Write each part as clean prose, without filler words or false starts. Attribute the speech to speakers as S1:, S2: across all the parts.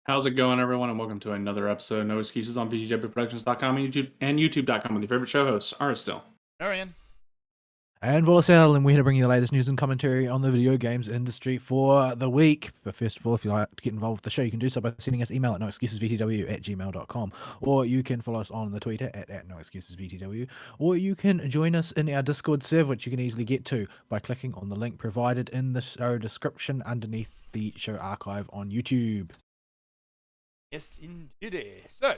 S1: How's it going, everyone? And welcome to another episode of No Excuses on VGWProductions.com and YouTube.com with your favorite show hosts, Aristill.
S2: Arian.
S3: And Volacel, and we're here to bring you the latest news and commentary on the video games industry for the week. But first of all, if you'd like to get involved with the show, you can do so by sending us email at noexcusesvtw@gmail.com, or you can follow us on the Twitter at noexcusesvtw, or you can join us in our Discord server, which you can easily get to by clicking on the link provided in the show description underneath the show archive on YouTube.
S2: Yes, indeed. So,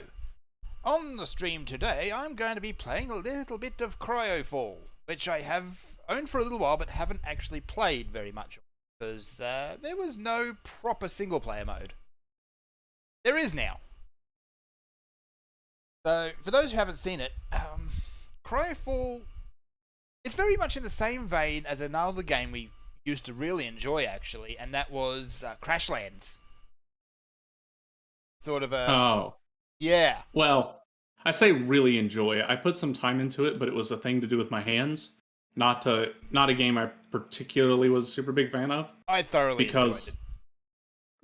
S2: on the stream today, I'm going to be playing a little bit of Cryofall, which I have owned for a little while but haven't actually played very much because there was no proper single-player mode. There is now. So, for those who haven't seen it, Cryofall, it's very much in the same vein as another game we used to really enjoy, actually, and that was Crashlands. Sort of a...
S1: Oh.
S2: Yeah.
S1: Well, I say really enjoy it. I put some time into it, but it was a thing to do with my hands. Not a game I particularly was a super big fan of.
S2: I thoroughly enjoyed it.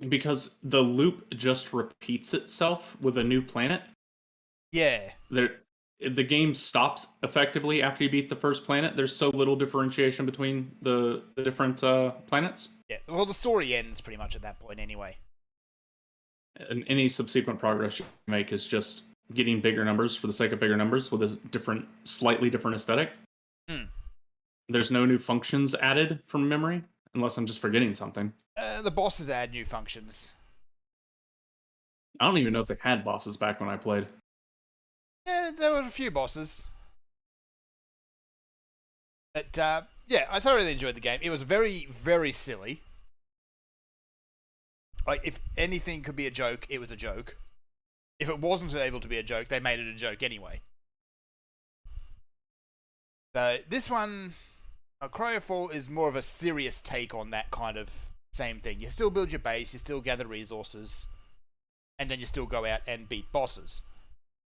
S1: Because the loop just repeats itself with a new planet.
S2: Yeah.
S1: The game stops effectively after you beat the first planet. There's so little differentiation between the different planets.
S2: Yeah, well, the story ends pretty much at that point anyway.
S1: And any subsequent progress you make is just getting bigger numbers for the sake of bigger numbers with a slightly different aesthetic. There's no new functions added from memory, unless I'm just forgetting something.
S2: The bosses add new functions.
S1: I don't even know if they had bosses back when I played.
S2: Yeah, there were a few bosses. But, yeah, I thoroughly enjoyed the game. It was very, very silly. Like, if anything could be a joke, it was a joke. If it wasn't able to be a joke, they made it a joke anyway. So, this one, Cryofall is more of a serious take on that kind of same thing. You still build your base, you still gather resources, and then you still go out and beat bosses.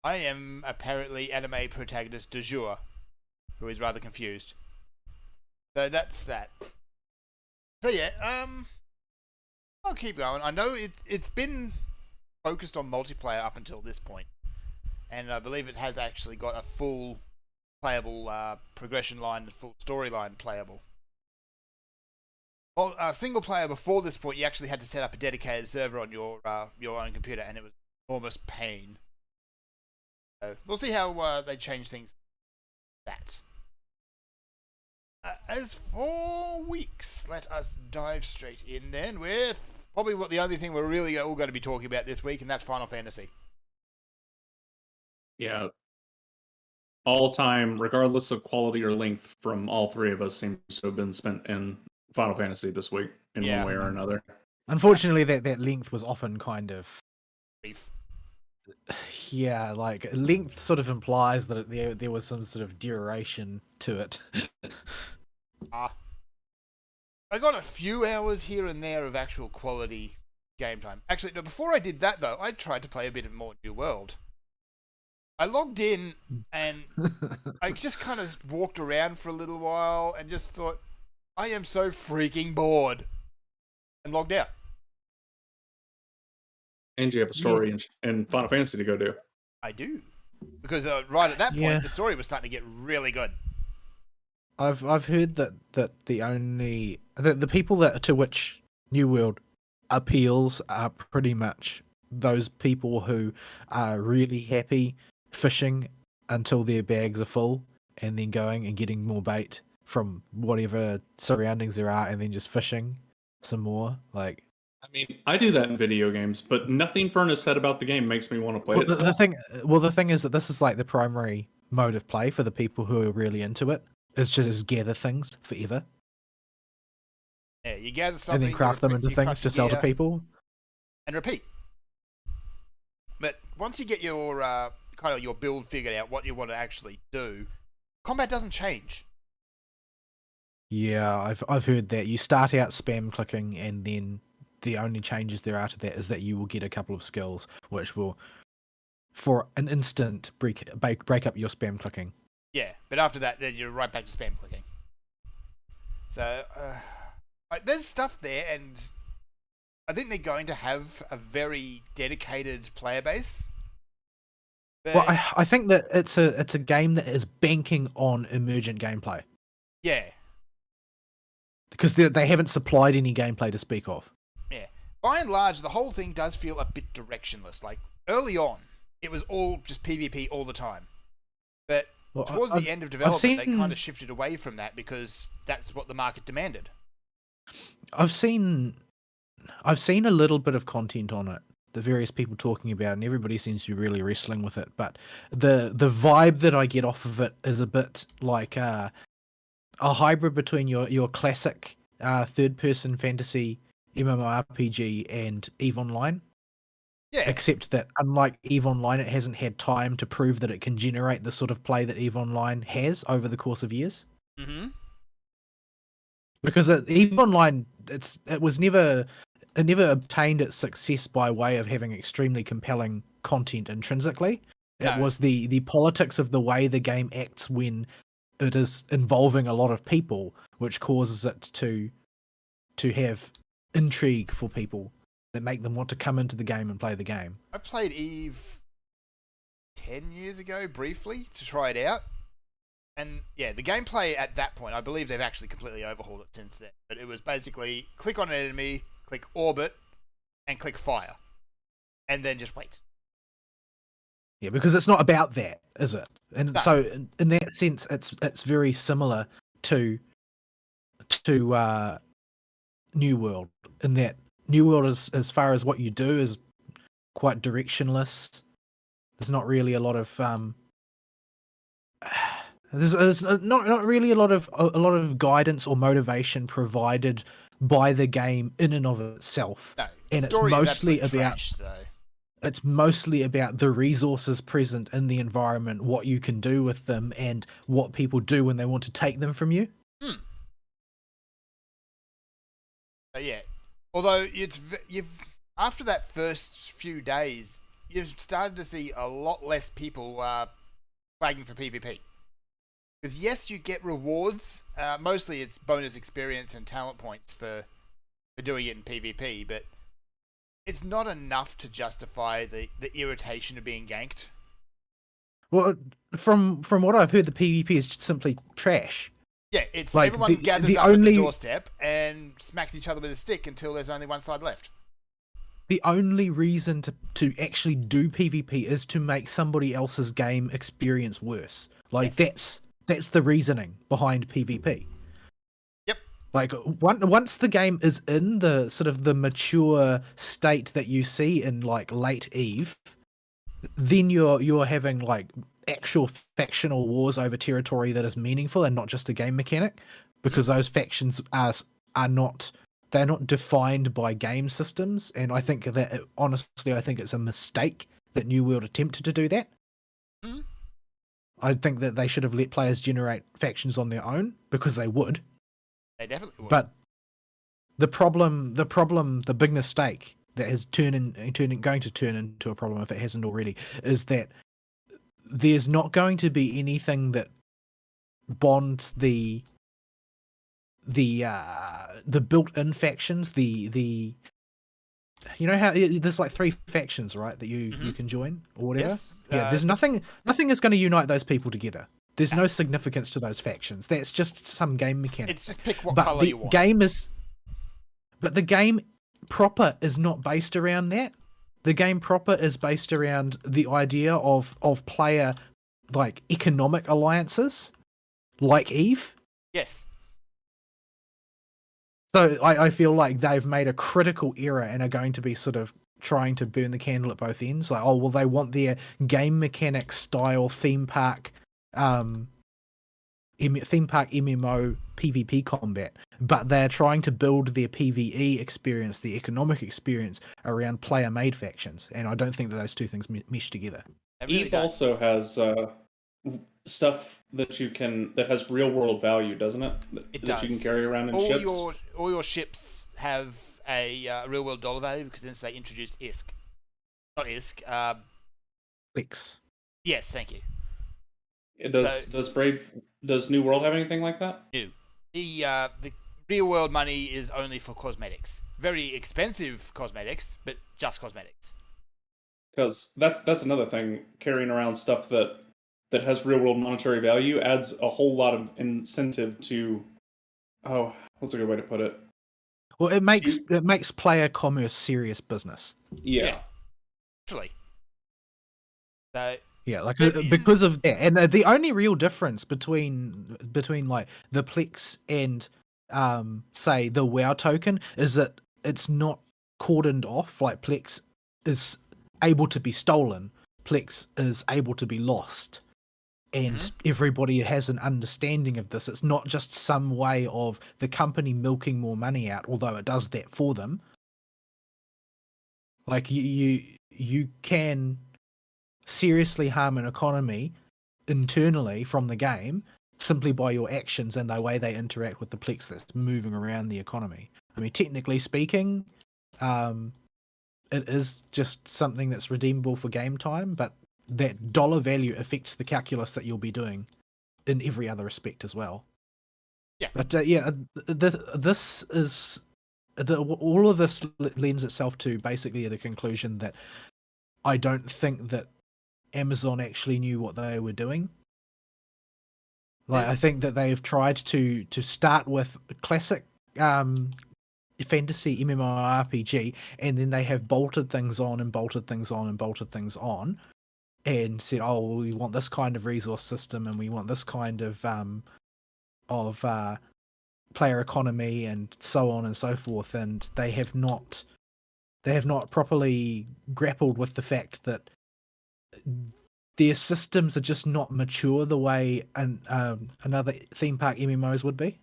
S2: I am apparently anime protagonist de jour, who is rather confused. So that's that. So yeah, I'll keep going. I know it's been focused on multiplayer up until this point, and I believe it has actually got a full playable progression line, full storyline playable. Well, single player before this point, you actually had to set up a dedicated server on your own computer, and it was enormous pain. So we'll see how they change things. That. As for weeks, let us dive straight in then with probably the only thing we're really all going to be talking about this week, and that's Final Fantasy.
S1: Yeah. All time, regardless of quality or length, from all three of us seems to have been spent in Final Fantasy this week in one way or another.
S3: Unfortunately, that length was often kind of
S2: brief.
S3: Yeah, like length sort of implies that there was some sort of duration to it.
S2: I got a few hours here and there of actual quality game time. Actually, no, before I did that though, I tried to play a bit of more New World. I logged in and I just kind of walked around for a little while and just thought, I am so freaking bored, and logged out.
S1: And you have a story in Final Fantasy to go do.
S2: I do, because right at that point, the story was starting to get really good.
S3: I've heard that the people to which New World appeals are pretty much those people who are really happy fishing until their bags are full, and then going and getting more bait from whatever surroundings there are, and then just fishing some more. Like,
S1: I mean, I do that in video games, but nothing Fern has said about the game makes me want to play it.
S3: The thing is that this is like the primary mode of play for the people who are really into it. Is just gather things forever.
S2: Yeah, you gather something
S3: and then craft them into things to sell to people,
S2: and repeat. But once you get your kind of your build figured out, what you want to actually do, combat doesn't change.
S3: Yeah, I've heard that you start out spam clicking, and then the only changes there are to that is that you will get a couple of skills which will, for an instant, break up your spam clicking.
S2: Yeah, but after that, then you're right back to spam clicking. So, there's stuff there, and I think they're going to have a very dedicated player base. But
S3: Well, I think that it's a game that is banking on emergent gameplay
S2: yeah,
S3: because they haven't supplied any gameplay to speak of.
S2: yeah. By and large, the whole thing does feel a bit directionless. Like early on, it was all just PvP all the time. But
S3: Well,
S2: towards
S3: I've-
S2: the end of development, they
S3: seen-
S2: kind of shifted away from that because that's what the market demanded.
S3: I've seen a little bit of content on it, the various people talking about it, and everybody seems to be really wrestling with it. But the vibe that I get off of it is a bit like a hybrid between your classic third person fantasy MMORPG and EVE Online.
S2: Yeah,
S3: Except that unlike EVE Online, it hasn't had time to prove that it can generate the sort of play that EVE Online has over the course of years.
S2: mm-hmm.
S3: Because EVE Online, it never obtained its success by way of having extremely compelling content intrinsically. It
S2: No.
S3: was the politics of the way the game acts when it is involving a lot of people, which causes it to have intrigue for people that make them want to come into the game and play the game.
S2: I played EVE 10 years ago briefly to try it out. And yeah, the gameplay at that point, I believe they've actually completely overhauled it since then. But it was basically click on an enemy, click orbit, and click fire. And then just wait.
S3: Yeah, because it's not about that, is it? And
S2: No.
S3: so in that sense, it's very similar to New World, in that New World is, as far as what you do, is quite directionless. There's not really a lot of there's not really a lot of guidance or motivation provided by the game in and of itself.
S2: No,
S3: And
S2: the
S3: it's
S2: story is
S3: mostly
S2: absolute
S3: about
S2: trash, so
S3: it's mostly about the resources present in the environment, what you can do with them, and what people do when they want to take them from you.
S2: But yeah, although you've after that first few days, you've started to see a lot less people flagging for PvP. Because yes, you get rewards. Mostly it's bonus experience and talent points for doing it in PvP, but it's not enough to justify the irritation of being ganked.
S3: Well, from what I've heard, the PvP is just simply trash.
S2: Yeah, it's
S3: Like,
S2: everyone
S3: the
S2: gathers up at
S3: only-
S2: the doorstep and smacks each other with a stick until there's only one side left.
S3: The only reason to actually do PvP is to make somebody else's game experience worse. Like
S2: Yes.
S3: that's the reasoning behind PvP.
S2: Yep.
S3: Like once the game is in the sort of the mature state that you see in like late EVE, then you're having like actual factional wars over territory that is meaningful and not just a game mechanic, because those factions are not, they're not defined by game systems. And I think that honestly, I think it's a mistake that New World attempted to do that.
S2: Mhm.
S3: I think that they should have let players generate factions on their own, because they would.
S2: They definitely would.
S3: But the big mistake that is going to turn into a problem if it hasn't already, is that there's not going to be anything that bonds the built-in factions, the you know how there's like 3 factions, right, that you can join or whatever.
S2: Yes,
S3: Yeah, there's nothing is going to unite those people together. There's no significance to those factions. That's just some game mechanic.
S2: It's just pick what
S3: But
S2: color
S3: the
S2: you want.
S3: But the game proper is not based around that. The game proper is based around the idea of player like economic alliances, like EVE.
S2: Yes.
S3: So I feel like they've made a critical error and are going to be sort of trying to burn the candle at both ends. Like, oh well, they want their game mechanic style theme park MMO PvP combat, but they're trying to build their PvE experience, the economic experience, around player-made factions, and I don't think that those two things mesh together.
S2: They really
S1: EVE
S2: don't.
S1: also has stuff that has real world value, doesn't it?
S2: It
S1: that you can
S2: does.
S1: carry around in ships.
S2: All your ships have a real world dollar value because then they introduced ISK. Not ISK.
S3: Clicks.
S2: Yes, thank you.
S1: Does New World have anything like that?
S2: The real world money is only for cosmetics. Very expensive cosmetics, but just cosmetics.
S1: Because that's another thing. Carrying around stuff that has real world monetary value adds a whole lot of incentive to. Oh, what's a good way to put it?
S3: Well, it makes player commerce serious business.
S1: Yeah.
S2: Actually. So
S3: Yeah, like
S2: There
S3: because
S2: is-
S3: of that, and the only real difference between like the Plex and say the WoW token is that it's not cordoned off. Like Plex is able to be stolen, Plex is able to be lost, and everybody has an understanding of this. It's not just some way of the company milking more money out, although it does that for them. Like you can seriously harm an economy internally from the game simply by your actions and the way they interact with the Plex that's moving around the economy. I mean, technically speaking, it is just something that's redeemable for game time, but that dollar value affects the calculus that you'll be doing in every other respect as well.
S2: Yeah.
S3: But this is all of this lends itself to basically the conclusion that I don't think that Amazon actually knew what they were doing. Like, I think that they've tried to start with classic fantasy MMORPG, and then they have bolted things on and bolted things on and bolted things on, and said, "Oh, well, we want this kind of resource system, and we want this kind of player economy, and so on and so forth." And they have not properly grappled with the fact that their systems are just not mature the way another theme park MMOs would be.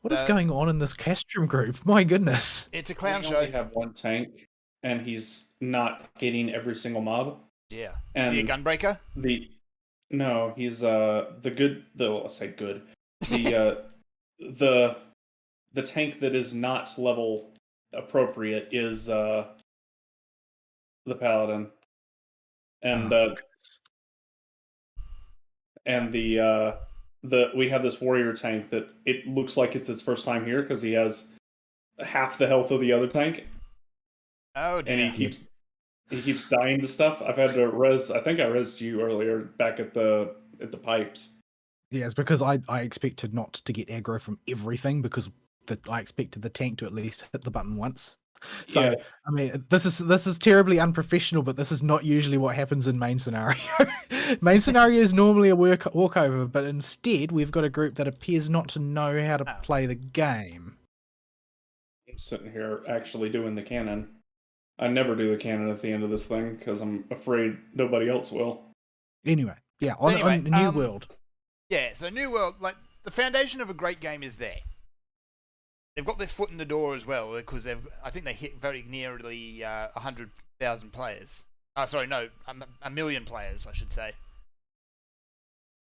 S3: What is going on in this Castrum group? My goodness.
S2: It's a clown
S1: We
S2: show.
S1: only have one tank, and he's not hitting every single mob.
S2: Yeah.
S1: And
S2: The Gunbreaker?
S1: No, he's I'll say good. The the tank that is not level appropriate is the Paladin. And and we have this warrior tank that it looks like it's his first time here because he has half the health of the other tank.
S2: Oh, dear.
S1: And he keeps dying to stuff. I've had to res. I think I resed you earlier back at the pipes.
S3: Yeah, it's because I expected not to get aggro from everything because I expected the tank to at least hit the button once. So
S1: Yeah.
S3: I mean, this is terribly unprofessional, but this is not usually what happens in main scenario. Main scenario is normally a walkover, but instead we've got a group that appears not to know how to play the game.
S1: I'm sitting here actually doing the cannon. I never do the cannon at the end of this thing because I'm afraid nobody else will.
S3: Anyway, yeah, on New World.
S2: Yeah, so New World, like, the foundation of a great game is there. They've got their foot in the door as well because I think they hit very nearly 100,000 players. Sorry, no, 1 million players, I should say.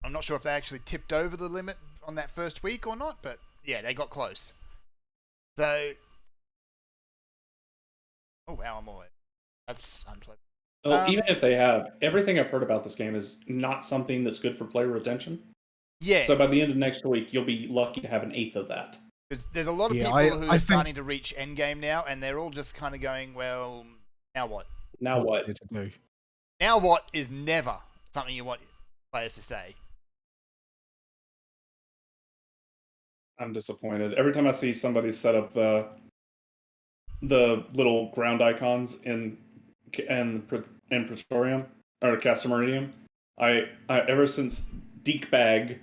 S2: I'm not sure if they actually tipped over the limit on that first week or not, but yeah, they got close. So, oh wow, I'm away. That's unpleasant.
S1: Well, even if they have, everything I've heard about this game is not something that's good for player retention.
S2: Yeah.
S1: So by the end of next week, you'll be lucky to have an eighth of that.
S2: There's a lot of people who are starting to reach endgame now, and they're all just kind of going, well, now what?
S1: Now what?
S3: To do?
S2: Now what is never something you want players to say.
S1: I'm disappointed. Every time I see somebody set up the little ground icons in Praetorium or Castameridium, I ever since Deekbag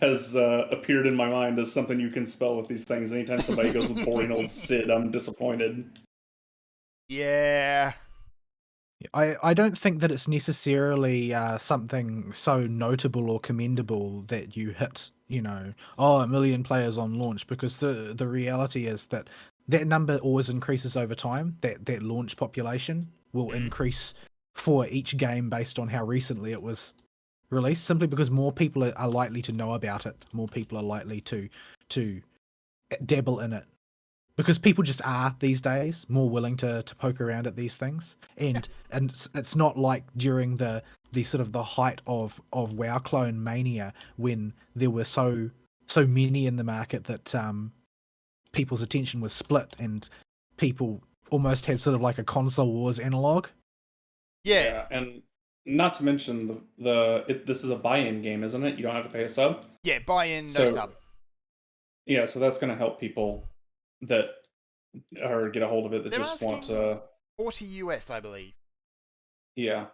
S1: has appeared in my mind as something you can spell with these things. Anytime somebody goes with boring old Sid, I'm disappointed.
S2: Yeah.
S3: I don't think that it's necessarily something so notable or commendable that you hit, 1 million players on launch, because the reality is that number always increases over time. That launch population will increase for each game based on how recently it was released, simply because more people are likely to know about it. More people are likely to dabble in it. Because people just are these days more willing to poke around at these things, and it's not like during the sort of the height of WoW clone mania when there were so so many in the market that people's attention was split, and people almost had sort of like a console wars analog.
S2: Yeah.
S1: And not to mention this is a buy-in game, isn't it? You don't have to pay a sub.
S2: Yeah, buy in, no sub.
S1: Yeah, so that's going to help people that or get a hold of it that
S2: They're
S1: just want
S2: asking
S1: to.
S2: $40 US, I believe.
S1: Yeah,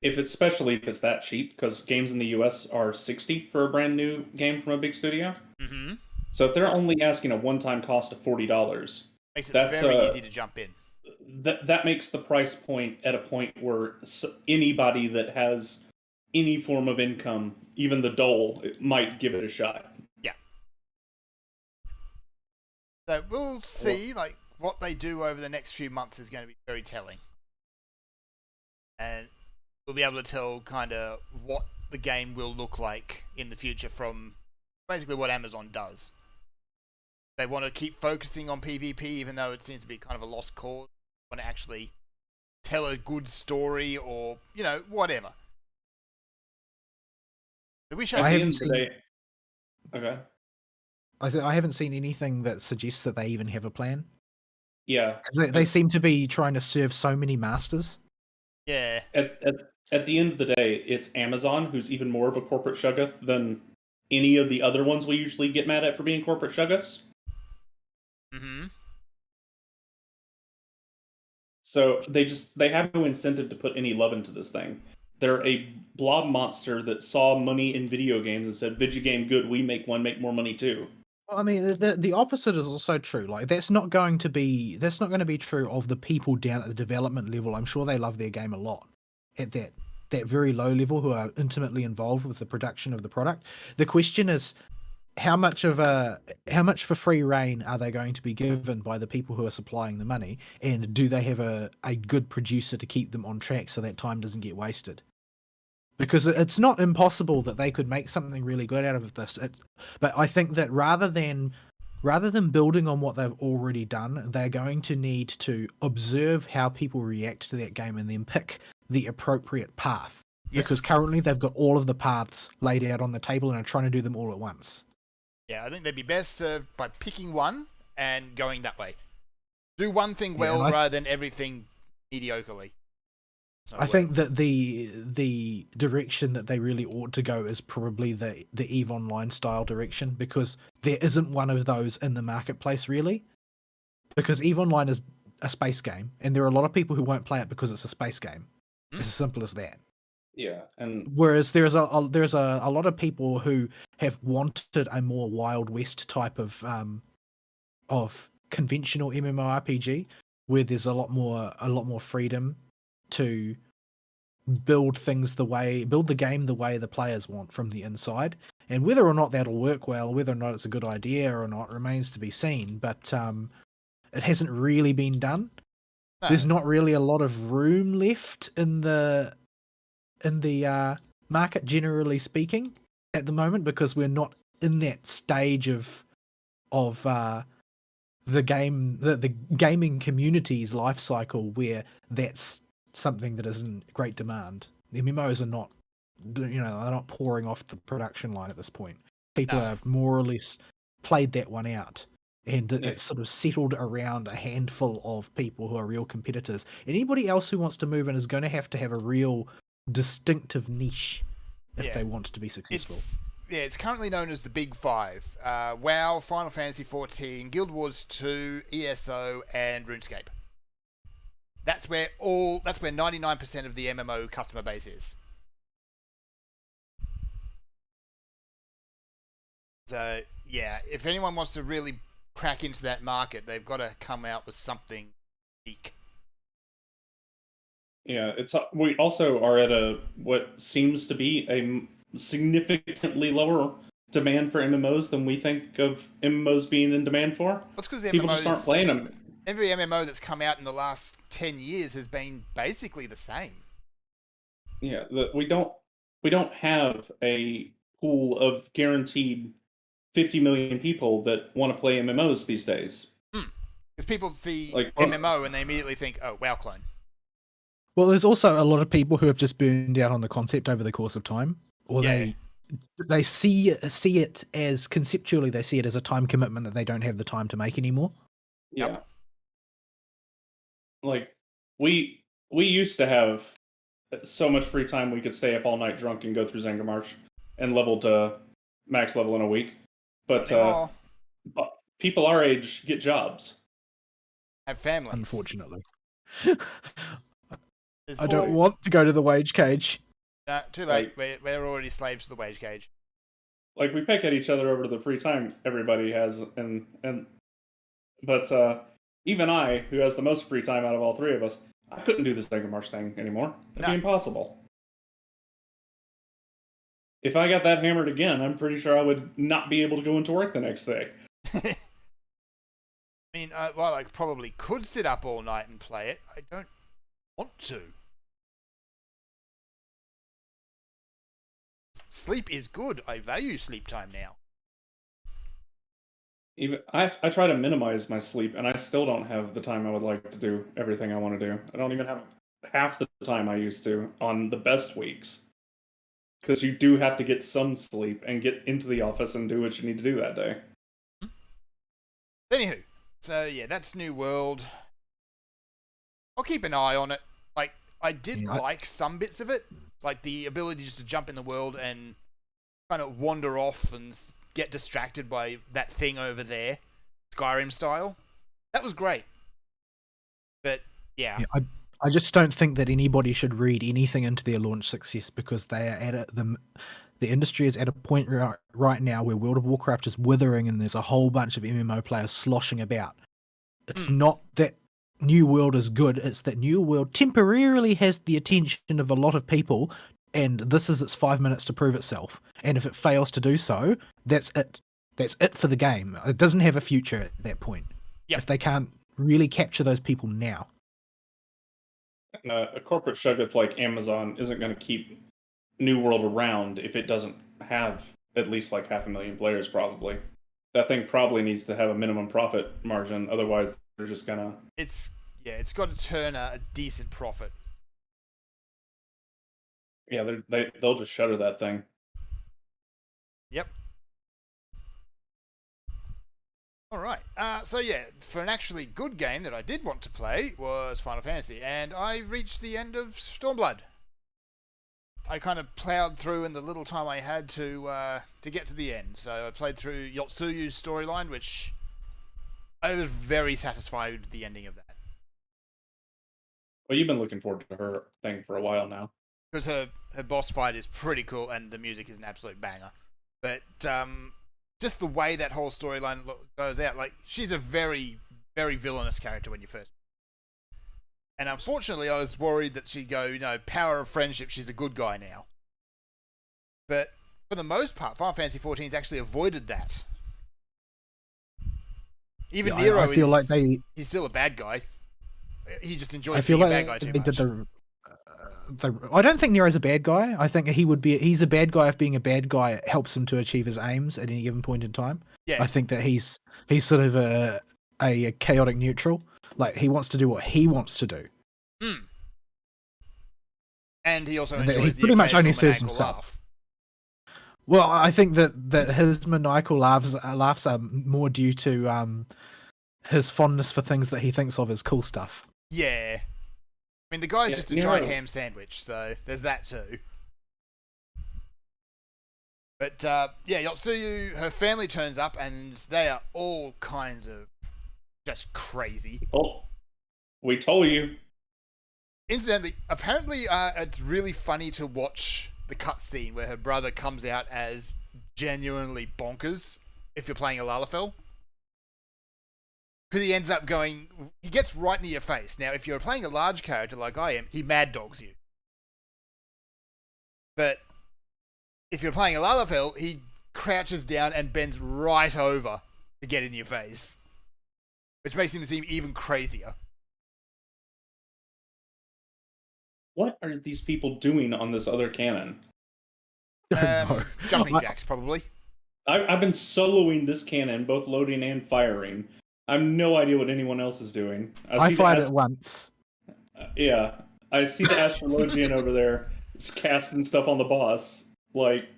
S1: especially if it's that cheap, because games in the US are $60 for a brand new game from a big studio.
S2: Mm-hmm.
S1: So if they're only asking a one-time cost of $40,
S2: Makes it
S1: that's
S2: very easy to jump in.
S1: That makes the price point at a point where anybody that has any form of income, even the dole, might give it a shot.
S2: Yeah. So we'll see, like, what they do over the next few months is going to be very telling. And we'll be able to tell kind of what the game will look like in the future from basically what Amazon does. They want to keep focusing on PvP, even though it seems to be kind of a lost cause. They want to actually tell a good story or, you know, whatever. I wish
S1: At
S2: I
S1: the
S2: could...
S1: end of the day, okay.
S3: I haven't seen anything that suggests that they even have a plan.
S1: Yeah.
S3: 'Cause they seem to be trying to serve so many masters.
S2: Yeah.
S1: At the end of the day, it's Amazon who's even more of a corporate shuggoth than any of the other ones we usually get mad at for being corporate shuggoths.
S2: Mm-hmm.
S1: So they have no incentive to put any love into this thing. They're a blob monster that saw money in video games and said, "Video game good, we make more money too."
S3: Well, I mean, the opposite is also true. Like that's not going to be true of the people down at the development level. I'm sure they love their game a lot at that very low level who are intimately involved with the production of the product. The question is how much for free reign are they going to be given by the people who are supplying the money, and do they have a good producer to keep them on track so that time doesn't get wasted? Because it's not impossible that they could make something really good out of this. But I think that rather than building on what they've already done, they're going to need to observe how people react to that game and then pick the appropriate path.
S2: Yes.
S3: Because currently they've got all of the paths laid out on the table and are trying to do them all at once.
S2: Yeah, I think they'd be best served by picking one and going that way. Do one thing well rather than everything mediocrely.
S3: I think that the direction that they really ought to go is probably the EVE Online style direction, because there isn't one of those in the marketplace really. Because EVE Online is a space game, and there are a lot of people who won't play it because it's a space game. It's as simple as that.
S1: Yeah, and
S3: whereas there's a lot of people who have wanted a more Wild West type of conventional MMORPG where there's a lot more freedom to build the game the way the players want from the inside. And whether or not that'll work well, whether or not it's a good idea or not, remains to be seen. But it hasn't really been done. No. There's not really a lot of room left in the market, generally speaking, at the moment, because we're not in that stage of the gaming community's life cycle where that's something that is in great demand. The MMOs are not, they're not pouring off the production line at this point. People have more or less played that one out, and it's sort of settled around a handful of people who are real competitors. And anybody else who wants to move in is going to have a real distinctive niche if they want to be successful.
S2: It's currently known as the Big Five: WoW, Final Fantasy XIV, Guild Wars 2, ESO, and RuneScape. That's where 99% of the MMO customer base is. So yeah, if anyone wants to really crack into that market, they've got to come out with something unique.
S1: Yeah, we also are at what seems to be a significantly lower demand for MMOs than we think of MMOs being in demand for.
S2: Well, it's because
S1: people just aren't playing them.
S2: Every MMO that's come out in the last 10 years has been basically the same.
S1: Yeah, we don't have a pool of guaranteed 50 million people that want to play MMOs these days.
S2: Because people see MMO and they immediately think, oh, WoW clone.
S3: Well, there's also a lot of people who have just burned out on the concept over the course of time, or they they see it as conceptually, they see it as a time commitment that they don't have the time to make anymore.
S1: Yeah.
S2: Yep.
S1: Like we used to have so much free time we could stay up all night drunk and go through Zanga March and level to max level in a week. But
S2: Anymore.
S1: people our age get jobs.
S2: Have families.
S3: Unfortunately,
S2: There's
S3: I don't
S2: all-
S3: want to go to the wage cage.
S2: Too late. We're already slaves to the wage cage.
S1: Like we pick at each other over the free time everybody has, but even I, who has the most free time out of all three of us, I couldn't do this Zanga March thing anymore. It'd be
S2: No.
S1: impossible. If I got that hammered again, I'm pretty sure I would not be able to go into work the next day.
S2: I mean, well, I probably could sit up all night and play it. I don't want to. Sleep is good. I value sleep time now.
S1: Even I try to minimize my sleep, and I still don't have the time I would like to do everything I want to do. I don't even have half the time I used to on the best weeks. Because you do have to get some sleep and get into the office and do what you need to do that day.
S2: Anywho, so yeah, that's New World. I'll keep an eye on it. Like, I did like some bits of it, like the ability just to jump in the world and kind of wander off and get distracted by that thing over there, Skyrim style. That was great. But yeah.
S3: I just don't think that anybody should read anything into their launch success, because they are at the industry is at a point right now where World of Warcraft is withering and there's a whole bunch of MMO players sloshing about. It's not that New World is good, it's that New World temporarily has the attention of a lot of people, and this is its 5 minutes to prove itself. And if it fails to do so, that's it. That's it for the game. It doesn't have a future at that point.
S2: Yep.
S3: If they can't really capture those people now.
S1: A corporate shuggoth like Amazon isn't going to keep New World around if it doesn't have at least like 500,000 players, probably. That thing probably needs to have a minimum profit margin, otherwise they're just gonna...
S2: It's got to turn a decent profit.
S1: Yeah, they'll just shutter that thing.
S2: Yep. Alright, so yeah, for an actually good game that I did want to play was Final Fantasy, and I reached the end of Stormblood. I kind of ploughed through in the little time I had to get to the end. So I played through Yotsuyu's storyline, which I was very satisfied with the ending of that.
S1: Well, you've been looking forward to her thing for a while now.
S2: Because her boss fight is pretty cool, and the music is an absolute banger. But just the way that whole storyline goes out, like, she's a very, very villainous character when you first. And unfortunately, I was worried that she'd go, power of friendship, she's a good guy now. But for the most part, Final Fantasy XIV's actually avoided that. Even Nero
S3: I feel like
S2: he's still a bad guy. He just enjoys
S3: I feel
S2: being
S3: like
S2: a bad guy too
S3: they
S2: much.
S3: did I don't think Nero's a bad guy. I think he's a bad guy if being a bad guy helps him to achieve his aims at any given point in time.
S2: Yeah.
S3: I think that he's sort of a chaotic neutral. Like, he wants to do what he wants to do.
S2: And he also
S3: And that
S2: enjoys
S3: he pretty much only
S2: occasional
S3: serves
S2: maniacal
S3: himself.
S2: laugh.
S3: Well, I think that his maniacal laughs are more due to his fondness for things that he thinks of as cool stuff.
S2: Yeah. I mean, the guy's just a
S1: Nero-
S2: giant ham sandwich, so there's that too. But, yeah, Yotsuyu, her family turns up, and they are all kinds of just crazy.
S1: Oh, we told you.
S2: Incidentally, apparently it's really funny to watch the cutscene where her brother comes out as genuinely bonkers if you're playing a Lalafell. Because he ends up he gets right in your face. Now, if you're playing a large character like I am, he mad dogs you. But if you're playing a Lalafell, he crouches down and bends right over to get in your face. Which makes him seem even crazier.
S1: What are these people doing on this other cannon?
S3: Don't know.
S2: Jumping jacks, probably.
S1: I've been soloing this cannon, both loading and firing. I have no idea what anyone else is doing.
S3: I fired it once.
S1: Yeah, I see the Astrologian over there casting stuff on the boss. Like,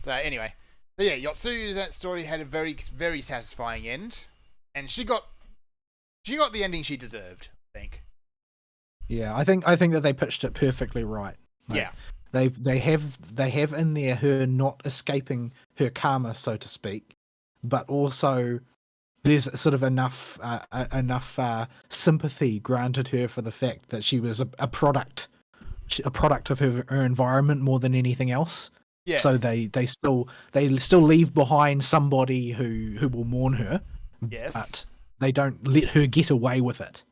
S2: So anyway, so yeah, Yotsu's that story had a very, very satisfying end, and she got the ending she deserved, I think.
S3: Yeah, I think that they pitched it perfectly right. Like,
S2: Yeah.
S3: they have in there her not escaping her karma, so to speak, but also there's sort of enough sympathy granted her for the fact that she was a product of her environment more than anything else.
S2: Yeah.
S3: So they still leave behind somebody who will mourn her,
S2: Yes.
S3: but they don't let her get away with it.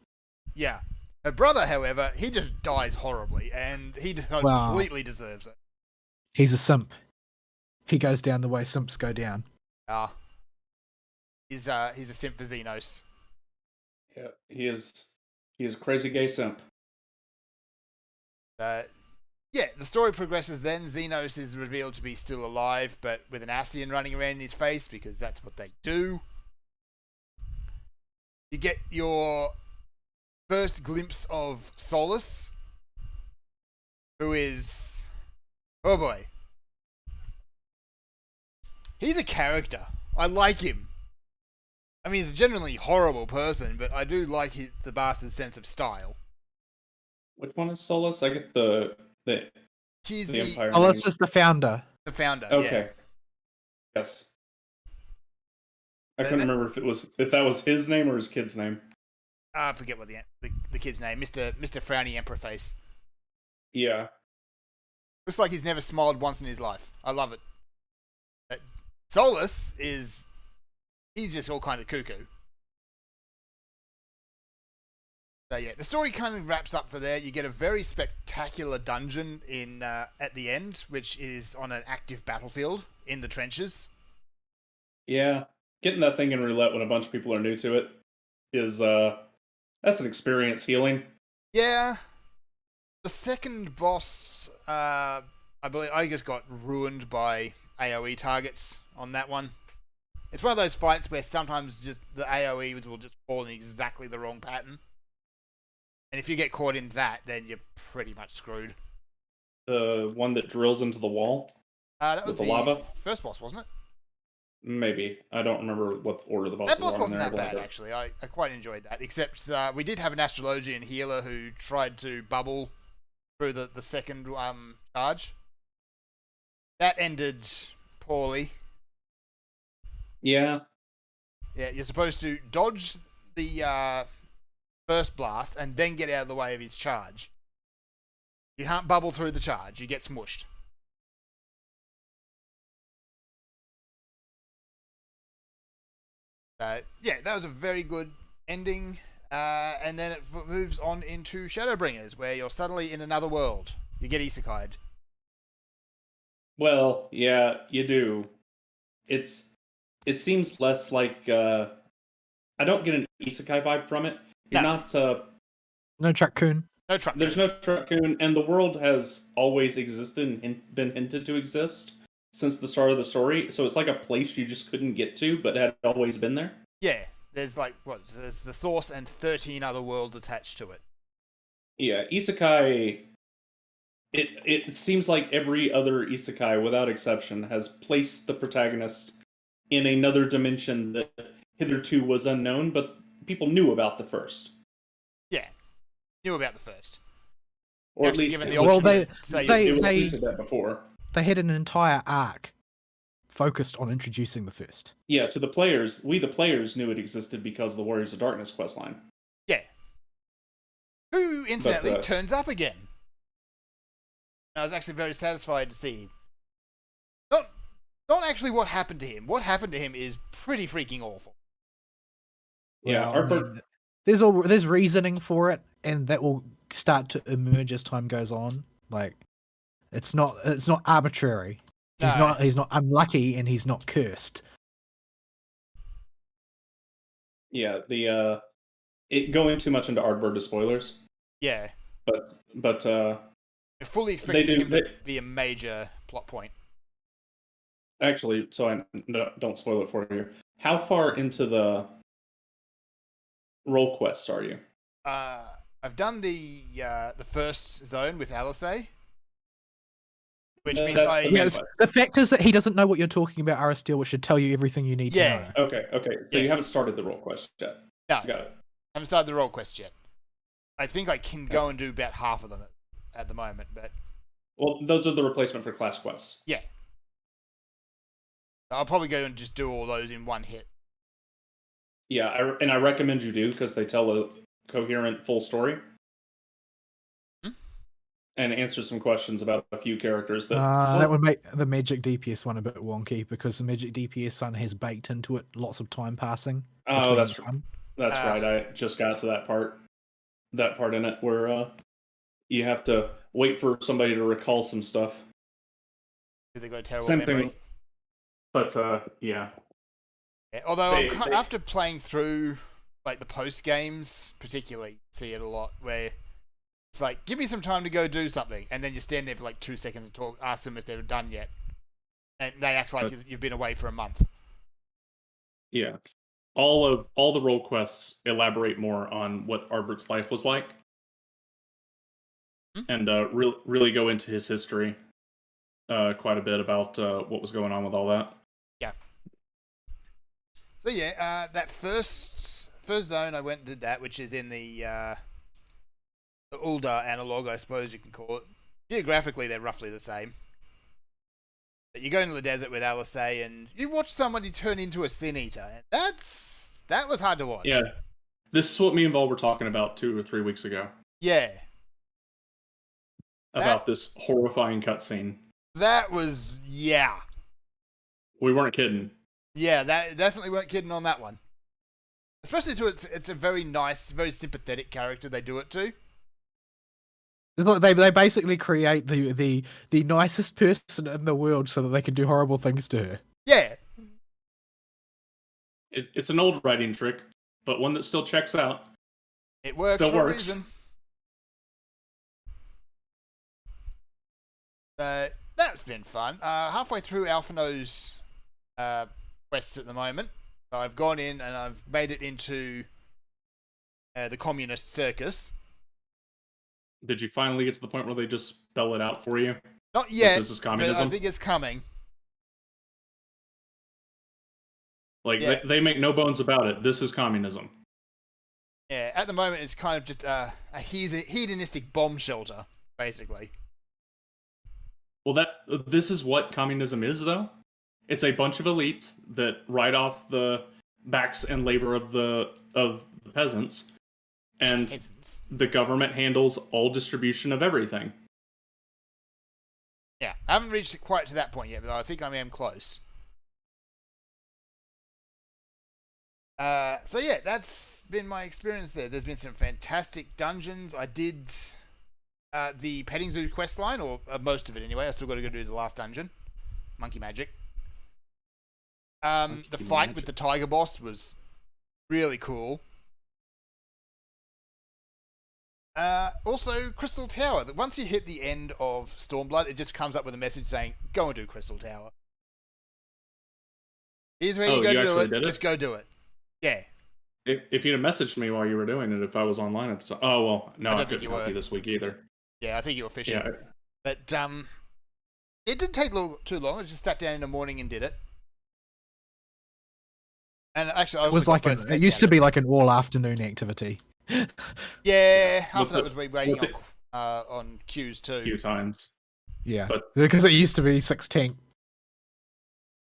S2: Yeah. Her brother, however, he just dies horribly, and he completely deserves it.
S3: He's a simp. He goes down the way simps go down.
S2: He's a simp for Xenos.
S1: Yeah, he is a crazy gay simp.
S2: Yeah, the story progresses then. Xenos is revealed to be still alive, but with an Ascian running around in his face, because that's what they do. You get your first glimpse of Solus, who is... oh boy. He's a character. I like him. I mean, he's a genuinely horrible person, but I do like the bastard's sense of style.
S1: Which one is Solus? I get the
S2: He's
S1: the Empire.
S3: Oh,
S1: name.
S3: that's just the founder.
S2: the founder.
S1: Okay. Yes. I couldn't remember if that was his name or his kid's name.
S2: I forget what the kid's name. Mr. Frowny Emperor Face.
S1: Yeah.
S2: Looks like he's never smiled once in his life. I love it. Solus is... he's just all kind of cuckoo. So yeah, the story kind of wraps up for there. You get a very spectacular dungeon in at the end, which is on an active battlefield in the trenches.
S1: Yeah. Getting that thing in roulette when a bunch of people are new to it is that's an experience healing.
S2: Yeah. The second boss, I believe I just got ruined by AoE targets on that one. It's one of those fights where sometimes just the AoE will just fall in exactly the wrong pattern. And if you get caught in that, then you're pretty much screwed.
S1: The one that drills into the wall?
S2: That was
S1: the
S2: the
S1: lava?
S2: first boss, wasn't it?
S1: Maybe. I don't remember what order the bosses
S2: That boss
S1: are
S2: wasn't
S1: in
S2: that
S1: there,
S2: bad,
S1: but-
S2: actually. I quite enjoyed that. Except we did have an Astrologian healer who tried to bubble through the second charge. That ended poorly.
S1: Yeah.
S2: Yeah, you're supposed to dodge the first blast and then get out of the way of his charge. You can't bubble through the charge. You get smushed. Yeah, that was a very good ending. And then it moves on into Shadowbringers, where you're suddenly in another world. You get isekai'd.
S1: Well, yeah, you do. It seems less like I don't get an isekai vibe from it. You're
S2: No.
S1: not
S3: No Truck-kun.
S2: No truck.
S1: there's no Truck-kun, and the world has always existed and been hinted to exist since the start of the story. So it's like a place you just couldn't get to, but had always been there.
S2: Yeah, there's there's the source and 13 other worlds attached to it.
S1: Yeah, isekai. It seems like every other isekai, without exception, has placed the protagonist in another dimension that hitherto was unknown, but people knew about the first.
S2: Yeah, knew about the first.
S1: Or at
S2: Actually
S1: least
S2: given
S1: it
S2: the
S1: was-
S2: option
S3: Well,
S2: to say
S3: they-
S1: it was
S3: they-
S1: listed that before.
S3: They had an entire arc focused on introducing the first.
S1: Yeah, to the players, we the players knew it existed because of the Warriors of Darkness questline.
S2: yeah. Who incidentally
S1: But,
S2: turns up again. I was actually very satisfied to see. Not actually what happened to him. What happened to him is pretty freaking awful.
S1: Yeah,
S3: Well, I mean, there's reasoning for it, and that will start to emerge as time goes on. Like, it's not arbitrary.
S2: No.
S3: He's not unlucky, and he's not cursed.
S1: Yeah, going too much into Ardbird to spoilers,
S2: Yeah.
S1: but
S2: I fully expected
S1: do-
S2: him to be a major plot point.
S1: actually, so I don't spoil it for you. How far into the role quests are you?
S2: I've done the first zone with Alisei. which means
S1: That's
S2: I
S1: the main
S3: Yes,
S1: quest.
S3: the fact is that he doesn't know what you're talking about, Aristeal, which should tell you everything you need
S2: Yeah.
S3: to know.
S1: Okay. So
S2: Yeah.
S1: you haven't started the role quest yet.
S2: No.
S1: Got it.
S2: haven't started the role quest yet. I think I can go and do about half of them at the moment, but
S1: Well, those are the replacement for class quests.
S2: yeah. I'll probably go and just do all those in one hit.
S1: Yeah, I recommend you do because they tell a coherent, full story. And answer some questions about a few characters
S3: That would make the Magic DPS one a bit wonky because the Magic DPS one has baked into it lots of time passing.
S1: Oh,
S3: between
S1: that's
S3: each
S1: right.
S3: one.
S1: That's right. I just got to that part in it where you have to wait for somebody to recall some stuff.
S2: Because they got a terrible
S1: Same
S2: memory.
S1: thing, but yeah.
S2: Yeah, although
S1: They-
S2: after playing through like the post games, particularly see it a lot where it's like, give me some time to go do something, and then you stand there for like 2 seconds and talk, ask them if they're done yet, and they act like you've been away for a month.
S1: Yeah. All the role quests elaborate more on what Arbert's life was like, and really go into his history quite a bit about what was going on with all that.
S2: Yeah. So yeah, that first zone I went and did that, which is in the Uldar analog, I suppose you can call it. Geographically, they're roughly the same. But you go into the desert with Alisei, and you watch somebody turn into a Sin Eater, and that was hard to watch.
S1: Yeah. This is what me and Vol were talking about 2 or 3 weeks ago.
S2: Yeah.
S1: About this horrifying cutscene.
S2: That was, yeah.
S1: We weren't kidding.
S2: Yeah, that definitely weren't kidding on that one. Especially to it's a very nice, very sympathetic character they do it to.
S3: Look, they basically create the nicest person in the world so that they can do horrible things to her.
S2: Yeah.
S1: It's an old writing trick, but one that still checks out.
S2: It works
S1: Still
S2: for
S1: works.
S2: a reason. That's been fun. Halfway through Alphino's quests at the moment. So I've gone in and I've made it into the communist circus.
S1: Did you finally get to the point where they just spell it out for you?
S2: Not yet,
S1: This is
S2: but
S1: communism.
S2: I think it's coming.
S1: Like
S2: Yeah.
S1: they make no bones about it. This is communism.
S2: Yeah, at the moment it's kind of just a hedonistic bomb shelter, basically.
S1: Well, this is what communism is, though. It's a bunch of elites that write off the backs and labor of the peasants, and the government handles all distribution of everything.
S2: Yeah, I haven't reached quite to that point yet, but I think I am close. So yeah, that's been my experience there. There's been some fantastic dungeons. I did the Petting Zoo quest line, or most of it anyway. I still got to go do the last dungeon, Monkey Magic. The fight with the tiger boss was really cool. Also, Crystal Tower. Once you hit the end of Stormblood, it just comes up with a message saying, "Go and do Crystal Tower." Here's where you go to do it. Just go do it. Yeah.
S1: If you'd have messaged me while you were doing it, if I was online at the time. Oh well, no, I couldn't
S2: you
S1: help
S2: were.
S1: you this week either.
S2: Yeah, I think you were fishing.
S1: Yeah.
S2: But it didn't take too long. I just sat down in the morning and did it. And actually,
S3: It used to be like an all afternoon activity.
S2: Yeah, half of that was waiting on queues too.
S1: A few times.
S3: Yeah,
S1: but
S3: because it used to be 6 tank.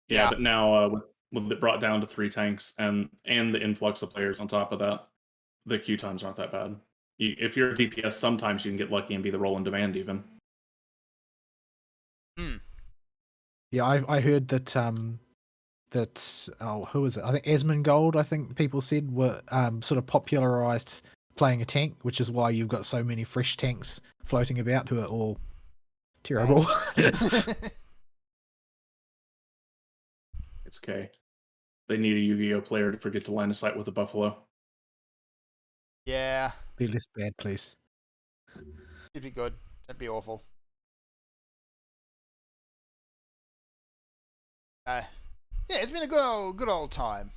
S1: Yeah, but now with it brought down to 3 tanks and the influx of players on top of that, the queue times aren't that bad. If you're a DPS, sometimes you can get lucky and be the roll in demand even.
S3: Yeah, I heard that who was it? I think Asmongold, I think people said, were sort of popularized playing a tank, which is why you've got so many fresh tanks floating about who are all terrible.
S1: It's okay. They need a Yu-Gi-Oh player to forget to line of sight with a buffalo.
S2: Yeah.
S3: Be less bad, please.
S2: It'd be good. That'd be awful. Yeah, it's been a good old time.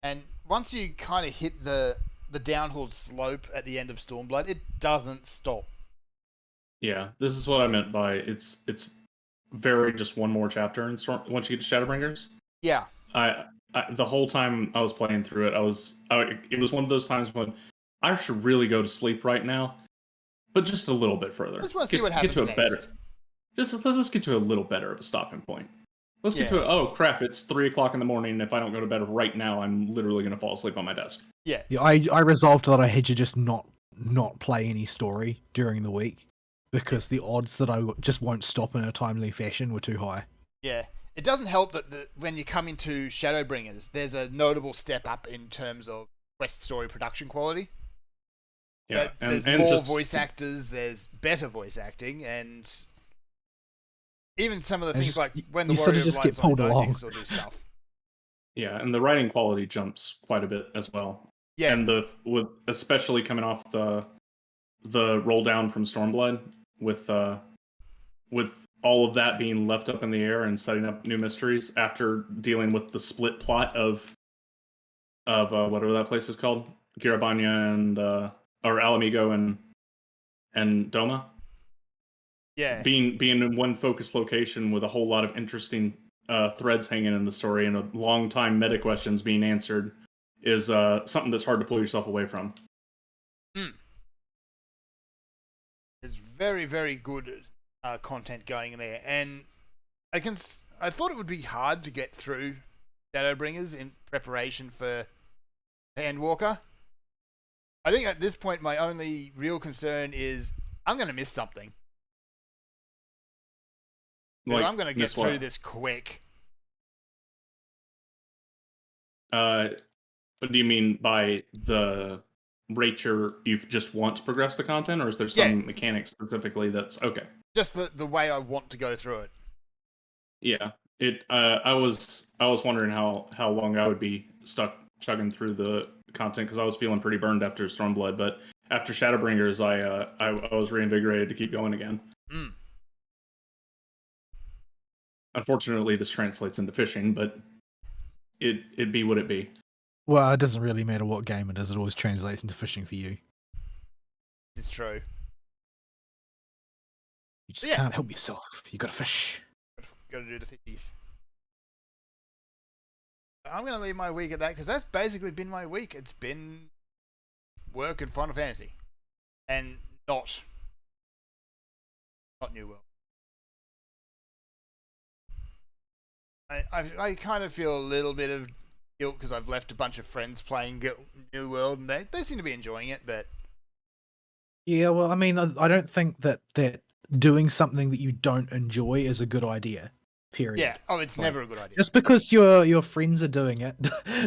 S2: And once you kind of hit the downhill slope at the end of Stormblood, it doesn't stop.
S1: Yeah, this is what I meant by it's vary just one more chapter in Storm once you get to Shadowbringers.
S2: Yeah.
S1: The whole time I was playing through it, it was one of those times when I should really go to sleep right now, but just a little bit further.
S2: Just want to see what happens
S1: get to a
S2: next.
S1: better. Let's get to a little better of a stopping point. Let's get to it. Oh crap! It's 3 o'clock in the morning. If I don't go to bed right now, I'm literally going to fall asleep on my desk.
S2: Yeah.
S3: Yeah, I resolved that I had to just not play any story during the week because the odds that I just won't stop in a timely fashion were too high.
S2: Yeah. It doesn't help that when you come into Shadowbringers, there's a notable step up in terms of quest story production quality.
S1: Yeah,
S2: there's more voice actors, there's better voice acting, and even some of the things like when the warrior
S3: just
S2: lights
S3: get
S2: on his
S3: pulled
S2: own, you
S3: along.
S2: can still do stuff.
S1: Yeah, and the writing quality jumps quite a bit as well.
S2: Yeah.
S1: And especially coming off the roll down from Stormblood with all of that being left up in the air and setting up new mysteries after dealing with the split plot of whatever that place is called, Garabanya and or Alamigo and Doma.
S2: Yeah.
S1: Being in one focused location with a whole lot of interesting threads hanging in the story and a long time meta questions being answered is something that's hard to pull yourself away from.
S2: It's very, very good content going in there, and I thought it would be hard to get through Shadowbringers in preparation for Endwalker. I think at this point my only real concern is I'm going to miss something. I'm going to get through this quick.
S1: What do you mean by the rate you just want to progress the content, or is there some mechanic specifically that's okay?
S2: Just the way I want to go through it.
S1: Yeah, I was wondering how long I would be stuck chugging through the content because I was feeling pretty burned after Stormblood, but after Shadowbringers, I was reinvigorated to keep going again. Unfortunately, this translates into fishing, but it'd be what it be.
S3: Well, it doesn't really matter what game it is; it always translates into fishing for you.
S2: It's true.
S3: You just can't help yourself. You gotta fish.
S2: Gotta do the fishies. I'm gonna leave my week at that because that's basically been my week. It's been work and Final Fantasy, and not New World. I kind of feel a little bit of guilt because I've left a bunch of friends playing New World, and they seem to be enjoying it. But
S3: yeah, well, I mean, I don't think that doing something that you don't enjoy is a good idea. Period.
S2: Yeah. Oh, it's never a good idea.
S3: Just because your friends are doing it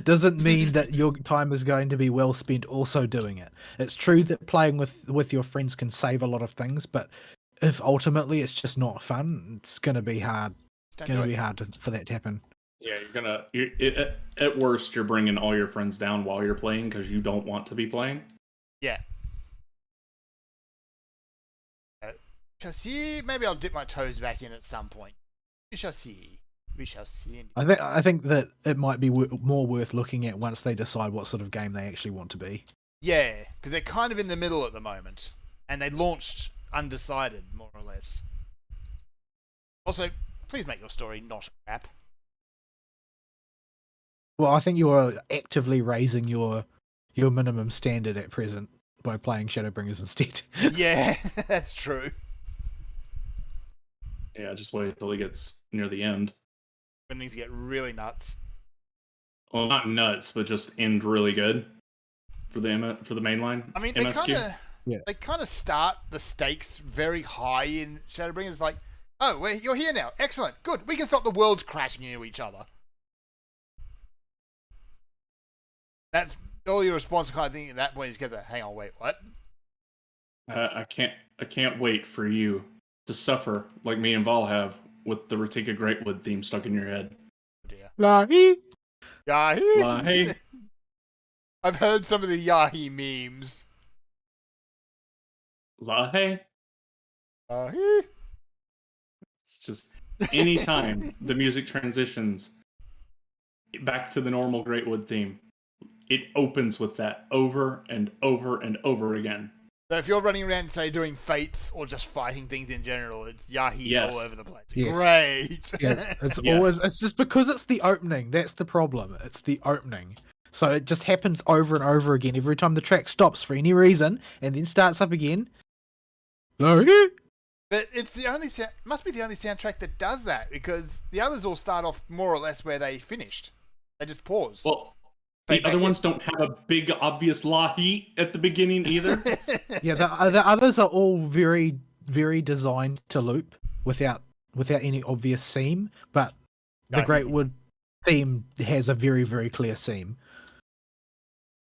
S3: doesn't mean that your time is going to be well spent also doing it. It's true that playing with your friends can save a lot of things, but if ultimately it's just not fun, it's going to be hard. It's going to be hard for that to happen.
S1: Yeah, at worst, you're bringing all your friends down while you're playing because you don't want to be playing.
S2: Yeah. Shall see. Maybe I'll dip my toes back in at some point. We shall see. We shall see.
S3: I think that it might be more worth looking at once they decide what sort of game they actually want to be.
S2: Yeah, because they're kind of in the middle at the moment, and they launched undecided, more or less. Also, please make your story not crap.
S3: Well, I think you are actively raising your minimum standard at present by playing Shadowbringers instead.
S2: Yeah, that's true.
S1: Yeah, just wait until he gets near the end.
S2: When things get really nuts.
S1: Well, not nuts, but just end really good for the mainline.
S2: I mean,
S1: MSQ.
S2: they kind of start the stakes very high in Shadowbringers. It's like, oh, you're here now. Excellent, good. We can stop the worlds crashing into each other. That's all your response kind of thing at that point is because hang on, wait, what?
S1: I can't wait for you to suffer like me and Val have with the Ratika Greatwood theme stuck in your head.
S2: Oh dear.
S3: Lahi.
S2: Yahi.
S1: Lahi.
S2: I've heard some of the Yahi memes.
S1: Lahi.
S2: Yahi.
S1: It's just anytime the music transitions back to the normal Greatwood theme, it opens with that over and over and over again.
S2: So if you're running around, say, doing fates or just fighting things in general, it's Yahi
S1: Yes.
S2: all over the place.
S3: Yes.
S2: Great.
S3: Yeah, it's
S1: Yeah.
S3: always, it's just because it's the opening. That's the problem. It's the opening. So it just happens over and over again every time the track stops for any reason and then starts up again.
S2: But it's the only must be the only soundtrack that does that, because the others all start off more or less where they finished. They just pause.
S1: Well,
S2: Fade
S1: the other
S2: back
S1: ones don't have a big obvious lahi at the beginning either.
S3: Yeah, the others are all very, very designed to loop without any obvious seam, but the
S2: Yahi.
S3: Greatwood theme has a very, very clear seam.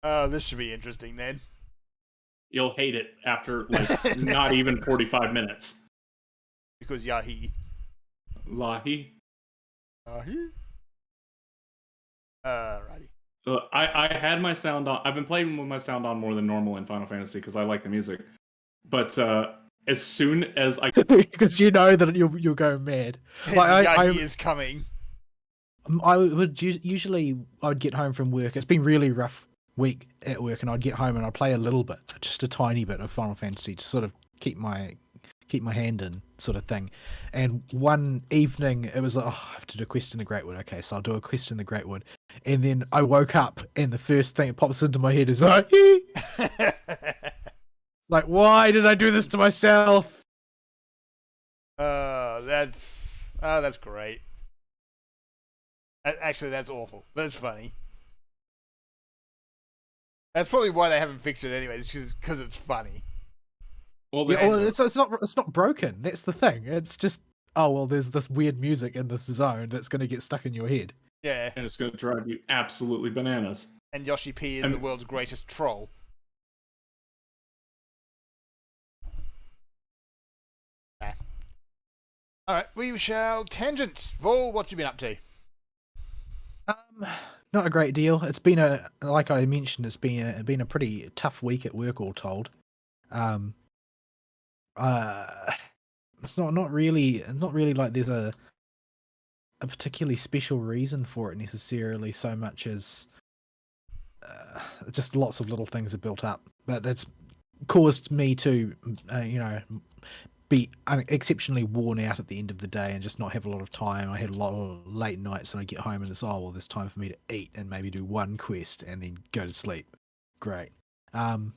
S2: Oh, this should be interesting then.
S1: You'll hate it after like not even 45 minutes.
S2: Because Yahi.
S1: Lahi.
S2: Yahi? Alrighty.
S1: I had my sound on. I've been playing with my sound on more than normal in Final Fantasy because I like the music. But as soon as I
S3: Because you know that you'll go mad. Like,
S2: Yahi is coming.
S3: I would usually I'd get home from work. It's been a really rough week at work, and I'd get home and I'd play a little bit, just a tiny bit of Final Fantasy to sort of keep my hand in, sort of thing. And one evening it was like, oh, I have to do a quest in the Greatwood. Okay, so I'll do a quest in the Greatwood. And then I woke up and the first thing that pops into my head is like, like, why did I do this to myself?
S2: That's great. Actually, that's awful. That's funny. That's probably why they haven't fixed it anyway. Because it's funny.
S1: well,
S3: Yeah, well, it's not broken. That's the thing. It's just, oh well, there's this weird music in this zone that's going to get stuck in your head.
S2: Yeah.
S1: and it's going to drive you absolutely bananas.
S2: And Yoshi P is
S1: And-
S2: the world's greatest troll. Alright, we shall tangent. Vol, what you been up to?
S3: Not a great deal. It's been like I mentioned, it's been a pretty tough week at work, all told. It's not really like there's a particularly special reason for it necessarily, so much as just lots of little things are built up. But it's caused me to, be exceptionally worn out at the end of the day and just not have a lot of time. I had a lot of late nights and I get home and it's, oh, well, there's time for me to eat and maybe do one quest and then go to sleep. Great. Only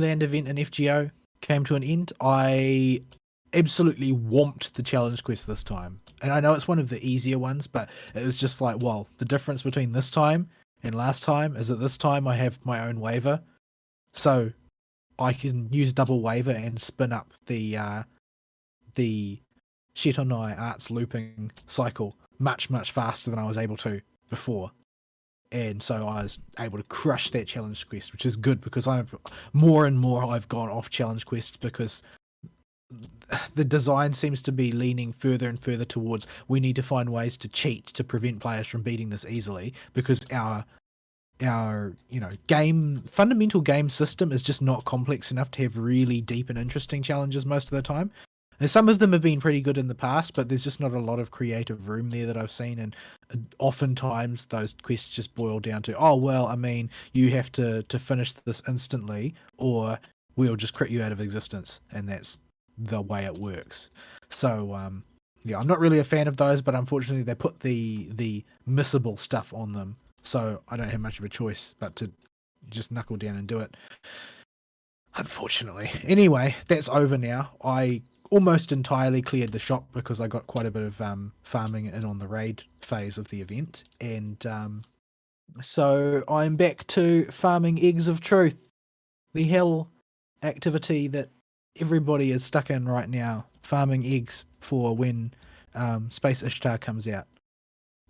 S3: Land event and FGO came to an end. I absolutely whomped the challenge quest this time. And I know it's one of the easier ones, but it was just like, well, the difference between this time and last time is that this time I have my own waiver. So I can use double waiver and spin up the Shitonai arts looping cycle much, much faster than I was able to before. And so I was able to crush that challenge quest, which is good because I've gone off challenge quests because the design seems to be leaning further and further towards we need to find ways to cheat to prevent players from beating this easily because our fundamental game system is just not complex enough to have really deep and interesting challenges most of the time. And some of them have been pretty good in the past, but there's just not a lot of creative room there that I've seen. And oftentimes those quests just boil down to, oh, well, I mean, you have to finish this instantly or we'll just crit you out of existence. And that's the way it works. So, I'm not really a fan of those, but unfortunately they put the missable stuff on them. So I don't have much of a choice but to just knuckle down and do it. Unfortunately. Anyway, that's over now. I almost entirely cleared the shop because I got quite a bit of farming in on the raid phase of the event. And so I'm back to farming eggs of truth. The hell activity that everybody is stuck in right now. Farming eggs for when Space Ishtar comes out.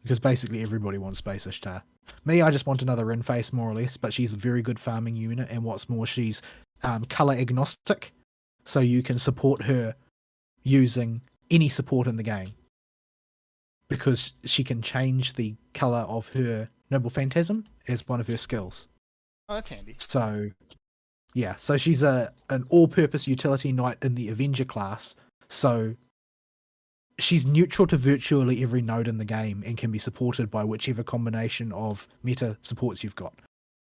S3: Because basically everybody wants Space Ishtar. Me, I just want another Rinface, more or less, but she's a very good farming unit, and what's more, she's colour agnostic, so you can support her using any support in the game. Because she can change the colour of her Noble Phantasm as one of her skills.
S2: Oh, that's handy.
S3: So, yeah, so she's an all-purpose utility knight in the Avenger class, so she's neutral to virtually every node in the game and can be supported by whichever combination of meta supports you've got.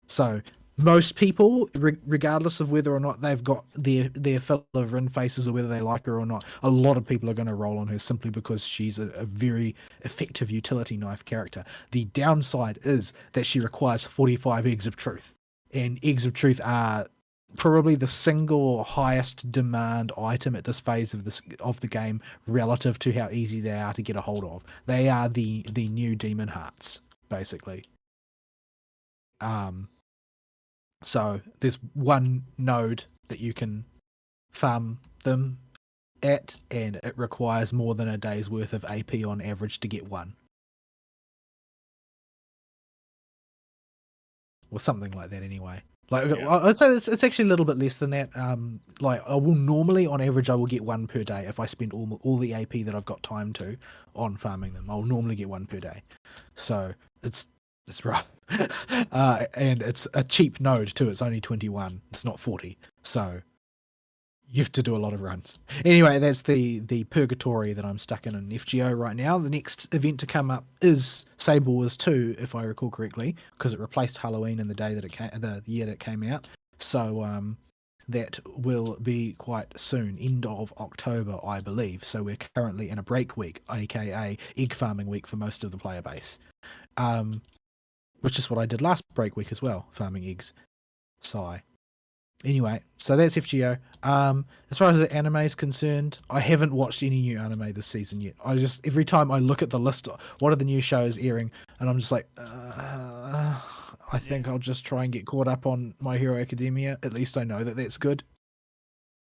S3: So most people, regardless of whether or not they've got their fill of Rin faces or whether they like her or not, a lot of people are going to roll on her simply because she's a very effective utility knife character. The downside is that she requires 45 eggs of truth, and eggs of truth are probably the single highest demand item at this phase of the game relative to how easy they are to get a hold of. They are the new demon hearts, basically. So there's one node that you can farm them at, and it requires more than a day's worth of AP on average to get one. Or something like that anyway. Like,
S1: Yeah.
S3: I'd say it's actually a little bit less than that. Like, I will normally, on average, I will get one per day if I spend all the AP that I've got time to on farming them. I'll normally get one per day. So it's rough. And it's a cheap node too. It's only 21. It's not 40. So you have to do a lot of runs. Anyway, that's the purgatory that I'm stuck in FGO right now. The next event to come up is Sable Wars 2, if I recall correctly, because it replaced Halloween in the day that it came, the year that it came out. So that will be quite soon, end of October, I believe. So we're currently in a break week, aka egg farming week for most of the player base. Which is what I did last break week as well, farming eggs. Sigh. Anyway, so that's FGO. As far as the anime is concerned, I haven't watched any new anime this season yet. I just, every time I look at the list, what are the new shows airing, and I'm just like, I think I'll just try and get caught up on My Hero Academia. At least I know that that's good.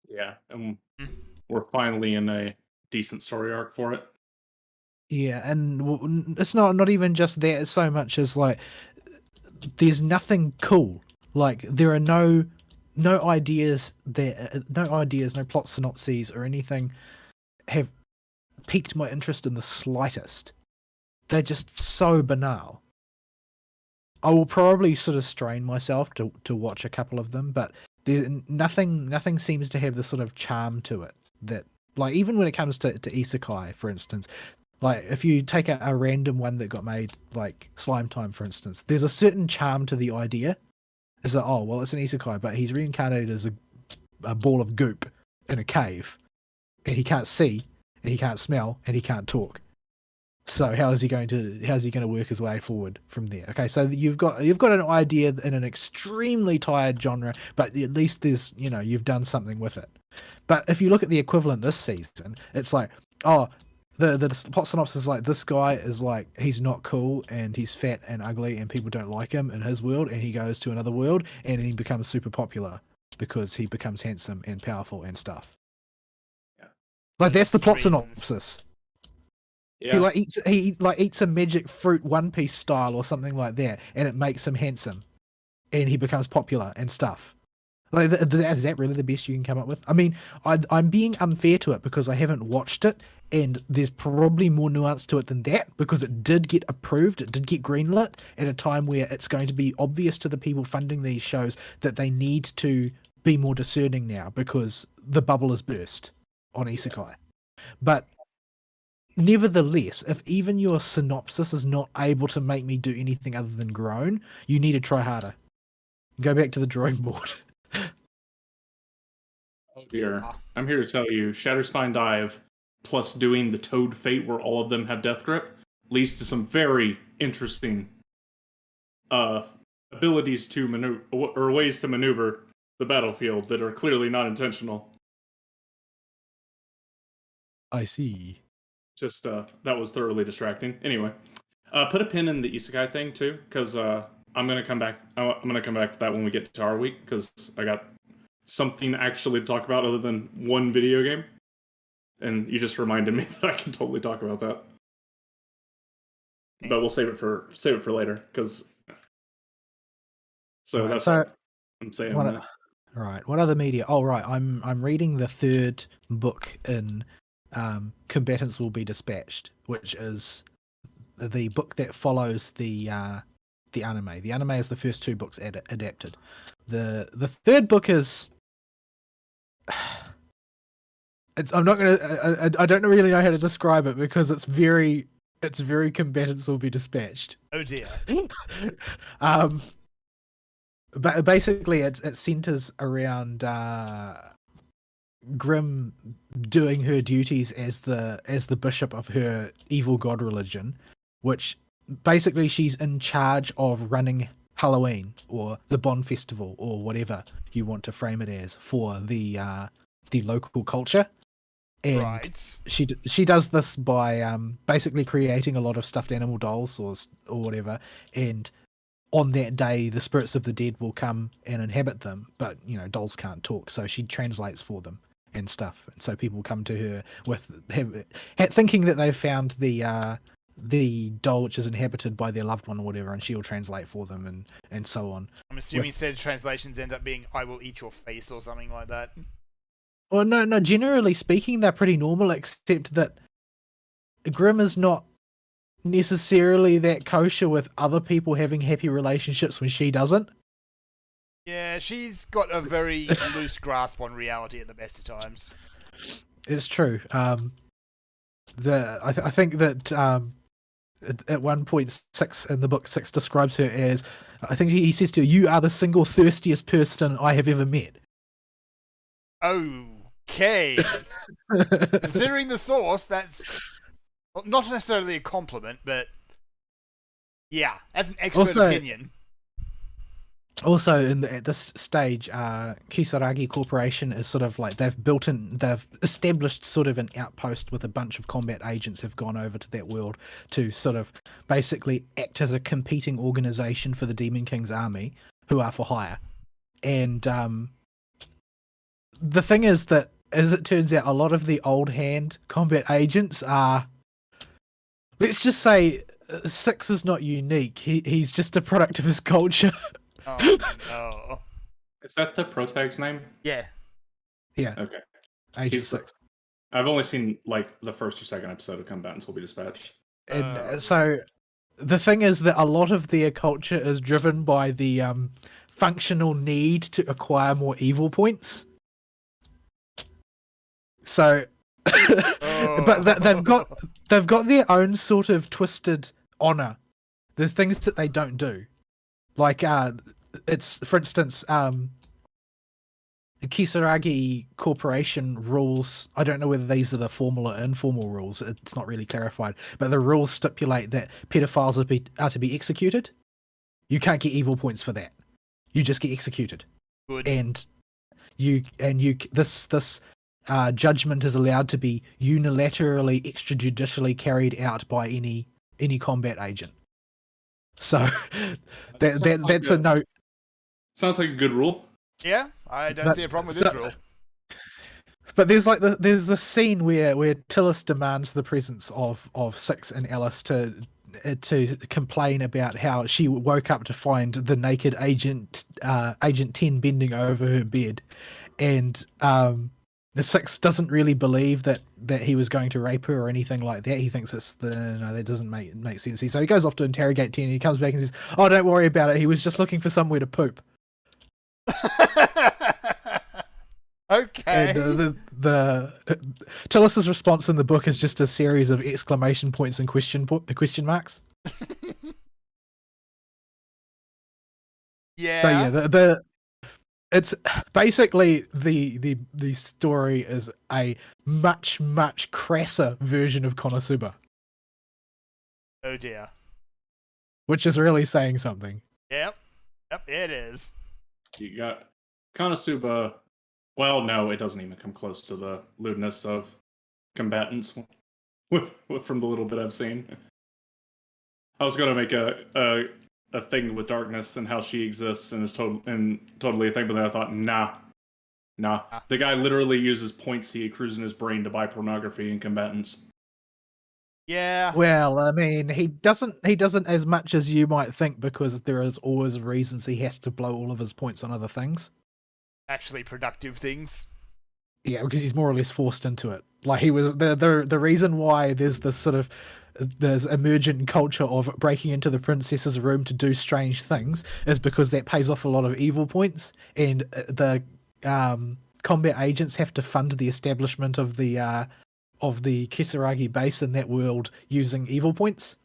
S1: Yeah, and we're finally in a decent story arc for it.
S3: Yeah, and it's not even just that so much as like there's nothing cool. Like there are no ideas there, no plot synopses or anything have piqued my interest in the slightest. They're just so banal. I will probably sort of strain myself to watch a couple of them, but nothing seems to have the sort of charm to it that, like, even when it comes to isekai, for instance. Like, if you take a random one that got made, like Slime Time, for instance, there's a certain charm to the idea. It's like, oh, well, it's an isekai, but he's reincarnated as a ball of goop in a cave, and he can't see, and he can't smell, and he can't talk. So how's he going to work his way forward from there? Okay, so you've got an idea in an extremely tired genre, but at least there's, you've done something with it. But if you look at the equivalent this season, it's like, oh, the plot synopsis is like, this guy is like, he's not cool and he's fat and ugly and people don't like him in his world, and he goes to another world and he becomes super popular because he becomes handsome and powerful and stuff.
S1: Yeah.
S3: Like, that's the plot
S2: Reasons.
S3: synopsis.
S1: Yeah.
S3: He eats a magic fruit One Piece style or something like that, and it makes him handsome, and he becomes popular and stuff. Like, is that really the best you can come up with? I mean, I'm being unfair to it because I haven't watched it, and there's probably more nuance to it than that because it did get approved, it did get greenlit at a time where it's going to be obvious to the people funding these shows that they need to be more discerning now because the bubble has burst on isekai. But nevertheless, if even your synopsis is not able to make me do anything other than groan, you need to try harder. Go back to the drawing board.
S1: Oh dear. I'm here to tell you, Shatterspine Dive plus doing the Toad Fate where all of them have Death Grip leads to some very interesting abilities to maneuver, or ways to maneuver the battlefield that are clearly not intentional.
S3: I see.
S1: Just that was thoroughly distracting. Anyway, put a pin in the isekai thing too, because I'm gonna come back. I'm gonna come back to that when we get to our week, because I got something actually to talk about other than one video game, and you just reminded me that I can totally talk about that. But we'll save it for later, because. So
S3: Right,
S1: that's
S3: so
S1: what I'm saying.
S3: Right. What other media? Oh, right. I'm reading the third book in Combatants Will Be Dispatched, which is the book that follows the anime. The anime is the first two books adapted. The third book is. I'm not gonna. I don't really know how to describe it because it's very Combatants Will Be Dispatched.
S2: Oh dear.
S3: But basically, it centers around Grim doing her duties as the bishop of her evil god religion, which basically she's in charge of running Halloween or the Bond Festival or whatever you want to frame it as for the local culture. And
S2: Right.
S3: she does this by basically creating a lot of stuffed animal dolls or whatever, and on that day the spirits of the dead will come and inhabit them, but dolls can't talk, so she translates for them and stuff. And so people come to her with thinking that they've found the doll which is inhabited by their loved one or whatever, and she'll translate for them and so on.
S2: I'm assuming said translations end up being "I will eat your face" or something like that.
S3: Well, no, generally speaking they're pretty normal, except that Grim is not necessarily that kosher with other people having happy relationships when she doesn't.
S2: Yeah, she's got a very loose grasp on reality at the best of times.
S3: It's true. I think that at one point Six in the book, Six describes her as, I think he says to her, "You are the single thirstiest person I have ever met."
S2: Okay. Considering the source, that's not necessarily a compliment, but yeah, as an expert opinion.
S3: Also, at this stage, Kisaragi Corporation is sort of like they've established sort of an outpost with a bunch of combat agents have gone over to that world to sort of basically act as a competing organization for the Demon King's army, who are for hire. And the thing is that, as it turns out, a lot of the old hand combat agents are, let's just say, Six is not unique. He's just a product of his culture.
S2: Oh no!
S1: Is that the protag's name?
S2: Yeah.
S3: Yeah.
S1: Okay.
S3: Agent 6.
S1: I've only seen like the first or second episode of Combatants Will Be Dispatched.
S3: And so the thing is that a lot of their culture is driven by the functional need to acquire more evil points. So, but they've got their own sort of twisted honor. There's things that they don't do. Like, it's, for instance, Kisaragi Corporation rules, I don't know whether these are the formal or informal rules, it's not really clarified, but the rules stipulate that pedophiles are to be executed. You can't get evil points for that. You just get executed.
S2: Good.
S3: And this judgment is allowed to be unilaterally, extrajudicially carried out by any combat agent. So that's a note.
S1: Sounds like a good rule.
S2: Yeah, I don't see a problem with this rule.
S3: But there's a scene where Tillis demands the presence of Six and Alice to complain about how she woke up to find the naked Agent 10 bending over her bed, and Six doesn't really believe that he was going to rape her or anything like that. He thinks that doesn't make sense. So he goes off to interrogate 10, and he comes back and says, "Oh, don't worry about it. He was just looking for somewhere to poop."
S2: Okay.
S3: And the Tillis's response in the book is just a series of exclamation points and question marks.
S2: Yeah.
S3: So yeah, it's basically the story is a much crasser version of Konosuba.
S2: Oh dear.
S3: Which is really saying something.
S2: Yep, it is.
S1: You got Konosuba. Well, no, it doesn't even come close to the lewdness of Combatants from the little bit I've seen. I was going to make a thing with Darkness and how she exists and is totally a thing, but then I thought, nah. The guy literally uses points he accrues in his brain to buy pornography in Combatants.
S2: Yeah.
S3: Well, I mean, he doesn't as much as you might think, because there is always reasons he has to blow all of his points on other things.
S2: Actually productive things.
S3: Yeah, because he's more or less forced into it. Like, he was the reason why there's this sort of emergent culture of breaking into the princess's room to do strange things is because that pays off a lot of evil points, and the combat agents have to fund the establishment of the Kisaragi base in that world using evil points.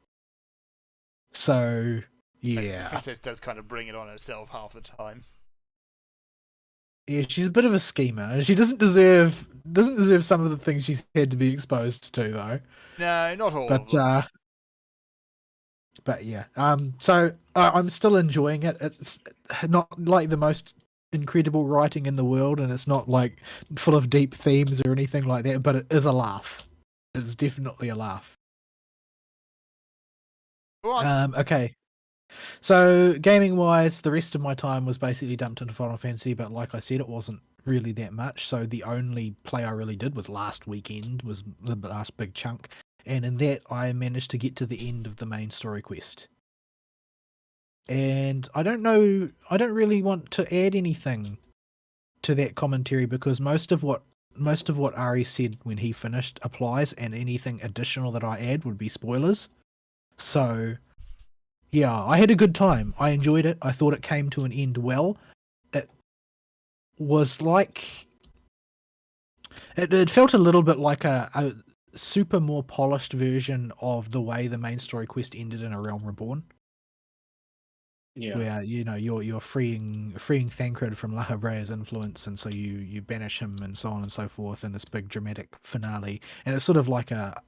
S3: So
S2: The
S3: Yeah.
S2: princess does kind of bring it on herself half the time.
S3: Yeah, she's a bit of a schemer. She doesn't deserve some of the things she's had to be exposed to, though.
S2: No, not all of
S3: But
S2: them.
S3: but yeah. So I'm still enjoying it. It's not like the most incredible writing in the world, and it's not like full of deep themes or anything like that. But it is a laugh. It's definitely a laugh.
S2: Go on.
S3: Okay. So gaming wise, the rest of my time was basically dumped into Final Fantasy, but like I said, it wasn't really that much. So the only play I really did was last weekend, was the last big chunk. And in that I managed to get to the end of the main story quest. And I don't really want to add anything to that commentary because most of what Ari said when he finished applies, and anything additional that I add would be spoilers. So yeah, I had a good time. I enjoyed it. I thought it came to an end well. It was like it felt a little bit like a super more polished version of the way the main story quest ended in A Realm Reborn.
S1: Yeah.
S3: Where you're freeing Thancred from Lahabrea's influence, and so you banish him and so on and so forth in this big dramatic finale, and it's sort of like a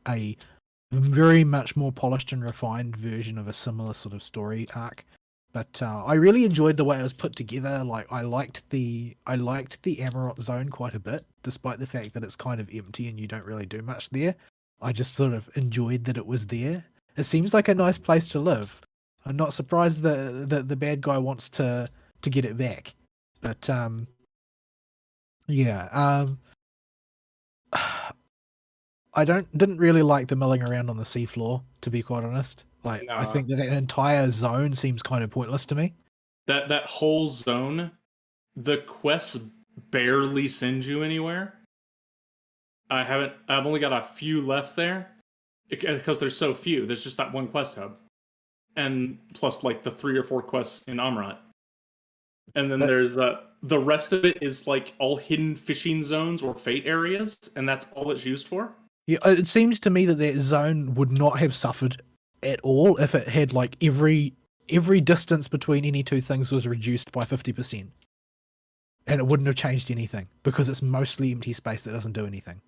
S3: very much more polished and refined version of a similar sort of story arc. But I really enjoyed the way it was put together. Like I liked the Amarot zone quite a bit, despite the fact that it's kind of empty and you don't really do much there. I just sort of enjoyed that it was there. It seems like a nice place to live. I'm not surprised that the bad guy wants to get it back. But yeah. I didn't really like the milling around on the seafloor, to be quite honest. Like I
S1: Nah.
S3: think that entire zone seems kind of pointless to me.
S1: That whole zone, the quests barely send you anywhere. I've only got a few left there because there's so few. There's just that one quest hub, and plus like the 3 or 4 quests in Amrat. And then there's the rest of it is like all hidden fishing zones or fate areas, and that's all it's used for.
S3: Yeah, it seems to me that zone would not have suffered at all if it had like every distance between any two things was reduced by 50%, and it wouldn't have changed anything because it's mostly empty space that doesn't do anything.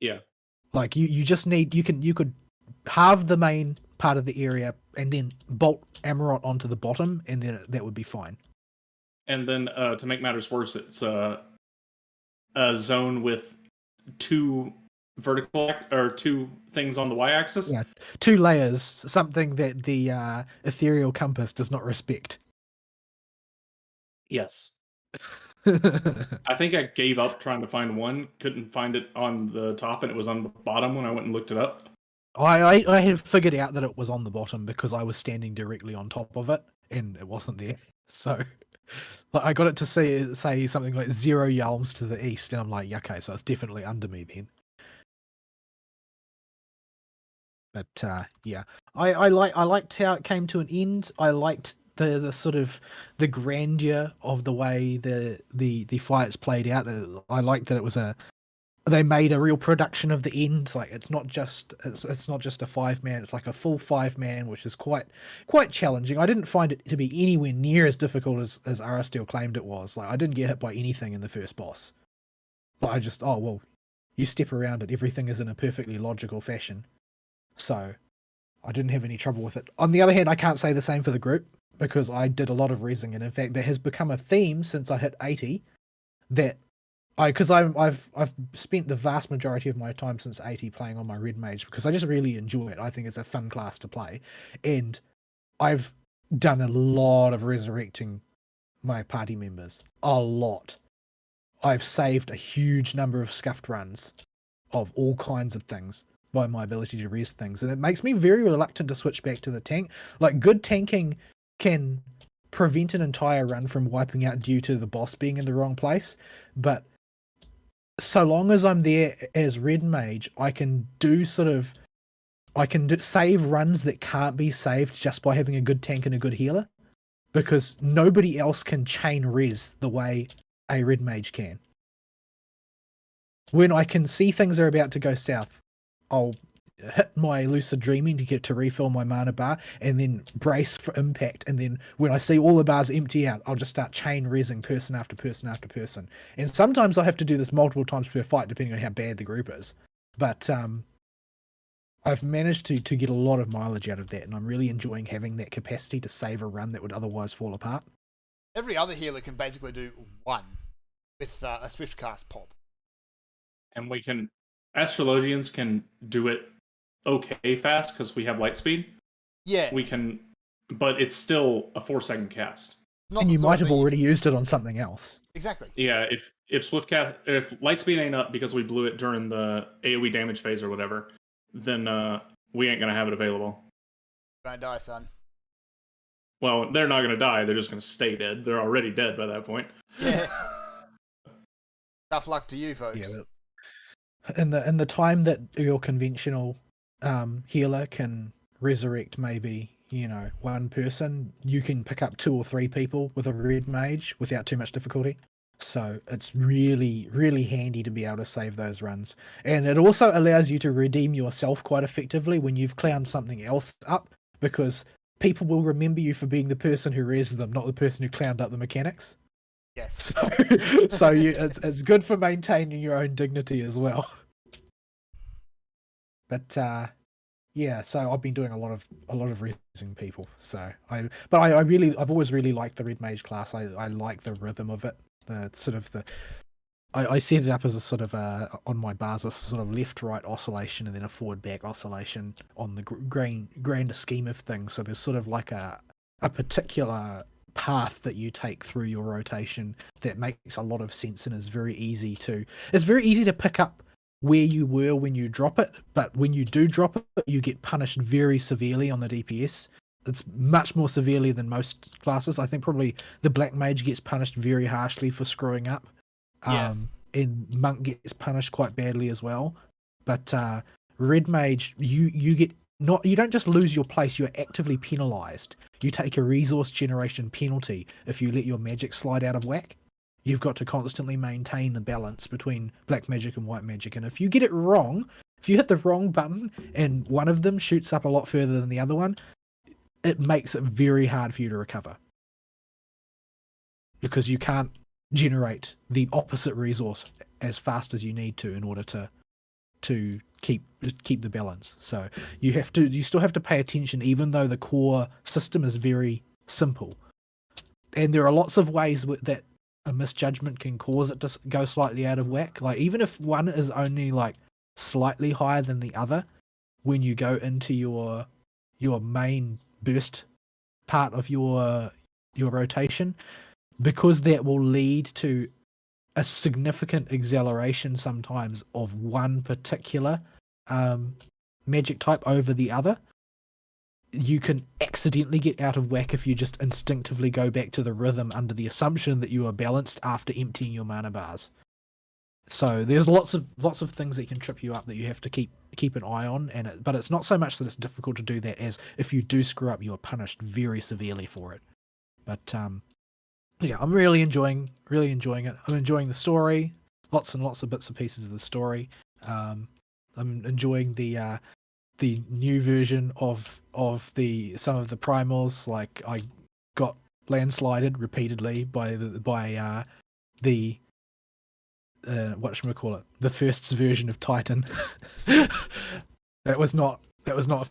S1: Yeah.
S3: Like you just need you could halve the main part of the area and then bolt Amarot onto the bottom, and then that would be fine.
S1: And then to make matters worse, it's a zone with 2 vertical or 2 things on the y-axis.
S3: Yeah, 2 layers, something that the ethereal compass does not respect.
S1: Yes. I think I gave up trying to find one. Couldn't find it on the top, and it was on the bottom when I went and looked it up.
S3: I had figured out that it was on the bottom because I was standing directly on top of it, and it wasn't there. So like, I got it to say something like 0 yalms to the east, and I'm like, yeah, okay, so it's definitely under me then. But yeah, I liked how it came to an end. I liked the sort of the grandeur of the way the fights played out. I liked that it was they made a real production of the end. Like it's not just a 5-man; it's like a full 5-man, which is quite challenging. I didn't find it to be anywhere near as difficult as Aristeel claimed it was. Like I didn't get hit by anything in the first boss. But I just you step around it, everything is in a perfectly logical fashion. So I didn't have any trouble with it. On the other hand, I can't say the same for the group because I did a lot of rezzing, and in fact, there has become a theme since I hit 80 that I've spent the vast majority of my time since 80 playing on my Red Mage because I just really enjoy it. I think it's a fun class to play, and I've done a lot of resurrecting my party members. A lot. I've saved a huge number of scuffed runs of all kinds of things by my ability to res things, and it makes me very reluctant to switch back to the tank. Like good tanking can prevent an entire run from wiping out due to the boss being in the wrong place, but so long as I'm there as Red Mage, I can save runs that can't be saved just by having a good tank and a good healer, because nobody else can chain res the way a Red Mage can. When I can see things are about to go south, I'll hit my lucid dreaming to get to refill my mana bar, and then brace for impact. And then when I see all the bars empty out, I'll just start chain rezzing person after person after person. And sometimes I have to do this multiple times per fight, depending on how bad the group is. But I've managed to get a lot of mileage out of that, and I'm really enjoying having that capacity to save a run that would otherwise fall apart.
S2: Every other healer can basically do one with a swift cast pop.
S1: And we can, Astrologians can do it okay fast because we have light speed.
S2: Yeah.
S1: We can, but it's still a 4-second cast.
S2: Not
S3: And
S2: the
S3: you
S2: sort
S3: might have
S2: that
S3: already used it on something else.
S2: Exactly.
S1: Yeah, if swift cast, if light speed ain't up because we blew it during the AoE damage phase or whatever, then we ain't gonna have it available.
S2: Gonna die, son.
S1: Well, they're not gonna die. They're just gonna stay dead. They're already dead by that point.
S2: Yeah. Tough luck to you, folks.
S3: Yeah, in the time that your conventional healer can resurrect maybe, you know, one person, you can pick up 2 or 3 people with a red mage without too much difficulty. So it's really, really handy to be able to save those runs. And it also allows you to redeem yourself quite effectively when you've clowned something else up, because people will remember you for being the person who rezzed them, not the person who clowned up the mechanics.
S2: Yes.
S3: So it's good for maintaining your own dignity as well. But yeah, so I've been doing a lot of rezzing people. So I've always really liked the red mage class. I like the rhythm of it. The sort of I set it up as a sort of on my bars, a sort of left-right oscillation and then a forward-back oscillation on the grander scheme of things. So there's sort of like a particular path that you take through your rotation that makes a lot of sense and is very easy to pick up where you were when you drop it, but when you do drop it, you get punished very severely on the DPS. It's much more severely than most classes. I think probably the Black Mage gets punished very harshly for screwing up.
S2: Yeah.
S3: And Monk gets punished quite badly as well. But Red Mage, you don't just lose your place, you're actively penalized. You take a resource generation penalty if you let your magic slide out of whack. You've got to constantly maintain the balance between black magic and white magic. And if you get it wrong, if you hit the wrong button and one of them shoots up a lot further than the other one, it makes it very hard for you to recover. Because you can't generate the opposite resource as fast as you need to in order to keep the balance. So you still have to pay attention, even though the core system is very simple. And there are lots of ways that a misjudgment can cause it to go slightly out of whack. Like, even if one is only like slightly higher than the other, when you go into your main burst part of your rotation, because that will lead to a significant acceleration sometimes of one particular magic type over the other, you can accidentally get out of whack if you just instinctively go back to the rhythm under the assumption that you are balanced after emptying your mana bars. So there's lots of things that can trip you up that you have to keep an eye on, but it's not so much that it's difficult to do that as if you do screw up, you are punished very severely for it. But yeah, I'm really enjoying it. I'm enjoying the story, lots and lots of bits and pieces of the story. I'm enjoying the new version of some of the primals. Like, I got landslided repeatedly by the whatchamacallit, the first's version of Titan. That was not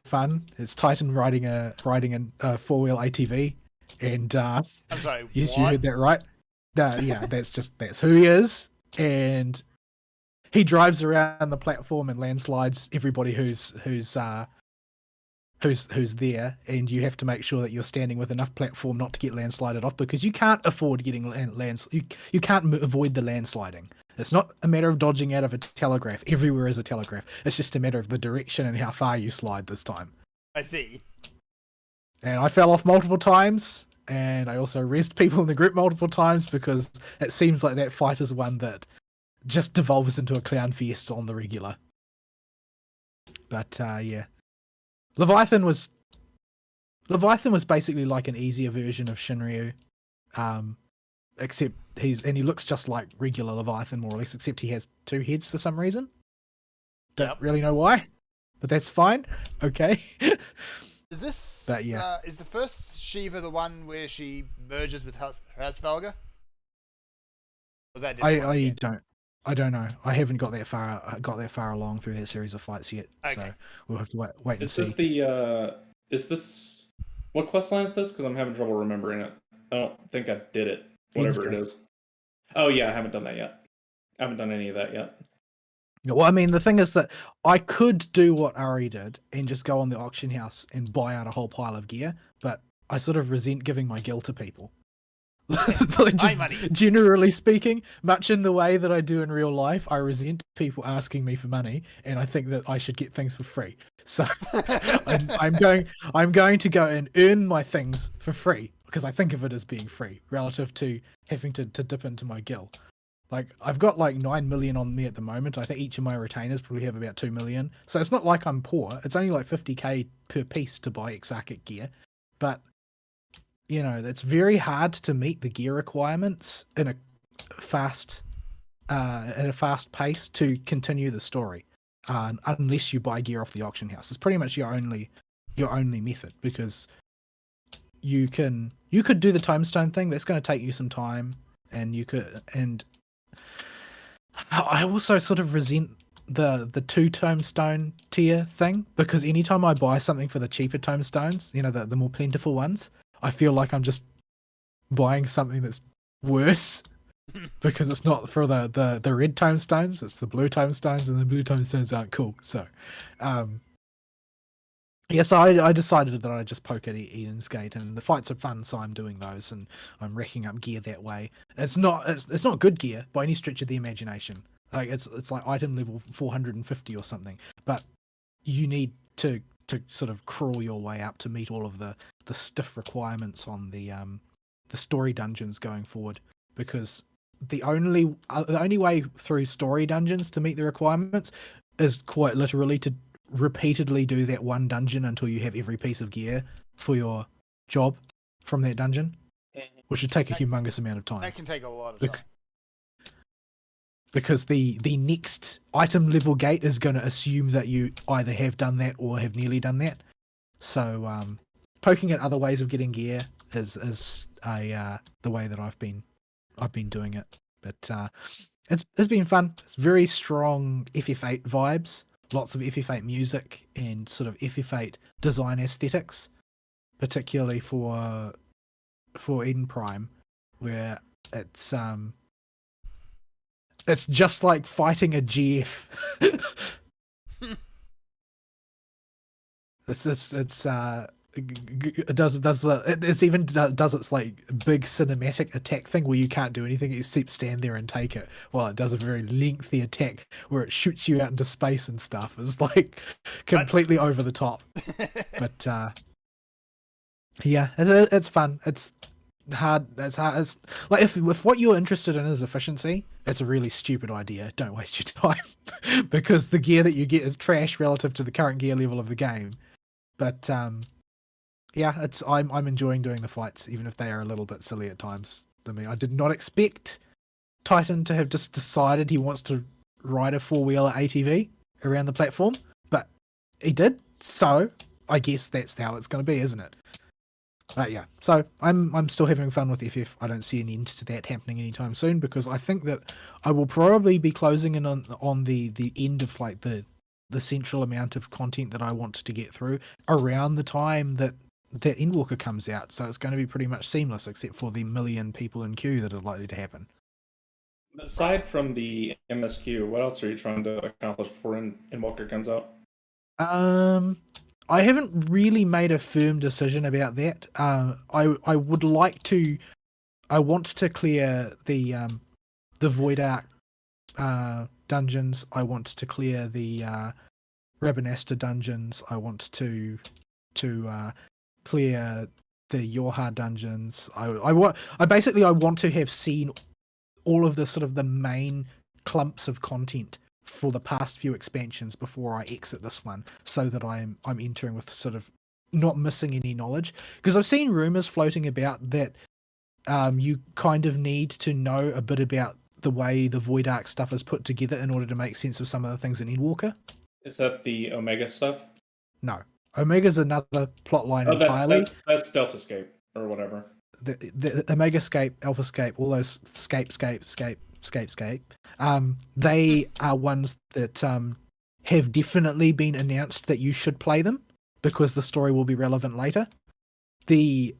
S3: fun. It's Titan riding a 4-wheel ATV, and
S2: I'm sorry.
S3: yes,
S2: what?
S3: you heard that right. Yeah, that's who he is, and he drives around the platform and landslides everybody who's there, and you have to make sure that you're standing with enough platform not to get landslided off, because you can't afford getting you can't avoid the landsliding. It's not a matter of dodging out of a telegraph. Everywhere is a telegraph. It's just a matter of the direction and how far you slide this time.
S2: I see.
S3: And I fell off multiple times, and I also rezzed people in the group multiple times, because it seems like that fight is one that just devolves into a clown fest on the regular. But yeah, Leviathan was basically like an easier version of Shinryu, except he looks just like regular Leviathan more or less, except he has 2 heads for some reason. Don't really know why, but that's fine. Okay.
S2: Is this
S3: But yeah.
S2: is the first Shiva the one where she merges with Hasvalga? Was that a different one again?
S3: I don't know. I haven't got that far along through that series of fights yet.
S2: Okay.
S3: So we'll have to wait and
S1: Is
S3: see.
S1: this the is this what quest line is this? Because I'm having trouble remembering it. I don't think I did it. Whatever it is. Oh yeah, I haven't done that yet. I haven't done any of that yet.
S3: Yeah, well, I mean, the thing is that I could do what Ari did and just go on the auction house and buy out a whole pile of gear, but I sort of resent giving my gil to people. Like, just
S2: money.
S3: generally speaking, much in the way that I do in real life, I resent people asking me for money, and I think that I should get things for free. So I'm going to go and earn my things for free because I think of it as being free relative to having to dip into my gil. Like, I've got like 9 million on me at the moment. I think each of my retainers probably have about 2 million. So it's not like I'm poor. It's only like 50k per piece to buy Exarchic gear. But, you know, it's very hard to meet the gear requirements in a fast pace to continue the story. Unless you buy gear off the auction house. It's pretty much your only method, because you could do the tombstone thing. That's going to take you some time, and I also sort of resent the 2 tombstone tier thing, because anytime I buy something for the cheaper tombstones, you know, the more plentiful ones, I feel like I'm just buying something that's worse because it's not for the red tombstones, it's the blue tombstones, and the blue tombstones aren't cool. So so I decided that I'd just poke at Eden's Gate, and the fights are fun, so I'm doing those, and I'm racking up gear that way. It's not good gear by any stretch of the imagination. Like, it's like item level 450 or something, but you need to sort of crawl your way up to meet all of the stiff requirements on the story dungeons going forward, because the only way through story dungeons to meet the requirements is quite literally to repeatedly do that one dungeon until you have every piece of gear for your job from that dungeon, which would take a humongous amount of time.
S2: That can take a lot of time.
S3: Because the next item level gate is going to assume that you either have done that or have nearly done that. So poking at other ways of getting gear is the way that I've been doing it. But it's been fun. It's very strong FF8 vibes. Lots of FF8 music and sort of FF8 design aesthetics, particularly for Eden Prime, where it's just like fighting a GF. It does its like big cinematic attack thing where you can't do anything except stand there and take it, while it does a very lengthy attack where it shoots you out into space and stuff. It's like completely over the top. But yeah, it's fun. It's hard. It's like if what you're interested in is efficiency, it's a really stupid idea. Don't waste your time because the gear that you get is trash relative to the current gear level of the game. But yeah, I'm enjoying doing the fights, even if they are a little bit silly at times. I mean, I did not expect Titan to have just decided he wants to ride a 4-wheeler ATV around the platform, but he did. So I guess that's how it's going to be, isn't it? But yeah, so I'm still having fun with FF. I don't see an end to that happening anytime soon, because I think that I will probably be closing in on the end of like the central amount of content that I want to get through around the time that Endwalker comes out. So it's going to be pretty much seamless, except for the million people in queue that is likely to happen.
S1: Aside from the MSQ, what else are you trying to accomplish before Endwalker comes out?
S3: I haven't really made a firm decision about that. I would like to. I want to clear the Void Ark dungeons. I want to clear the Rabanastre dungeons. I want to clear the Yorha dungeons. I want to have seen all of the sort of the main clumps of content for the past few expansions before I exit this one, so that I'm entering with sort of not missing any knowledge. Because I've seen rumors floating about that you kind of need to know a bit about the way the Void Ark stuff is put together in order to make sense of some of the things in Endwalker.
S1: Is that the Omega stuff?
S3: No, Omega's another plot line
S1: Oh,
S3: entirely.
S1: that's Stealth Escape or whatever.
S3: The Omega Scape, Alpha Scape, all those Scape. They are ones that have definitely been announced that you should play them because the story will be relevant later. The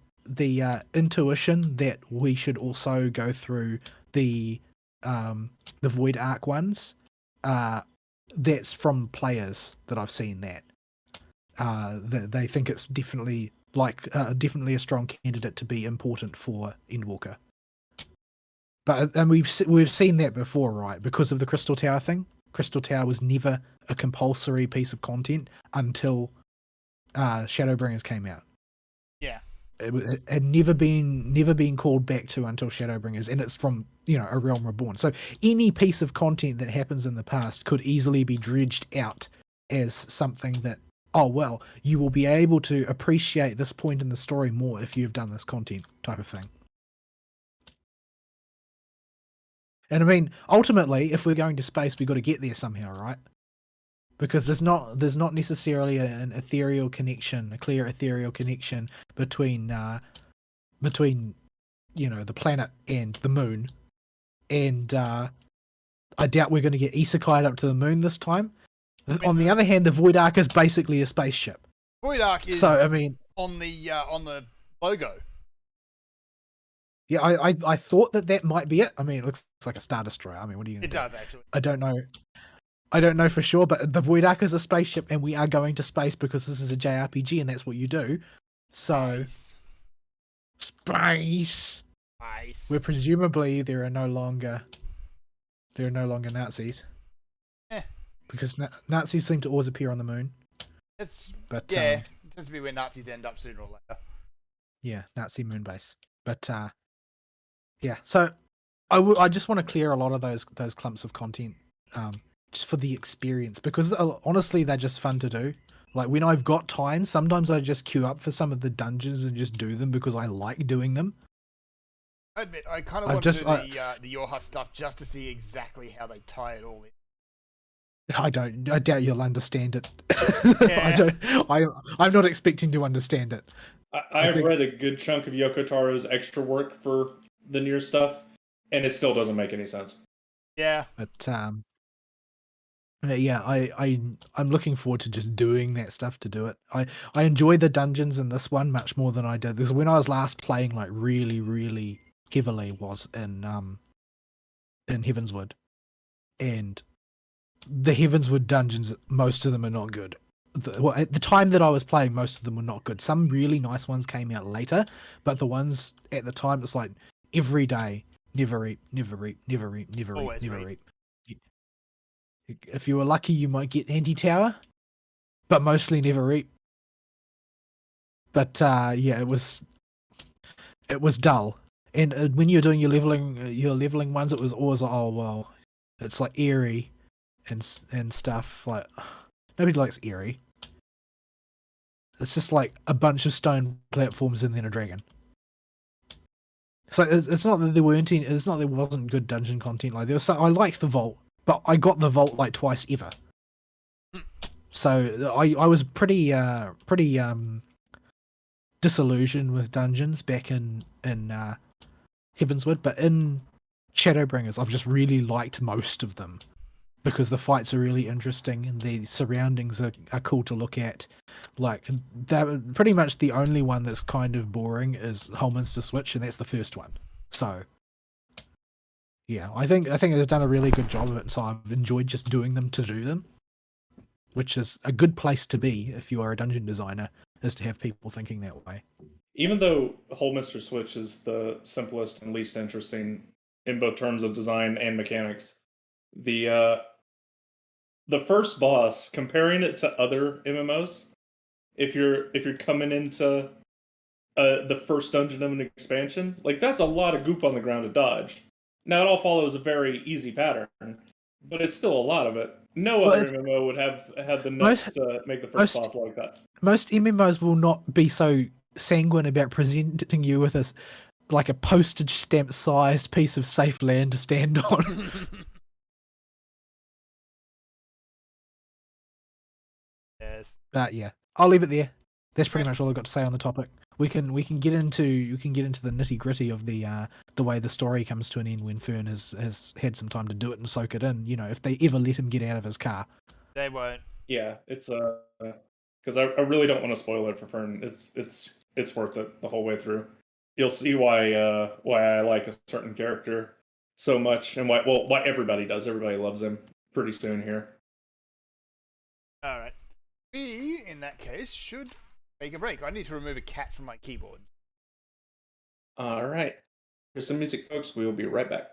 S3: intuition that we should also go through the Void Arc ones, that's from players that I've seen that. They think it's definitely definitely a strong candidate to be important for Endwalker. And we've seen that before, right? Because of the Crystal Tower thing. Crystal Tower was never a compulsory piece of content until Shadowbringers came out.
S2: Yeah.
S3: It had never been called back to until Shadowbringers, and it's from A Realm Reborn. So any piece of content that happens in the past could easily be dredged out as something that, oh well, you will be able to appreciate this point in the story more if you've done this content type of thing. And I mean, ultimately, if we're going to space, we've got to get there somehow, right? Because there's not necessarily an ethereal connection, a clear ethereal connection between the planet and the moon. And I doubt we're going to get isekai'd up to the moon this time. On the other hand, the Void Arc is basically a spaceship.
S2: Void Arc is on the logo.
S3: Yeah, I thought that might be it. I mean, it looks like a Star Destroyer. I mean, what are you going to do?
S2: It does, actually.
S3: I don't know for sure, but the Void Arc is a spaceship, and we are going to space because this is a JRPG, and that's what you do. So, space. Where presumably there are no longer Nazis. Because Nazis seem to always appear on the moon.
S2: It tends to be where Nazis end up sooner or later.
S3: Yeah, Nazi moon base. But yeah, so I just want to clear a lot of those clumps of content, just for the experience, because honestly they're just fun to do. Like when I've got time, sometimes I just queue up for some of the dungeons and just do them because I like doing them.
S2: I admit, I kind of want to do the Yorha stuff just to see exactly how they tie it all in.
S3: I doubt you'll understand it.
S2: Yeah.
S3: I'm not expecting to understand it.
S1: I've read a good chunk of Yoko Taro's extra work for the Nier stuff, and it still doesn't make any sense.
S2: Yeah.
S3: But yeah, I'm looking forward to just doing that stuff to do it. I enjoy the dungeons in this one much more than I did. Because when I was last playing like really, really heavily was in Heavenswood. And the Heavenswood dungeons, most of them are not good. At the time that I was playing, most of them were not good. Some really nice ones came out later, but the ones at the time, it's like every day, never reap, never reap, never reap, never reap, never reap. If you were lucky, you might get anti-tower, but mostly never reap. But yeah, it was dull. And when you're doing your leveling ones, it was always like, oh well, it's like eerie and stuff. Like nobody likes eerie. It's just like a bunch of stone platforms and then a dragon. So it's not that there wasn't good dungeon content. Like there was I liked the vault, but I got the vault like twice ever. So I was pretty disillusioned with dungeons back in Heavenswood, but in Shadowbringers I've just really liked most of them. Because the fights are really interesting and the surroundings are cool to look at. Like, pretty much the only one that's kind of boring is Holminster Switch, and that's the first one. So, yeah, I think they've done a really good job of it, so I've enjoyed just doing them to do them. Which is a good place to be if you are a dungeon designer, is to have people thinking that way.
S1: Even though Holminster Switch is the simplest and least interesting in both terms of design and mechanics, the first boss, comparing it to other MMOs, if you're coming into the first dungeon of an expansion, like that's a lot of goop on the ground to dodge. Now it all follows a very easy pattern, but it's still a lot of it. No other MMO would have had the nuts to make the first boss like that.
S3: Most MMOs will not be so sanguine about presenting you with like a postage stamp sized piece of safe land to stand on.
S2: guys.
S3: Yeah, I'll leave it there. That's pretty much all I've got to say on the topic. We can get into the nitty gritty of the way the story comes to an end when Fern has had some time to do it and soak it in. You know, if they ever let him get out of his car.
S2: They won't.
S1: Yeah, it's because I really don't want to spoil it for Fern. It's worth it the whole way through. You'll see why I like a certain character so much, and why everybody does. Everybody loves him pretty soon here.
S2: All right. We, in that case, should take a break. I need to remove a cat from my keyboard.
S1: All right. Here's some music, folks. We will be right back.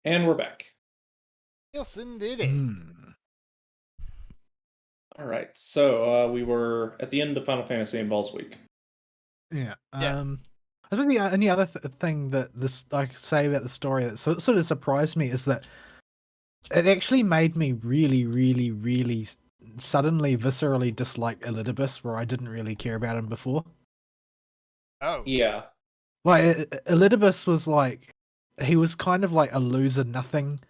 S1: And we're back.
S2: Yes, indeed.
S1: All right. So we were at the end of Final Fantasy and Balls Week.
S3: Yeah.
S2: Yeah.
S3: I suppose the only other thing that I could say about the story that sort of surprised me is that it actually made me really, really, really suddenly, viscerally dislike Elidibus, where I didn't really care about him before.
S2: Oh.
S1: Yeah.
S3: Like Elidibus was like, he was kind of like a loser, nothing,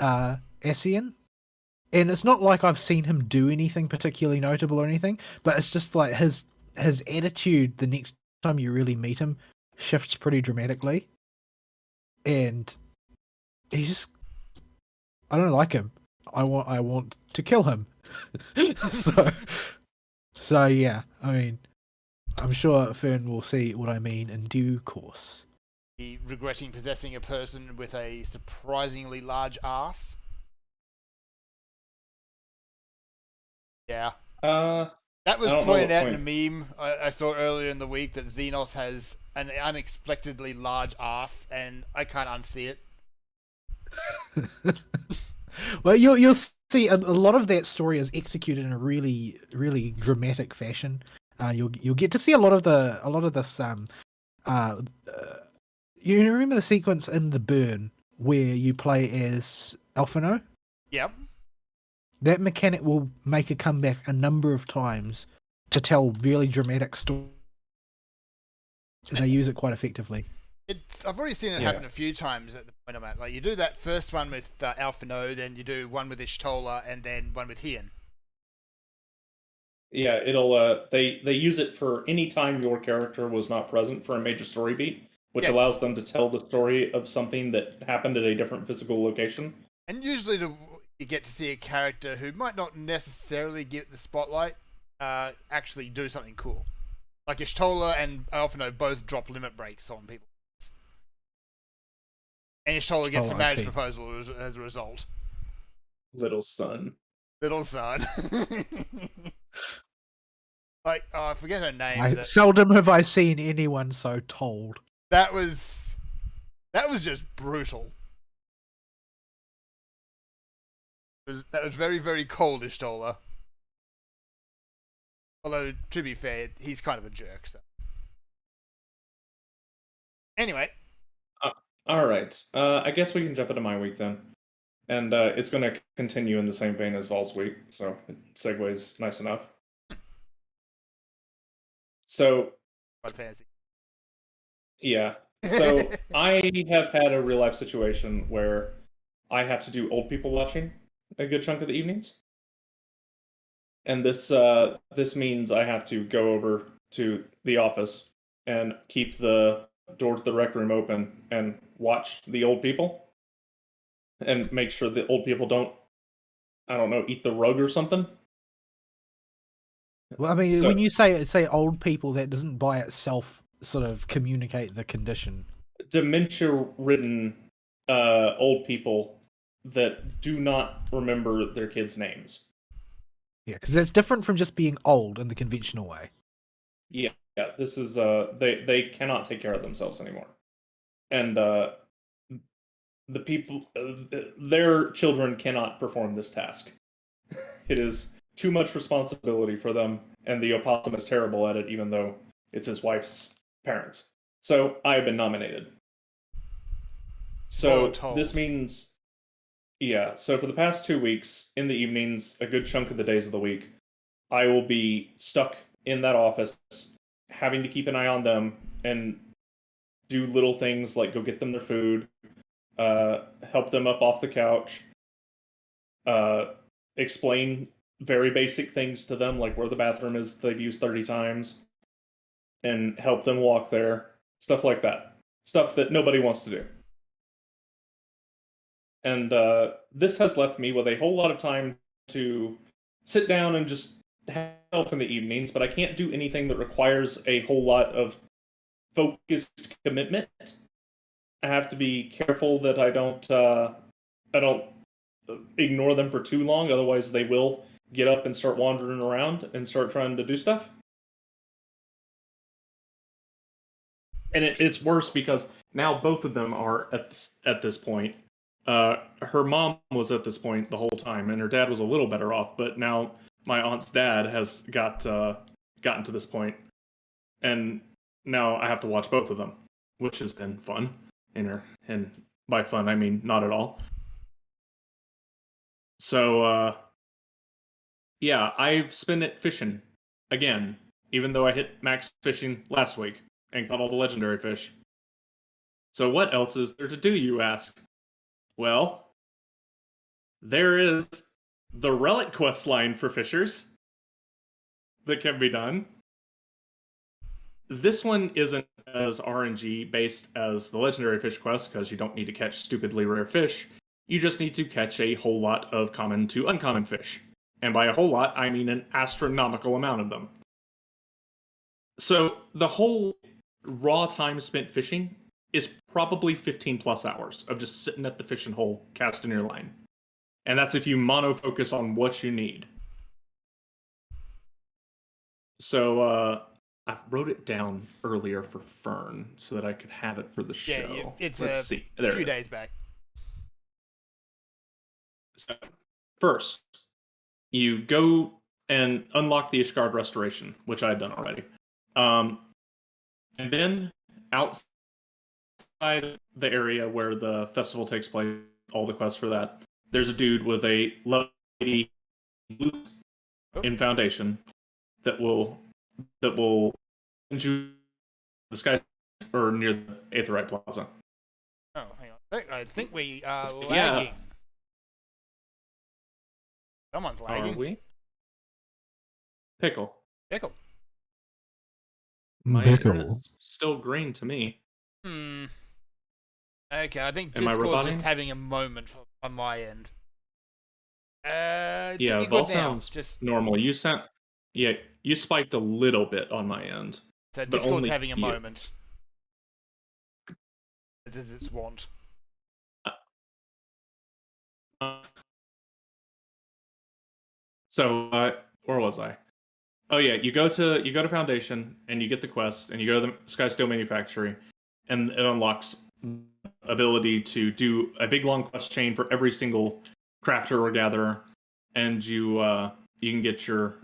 S3: Essien. And it's not like I've seen him do anything particularly notable or anything, but it's just like his attitude the next time you really meet him shifts pretty dramatically, and he's just, I don't like him. I want to kill him. so yeah. I mean, I'm sure Fern will see what I mean in due course.
S2: Regretting possessing a person with a surprisingly large ass. Yeah. That was
S1: I don't know
S2: pointed
S1: what
S2: out in a
S1: point.
S2: meme I saw earlier in the week that Xenos has an unexpectedly large ass, and I can't unsee it.
S3: Well, you'll see a lot of that story is executed in a really dramatic fashion. You'll get to see a lot of this. Uh, you remember the sequence in The Burn where you play as Alphino?
S2: Yep.
S3: That mechanic will make a comeback a number of times to tell really dramatic stories. They use it quite effectively.
S2: I've already seen it happen a few times at the point I'm at. Like, you do that first one with Alphino, then you do one with Ishtola, and then one with Hian.
S1: Yeah, it'll they use it for any time your character was not present for a major story beat, which
S2: Yeah.
S1: allows them to tell the story of something that happened at a different physical location.
S2: And usually you get to see a character who might not necessarily get the spotlight actually do something cool. Like Ishtola and Alphino both drop limit breaks on people. And Ishtola gets a marriage proposal as a result.
S1: Little son.
S2: Little son. Like, I forget her name.
S3: Seldom have I seen anyone so told.
S2: That was just brutal. That was very, very cold, Ishtola. Although, to be fair, he's kind of a jerk, so. Anyway.
S1: Alright. I guess we can jump into my week then. And it's going to continue in the same vein as Vol's week, so it segues nice enough. So,
S2: Fantasy.
S1: Yeah. So I have had a real life situation where I have to do old people watching a good chunk of the evenings. And this means I have to go over to the office and keep the door to the rec room open and watch the old people and make sure the old people don't, I don't know, eat the rug or something.
S3: Well, I mean, when you say old people, that doesn't by itself sort of communicate the condition.
S1: Dementia-ridden old people that do not remember their kids' names.
S3: Yeah, because that's different from just being old in the conventional way.
S1: Yeah, this is they cannot take care of themselves anymore, and the people, their children cannot perform this task. It is too much responsibility for them, and the opossum is terrible at it, even though it's his wife's parents. So I have been nominated. So this means, yeah. So for the past 2 weeks, in the evenings, a good chunk of the days of the week, I will be stuck in that office, having to keep an eye on them and do little things like go get them their food, help them up off the couch, explain very basic things to them, like where the bathroom is they've used 30 times, and help them walk there, stuff like that. Stuff that nobody wants to do. And this has left me with a whole lot of time to sit down and just have help in the evenings, but I can't do anything that requires a whole lot of focused commitment. I have to be careful that I don't ignore them for too long, otherwise they will get up and start wandering around and start trying to do stuff. And it's worse because now both of them are at this point. Her mom was at this point the whole time, and her dad was a little better off, but now my aunt's dad has gotten to this point, and now I have to watch both of them, which has been fun. And by fun, I mean not at all. So, yeah, I've spent it fishing again, even though I hit max fishing last week and caught all the legendary fish. So what else is there to do, you ask? Well, there is the Relic quest line for fishers that can be done. This one isn't as RNG based as the Legendary Fish quest because you don't need to catch stupidly rare fish. You just need to catch a whole lot of common to uncommon fish. And by a whole lot, I mean an astronomical amount of them. So the whole raw time spent fishing is probably 15 plus hours of just sitting at the fishing hole casting your line. And that's if you mono-focus on what you need. So, I wrote it down earlier for Fern so that I could have it for the show.
S2: Yeah, it's
S1: Let's
S2: a
S1: see.
S2: few days back.
S1: So, first, you go and unlock the Ishgard Restoration, which I had done already. And then outside the area where the festival takes place, all the quests for that, there's a dude with a lady in Foundation that will send you the sky or near the Aetheryte Plaza.
S2: Oh, hang on. I think we are
S1: Yeah.
S2: lagging. Someone's lagging.
S1: Are we? Pickle.
S2: Pickle.
S1: My
S3: Pickle.
S1: internet's still green to me.
S2: Okay, I think
S1: Am I
S2: Discord's just
S1: roboting?
S2: having a moment on my end.
S1: Yeah,
S2: you're
S1: it all
S2: good now.
S1: sounds
S2: Just
S1: normal. You spiked a little bit on my end.
S2: so
S1: but
S2: Discord's
S1: only
S2: having a
S1: you.
S2: moment. As is its wont.
S1: So, where was I? Oh yeah, you go to Foundation and you get the quest and you go to the Skysteel Manufactory, and it unlocks ability to do a big long quest chain for every single crafter or gatherer, and you can get your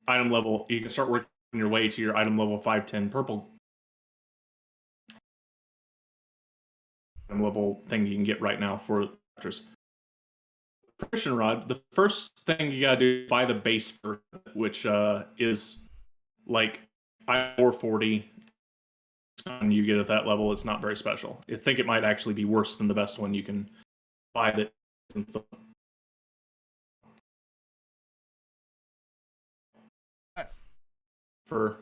S1: item level. You can start working your way to your item level 510 purple item level thing you can get right now for crafters. Fishing rod, the first thing you gotta do is buy the base first, which is like 440. When you get at that level, it's not very special. I think it might actually be worse than the best one you can buy that for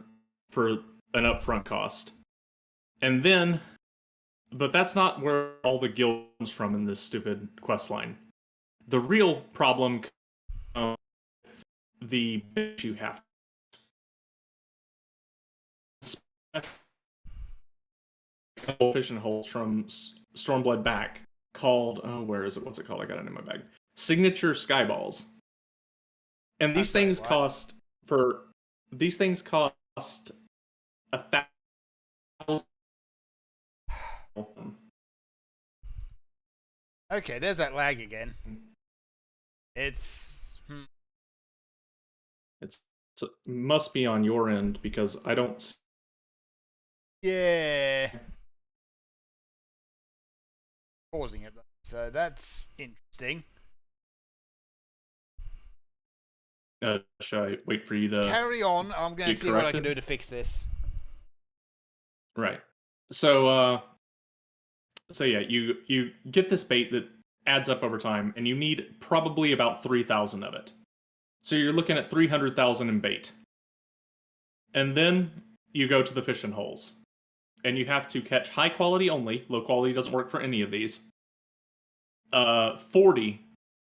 S1: an upfront cost. And then, but that's not where all the guild comes from in this stupid quest line. The real problem comes with the bitch you have. Fishing holes from Stormblood back called, where is it? What's it called? I got it in my bag. Signature Skyballs. And these things cost $1,000.
S2: Okay, there's that lag again. It's
S1: It must be on your end because I don't.
S2: yeah. Pausing it though, so that's interesting.
S1: Should I wait for you to
S2: Carry on. I'm going to
S1: get
S2: see what I can
S1: corrected?
S2: do to fix this.
S1: Right. So yeah, you get this bait that adds up over time, and you need probably about 3,000 of it. So you're looking at 300,000 in bait. And then you go to the fishing holes. And you have to catch high quality only. Low quality doesn't work for any of these. 40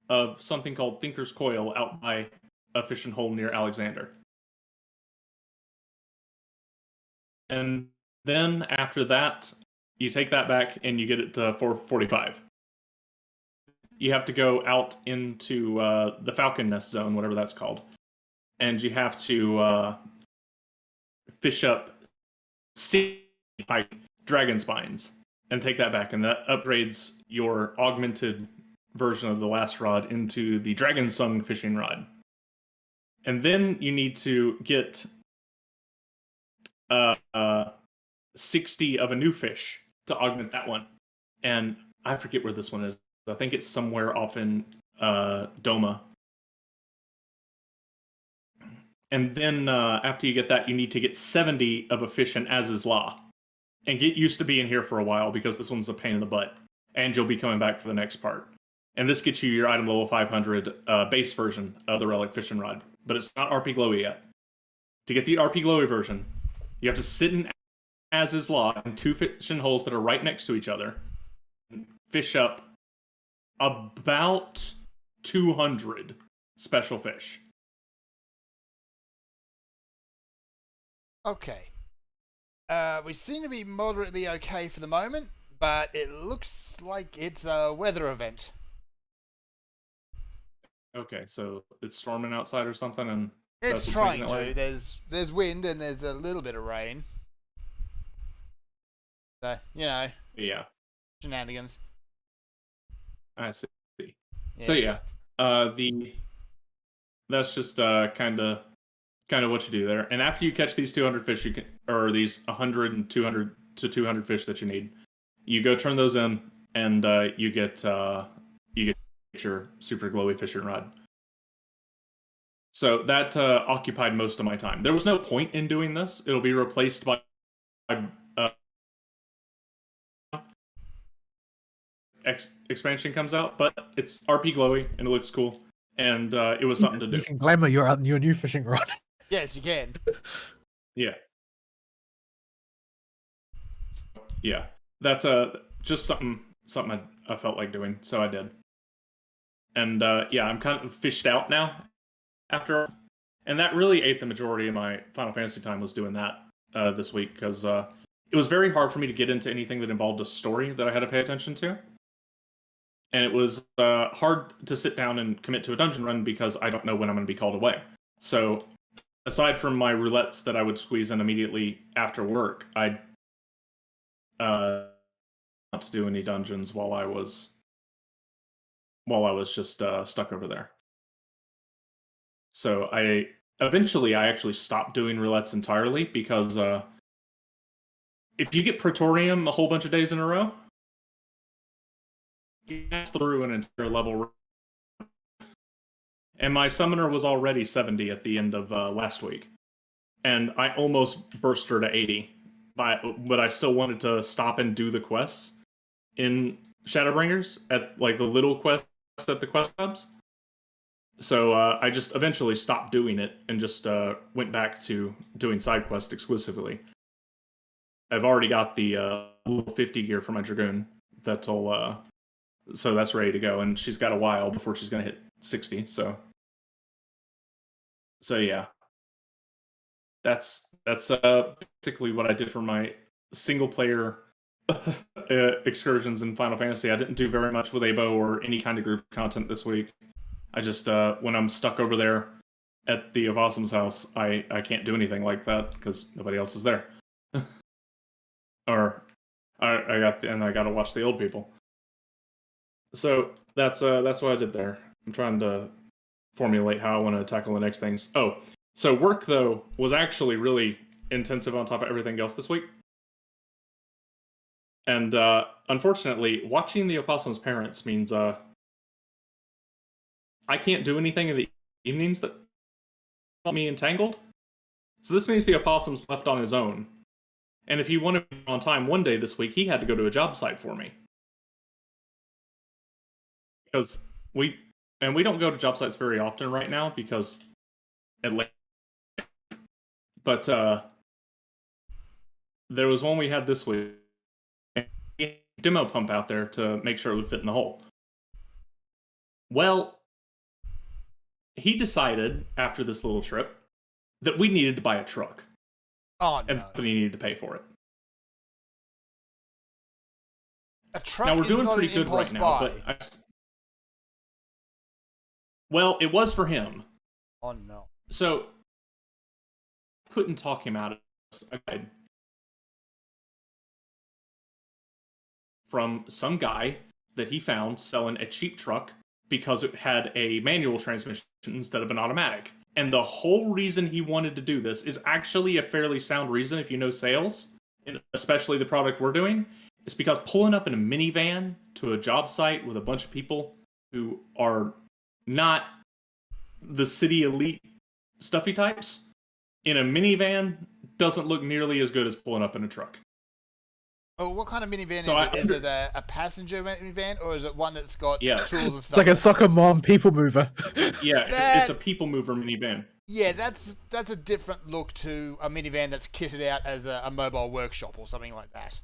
S1: of something called Thinker's Coil out by a fishing hole near Alexander. And then after that, you take that back and you get it to 445. You have to go out into the Falcon Nest Zone, whatever that's called. And you have to fish up dragon spines and take that back. And that upgrades your augmented version of the last rod into the Dragon Sung fishing rod. And then you need to get 60 of a new fish to augment that one. And I forget where this one is. I think it's somewhere off in Doma. And then after you get that, you need to get 70 of a fish in Aziz's Law. And get used to being here for a while because this one's a pain in the butt. And you'll be coming back for the next part. And this gets you your item level 500 base version of the Relic Fishing Rod. But it's not RP Glowy yet. To get the RP Glowy version, you have to sit in as is law in 2 fishing holes that are right next to each other. And fish up about 200 special fish.
S2: Okay. We seem to be moderately okay for the moment, but it looks like it's a weather event.
S1: Okay, so it's storming outside or something, and
S2: It's
S1: that's what's
S2: trying
S1: making it
S2: to.
S1: late?
S2: There's wind and there's a little bit of rain. So,
S1: Yeah,
S2: shenanigans.
S1: I see.
S2: Yeah.
S1: So yeah, that's just kind of what you do there. And after you catch these 200 fish, you can, or these 100 and 200 to 200 fish that you need, you go turn those in, and you get your super glowy fishing rod. So that occupied most of my time. There was no point in doing this. It'll be replaced by expansion comes out, but it's RP glowy and it looks cool, and it was something to do.
S3: You can glamour your new fishing rod.
S2: Yes, you can.
S1: Yeah. Yeah. That's just something I felt like doing, so I did. And yeah, I'm kind of fished out now after, and that really ate the majority of my Final Fantasy time was doing that this week, because it was very hard for me to get into anything that involved a story that I had to pay attention to. And it was hard to sit down and commit to a dungeon run because I don't know when I'm going to be called away. So aside from my roulettes that I would squeeze in immediately after work, I not to do any dungeons while I was just stuck over there. So I actually stopped doing roulettes entirely because if you get Praetorium a whole bunch of days in a row, you pass through an entire level. And my summoner was already 70 at the end of last week. And I almost burst her to 80. But I still wanted to stop and do the quests in Shadowbringers at like the little quests at the quest hubs. So I just eventually stopped doing it and just went back to doing side quests exclusively. I've already got the level 50 gear for my Dragoon. So that's ready to go, and she's got a while before she's gonna hit 60. So yeah, that's basically what I did for my single player excursions in Final Fantasy. I didn't do very much with Abo or any kind of group content this week. I just when I'm stuck over there at the Opossum's house, I can't do anything like that because nobody else is there. Or I got to watch the old people. So that's what I did there. I'm trying to formulate how I want to tackle the next things. Oh, so work though was actually really intensive on top of everything else this week. And unfortunately, watching the Opossum's parents means I can't do anything in the evenings that got me entangled. So this means the Opossum's left on his own. And if he wanted to be on time one day this week, he had to go to a job site for me. Because we don't go to job sites very often right now because but there was one we had this week. And we had a demo pump out there to make sure it would fit in the hole. Well, he decided after this little trip that we needed to buy a truck.
S2: Oh, no.
S1: And that he needed to pay for it.
S2: A truck
S1: Now we're
S2: is
S1: doing
S2: not
S1: pretty
S2: an
S1: good
S2: impulse
S1: right now,
S2: buy.
S1: but well, it was for him.
S2: Oh, no.
S1: So couldn't talk him out of a guide from some guy that he found selling a cheap truck because it had a manual transmission instead of an automatic. And the whole reason he wanted to do this is actually a fairly sound reason if you know sales, and especially the product we're doing. It's because pulling up in a minivan to a job site with a bunch of people who are not the city elite stuffy types in a minivan doesn't look nearly as good as pulling up in a truck.
S2: Oh, what kind of minivan
S1: So
S2: is it? Is it a passenger minivan, or is it one that's got
S1: Yes.
S2: tools and
S3: It's
S2: stuff?
S3: like a soccer mom people mover.
S1: Yeah, it's a people mover minivan.
S2: Yeah, that's a different look to a minivan that's kitted out as a mobile workshop or something like that.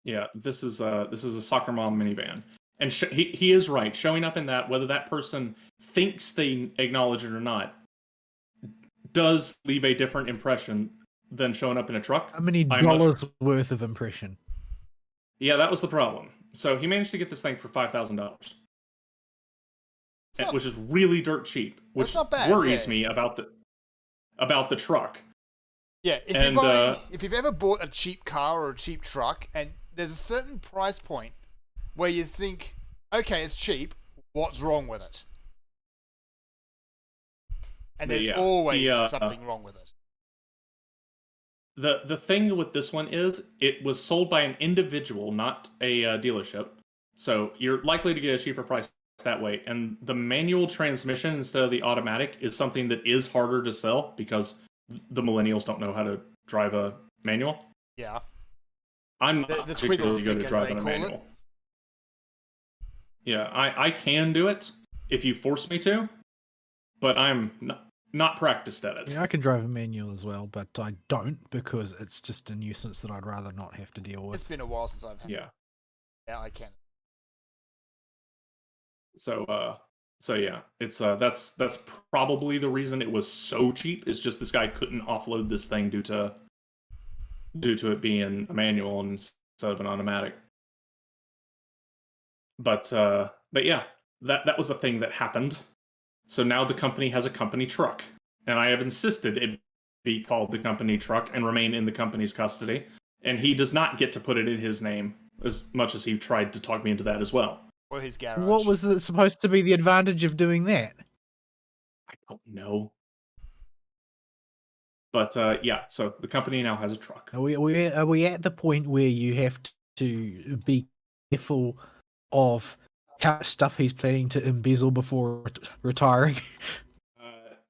S1: Yeah, this is a soccer mom minivan, and he is right. Showing up in that, whether that person thinks they acknowledge it or not, does leave a different impression than showing up in a truck.
S3: How many
S1: I must-
S3: dollars worth of impression?
S1: Yeah, that was the problem. So he managed to get this thing for $5,000, which is really dirt cheap. Which
S2: not bad,
S1: worries
S2: yeah.
S1: me about the truck.
S2: Yeah, if you've ever bought a cheap car or a cheap truck, and there's a certain price point where you think, okay, it's cheap, what's wrong with it? And there's always something wrong with it.
S1: The thing with this one is it was sold by an individual, not a dealership. So you're likely to get a cheaper price that way. And the manual transmission instead of the automatic is something that is harder to sell because the millennials don't know how to drive a manual.
S2: Yeah.
S1: I'm not
S2: the
S1: particularly
S2: twiddle
S1: good
S2: stick,
S1: at
S2: as
S1: driving
S2: they
S1: a
S2: call
S1: manual.
S2: it.
S1: Yeah, I can do it if you force me to, but I'm not practiced at it.
S3: Yeah, I can drive a manual as well, but I don't because it's just a nuisance that I'd rather not have to deal with.
S2: It's been a while since I've had.
S1: Yeah.
S2: Yeah, I can.
S1: So yeah, it's that's probably the reason it was so cheap. Is just this guy couldn't offload this thing due to it being a manual instead of an automatic. But yeah, that was a thing that happened. So now the company has a company truck, and I have insisted it be called the company truck and remain in the company's custody. And he does not get to put it in his name as much as he tried to talk me into that as well.
S2: Or his garage.
S3: What was supposed to be the advantage of doing that?
S1: I don't know. But yeah, so the company now has a truck.
S3: Are we at the point where you have to be careful of how much stuff he's planning to embezzle before retiring?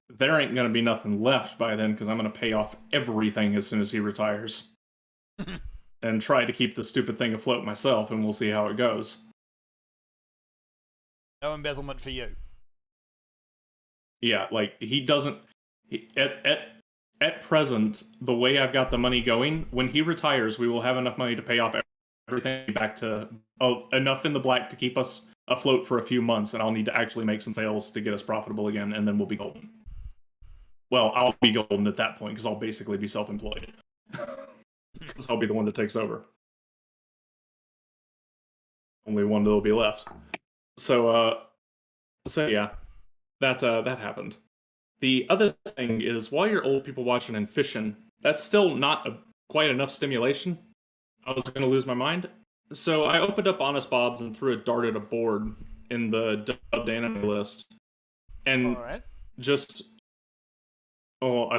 S1: There ain't going to be nothing left by then because I'm going to pay off everything as soon as he retires. And try to keep the stupid thing afloat myself, and we'll see how it goes.
S2: No embezzlement for you.
S1: Yeah, like, he doesn't... At present, the way I've got the money going, when he retires, we will have enough money to pay off everything back to... enough in the black to keep us afloat for a few months, and I'll need to actually make some sales to get us profitable again, and then we'll be golden. Well, I'll be golden at that point, because I'll basically be self-employed. Because I'll be the one that takes over. Only one that'll be left. So yeah, that happened. The other thing is, while you're old people watching and fishing, that's still not quite enough stimulation. I was going to lose my mind. So I opened up Honest Bob's and threw a dart at a board in the dubbed anime list. And just... Oh, I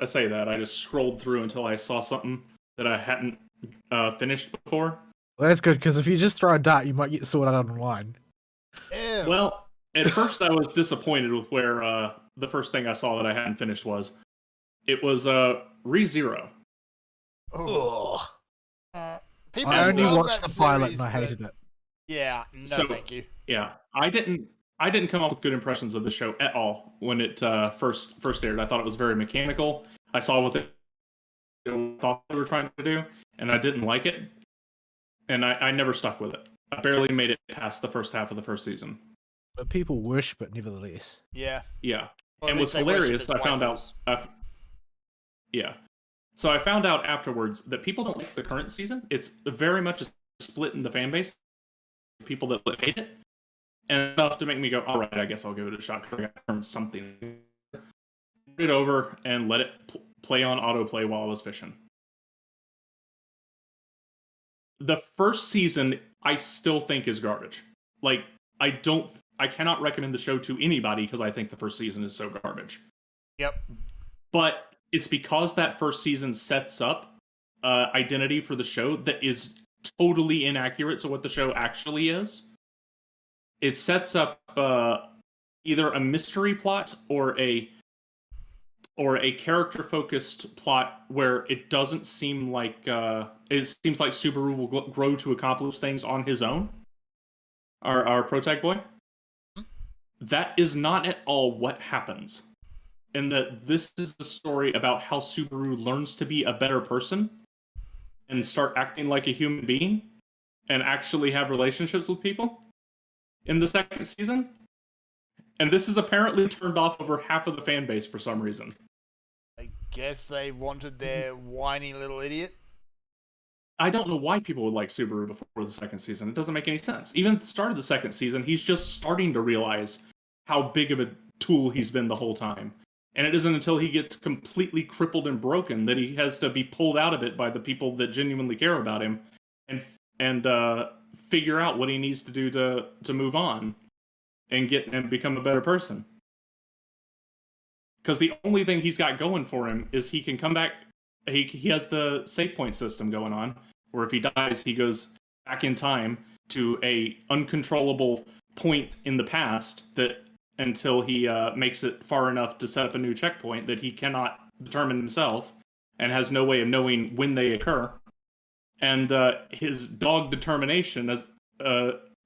S1: say that. I just scrolled through until I saw something that I hadn't finished before.
S3: Well, that's good, because if you just throw a dart, you might get sorted out online.
S2: Ew.
S1: Well, at first I was disappointed with where the first thing I saw that I hadn't finished was. It was ReZero.
S2: Oh. People
S3: I only
S2: love
S3: watched
S2: that
S3: the pilot
S2: series,
S3: and I
S2: but-
S3: hated it.
S2: Yeah, no thank you.
S1: Yeah, I didn't come up with good impressions of the show at all when it first aired. I thought it was very mechanical. I saw what they thought they were trying to do, and I didn't like it. And I never stuck with it. I barely made it past the first half of the first season.
S3: But people worship it nevertheless.
S2: Yeah.
S1: Yeah.
S2: Or at
S1: And
S2: least
S1: what's
S2: they worship
S1: hilarious,
S2: its
S1: I found
S2: waifus.
S1: out... yeah. So I found out afterwards that people don't like the current season. It's very much a split in the fan base. People that hate it. And enough to make me go, all right, I guess I'll give it a shot because I got to learn something. Put it over and let it play on autoplay while I was fishing. The first season, I still think is garbage. Like, I cannot recommend the show to anybody because I think the first season is so garbage.
S2: Yep.
S1: But it's because that first season sets up identity for the show that is totally inaccurate to what the show actually is. It sets up either a mystery plot or a or a character-focused plot where it doesn't seem like it seems like Subaru will grow to accomplish things on his own. Our Protag boy. That is not at all what happens. And that this is the story about how Subaru learns to be a better person and start acting like a human being and actually have relationships with people in the second season. And this is apparently turned off over half of the fan base for some reason.
S2: I guess they wanted their whiny little idiot.
S1: I don't know why people would like Subaru before the second season. It doesn't make any sense. Even at the start of the second season, he's just starting to realize how big of a tool he's been the whole time. And it isn't until he gets completely crippled and broken that he has to be pulled out of it by the people that genuinely care about him and figure out what he needs to do to move on and become a better person. Because the only thing he's got going for him is he can come back. He has the save point system going on, where if he dies, he goes back in time to a uncontrollable point in the past that until he makes it far enough to set up a new checkpoint that he cannot determine himself and has no way of knowing when they occur. And his dog determination as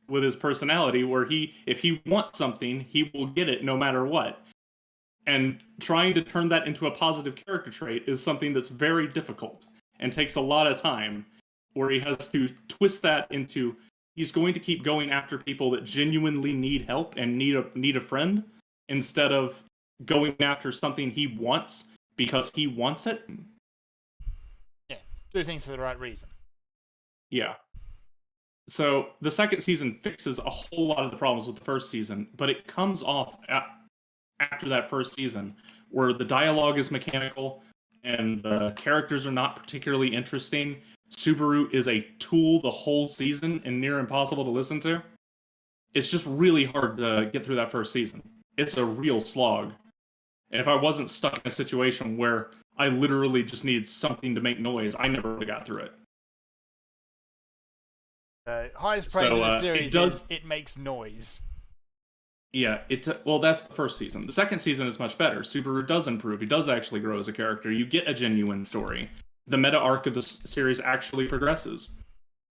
S1: with his personality, where if he wants something, he will get it no matter what. And trying to turn that into a positive character trait is something that's very difficult and takes a lot of time, where he has to twist that into he's going to keep going after people that genuinely need help and need a friend, instead of going after something he wants because he wants it.
S2: Yeah, do things for the right reason.
S1: Yeah. So the second season fixes a whole lot of the problems with the first season, but it comes off after that first season, where the dialogue is mechanical and the characters are not particularly interesting. Subaru is a tool the whole season and near impossible to listen to. It's just really hard to get through that first season. It's a real slog. And if I wasn't stuck in a situation where I literally just needed something to make noise, I never would have got through it.
S2: Highest praise of the series is it makes noise.
S1: Yeah, well, that's the first season. The second season is much better. Subaru does improve. He does actually grow as a character. You get a genuine story. The meta arc of the series actually progresses.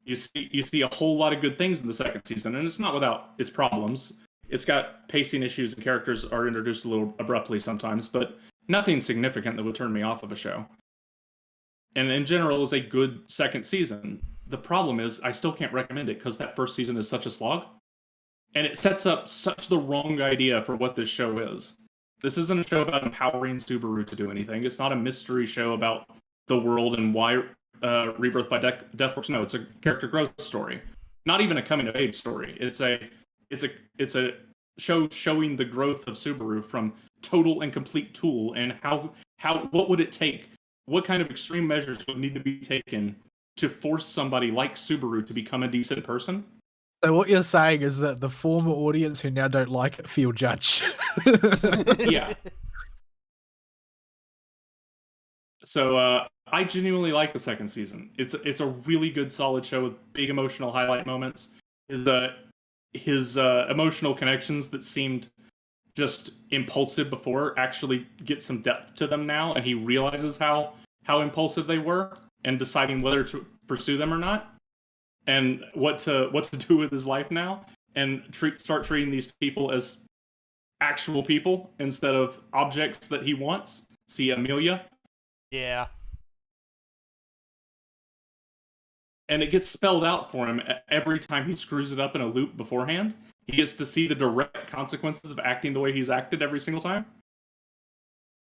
S1: You see a whole lot of good things in the second season, and it's not without its problems. It's got pacing issues, and characters are introduced a little abruptly sometimes, but nothing significant that would turn me off of a show. And in general, it's a good second season. The problem is, I still can't recommend it because that first season is such a slog. And it sets up such the wrong idea for what this show is. This isn't a show about empowering Subaru to do anything. It's not a mystery show about the world and why Rebirth by Death works. No, it's a character growth story. Not even a coming of age story. It's a show showing the growth of Subaru from total and complete tool, and what would it take? What kind of extreme measures would need to be taken to force somebody like Subaru to become a decent person?
S3: So what you're saying is that the former audience who now don't like it feel judged.
S1: Yeah. So I genuinely like the second season. It's a really good, solid show with big emotional highlight moments. His emotional connections that seemed just impulsive before actually get some depth to them now, and he realizes how impulsive they were and deciding whether to pursue them or not, and what to do with his life now, and start treating these people as actual people instead of objects that he wants. See Amelia?
S2: Yeah.
S1: And it gets spelled out for him every time he screws it up in a loop beforehand. He gets to see the direct consequences of acting the way he's acted every single time.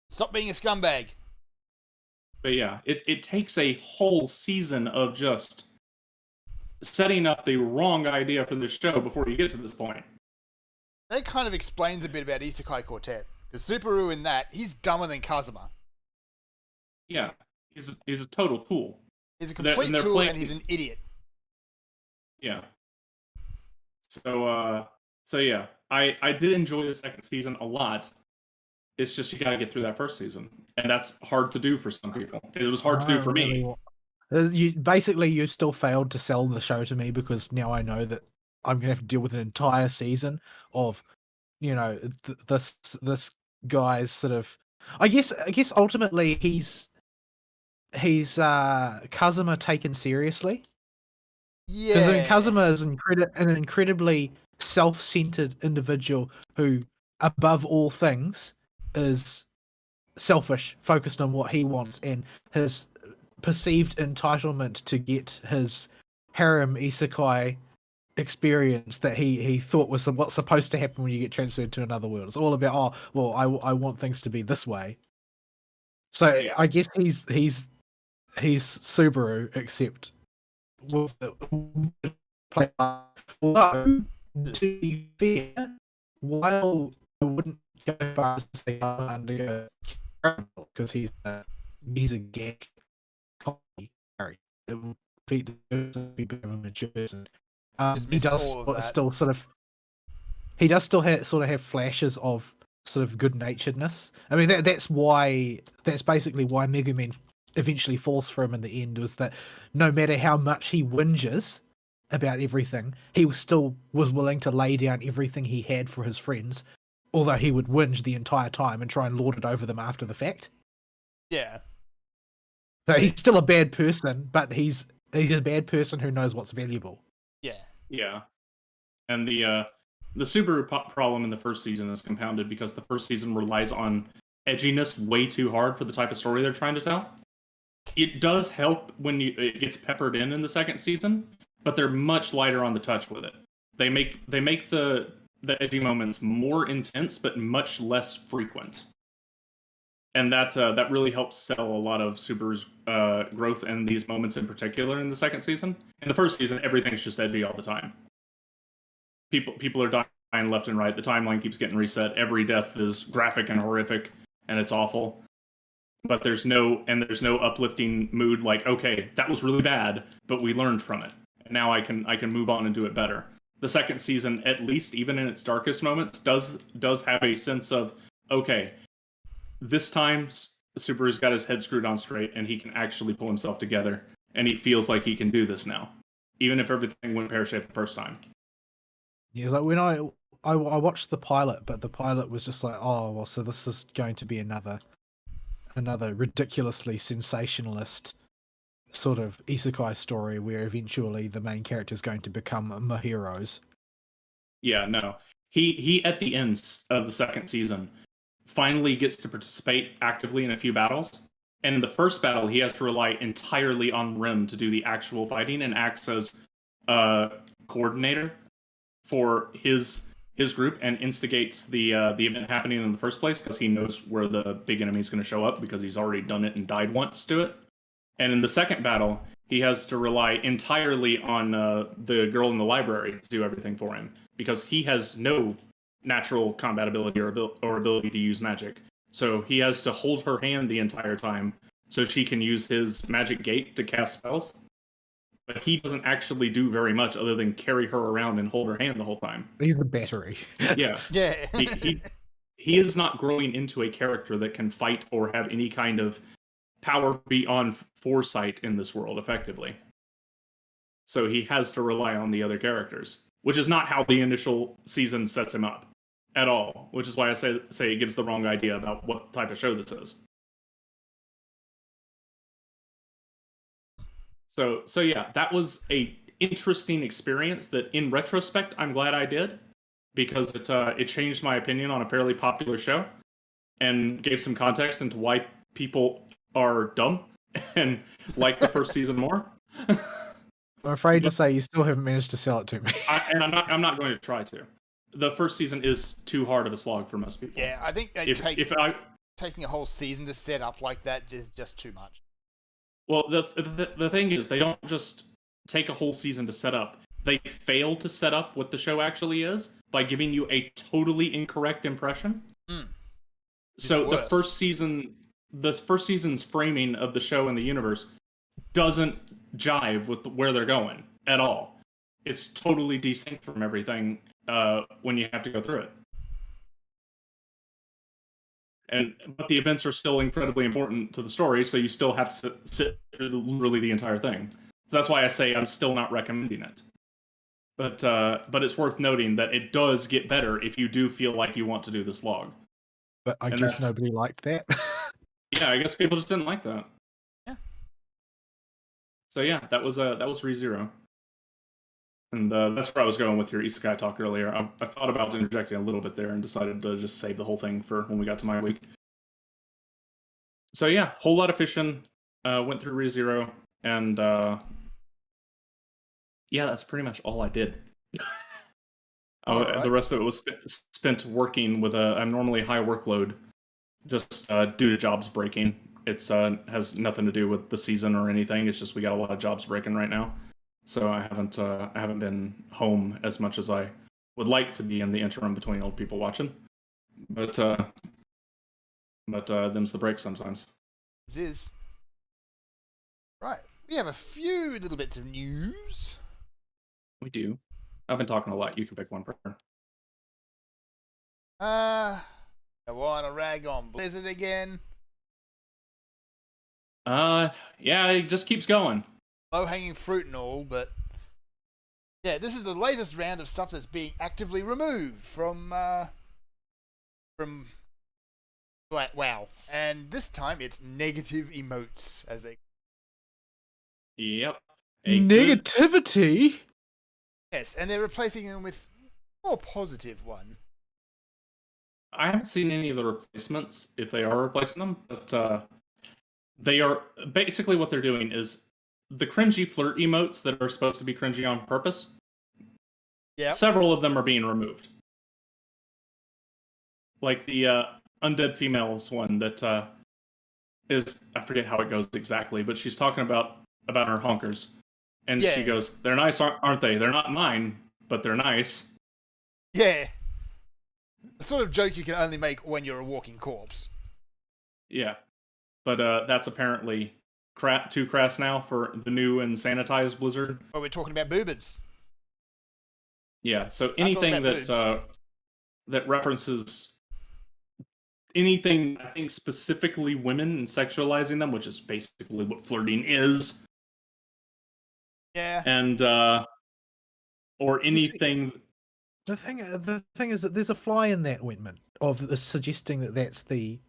S2: Stop being a scumbag.
S1: But yeah, it takes a whole season of just setting up the wrong idea for this show before you get to this point.
S2: That kind of explains a bit about Isekai Quartet. Because Subaru in that, he's dumber than Kazuma.
S1: Yeah, he's a total tool.
S2: He's a complete tool, and he's an idiot.
S1: Yeah. So yeah, I did enjoy the second season a lot. It's just you got to get through that first season, and that's hard to do for some people. It was hard to do for me.
S3: You still failed to sell the show to me, because now I know that I'm gonna have to deal with an entire season of, this guy's sort of I guess ultimately he's Kazuma taken seriously. Because
S2: Yeah.
S3: Kazuma is an incredibly self-centered individual who, above all things, is selfish, focused on what he wants, and his perceived entitlement to get his harem isekai experience that he thought was what's supposed to happen when you get transferred to another world. It's all about, oh, well, I want things to be this way. So
S1: Yeah.
S3: I guess he's Subaru, except with the play. Although, to be fair, while I wouldn't go far as to say under because he's a gag comedy character, it would be be a mature person.
S2: Just
S3: He
S2: missed
S3: does
S2: all of that.
S3: still sort of sort of have flashes of sort of good naturedness. I mean that's basically why Mega Man eventually falls for him in the end, was that no matter how much he whinges about everything, he was willing to lay down everything he had for his friends, although he would whinge the entire time and try and lord it over them after the fact.
S2: Yeah.
S3: So he's still a bad person, but he's a bad person who knows what's valuable.
S2: Yeah.
S1: Yeah, and the Subaru problem in the first season is compounded because the first season relies on edginess way too hard for the type of story they're trying to tell. It does help when it gets peppered in the second season, but they're much lighter on the touch with it. They make the edgy moments more intense, but much less frequent, and that really helps sell a lot of Subaru's growth in these moments in particular in the second season. In the first season, everything's just edgy all the time. People are dying left and right. The timeline keeps getting reset. Every death is graphic and horrific, and it's awful. But there's no uplifting mood like, okay, that was really bad, but we learned from it. And now I can move on and do it better. The second season, at least even in its darkest moments, does have a sense of, okay, this time Subaru's got his head screwed on straight and he can actually pull himself together, and he feels like he can do this now, even if everything went pear-shaped the first time.
S3: Yeah, it's like when I watched the pilot, but the pilot was just like, oh well, so this is going to be another ridiculously sensationalist sort of isekai story where eventually the main character is going to become Mahiros.
S1: Yeah, no. He at the end of the second season finally gets to participate actively in a few battles. And in the first battle, he has to rely entirely on Rim to do the actual fighting and acts as coordinator for his group and instigates the event happening in the first place because he knows where the big enemy is going to show up because he's already done it and died once to it. And in the second battle, he has to rely entirely on the girl in the library to do everything for him because he has no natural combat ability or ability to use magic. So he has to hold her hand the entire time so she can use his magic gate to cast spells. But he doesn't actually do very much other than carry her around and hold her hand the whole time.
S3: He's the battery.
S1: Yeah.
S2: Yeah.
S1: He is not growing into a character that can fight or have any kind of power beyond foresight in this world, effectively. So he has to rely on the other characters, which is not how the initial season sets him up at all, which is why I say it gives the wrong idea about what type of show this is. So yeah, that was a interesting experience that in retrospect I'm glad I did, because it changed my opinion on a fairly popular show and gave some context into why people are dumb and like the first season more.
S3: I'm afraid to say you still haven't managed to sell it to me.
S1: I'm not going to try to. The first season is too hard of a slog for most people.
S2: Yeah, I think taking a whole season to set up like that is just too much.
S1: Well, the thing is, they don't just take a whole season to set up. They fail to set up what the show actually is by giving you a totally incorrect impression. So the first season's framing of the show and the universe doesn't jive with where they're going at all. It's totally desynced from everything when you have to go through it. But the events are still incredibly important to the story, so you still have to sit through literally the entire thing. So that's why I say I'm still not recommending it. But it's worth noting that it does get better if you do feel like you want to do this log.
S3: But I
S1: And
S3: guess
S1: that's-
S3: nobody liked that.
S1: Yeah, I guess people just didn't like that.
S2: Yeah.
S1: So yeah, that was ReZero. And that's where I was going with your Isekai talk earlier. I thought about interjecting a little bit there and decided to just save the whole thing for when we got to my week. So yeah, whole lot of fishing. Went through ReZero, and yeah, that's pretty much all I did.
S2: Alright.
S1: The rest of it was spent working with a normally high workload, just due to jobs breaking. It's has nothing to do with the season or anything. It's just we got a lot of jobs breaking right now, so I haven't been home as much as I would like to be in the interim between old people watching. But them's the break sometimes.
S2: It is. Right. We have a few little bits of news.
S1: We do. I've been talking a lot. You can pick one per turn.
S2: I want to rag on Blizzard again.
S1: Yeah, it just keeps going.
S2: Low-hanging fruit and all, but yeah, this is the latest round of stuff that's being actively removed from WoW, and this time it's negative emotes, as they.
S1: Yep. A good-
S3: Negativity?
S2: Yes, and they're replacing them with more positive one.
S1: I haven't seen any of the replacements, if they are replacing them, but they are basically what they're doing is the cringy flirt emotes that are supposed to be cringy on purpose.
S2: Yeah.
S1: Several of them are being removed. Like the undead females one that is, I forget how it goes exactly, but she's talking about her honkers. And
S2: Yeah.
S1: she goes, "They're nice, aren't they? They're not mine, but they're nice."
S2: Yeah. The sort of joke you can only make when you're a walking corpse.
S1: Yeah. But that's apparently too crass now for the new and sanitized Blizzard.
S2: But we're talking about boobers.
S1: Yeah, so
S2: talking
S1: anything
S2: about
S1: that references anything, I think specifically women and sexualizing them, which is basically what flirting is,
S2: Yeah.
S1: and or anything.
S3: The thing is that there's a fly in that ointment of suggesting that that's the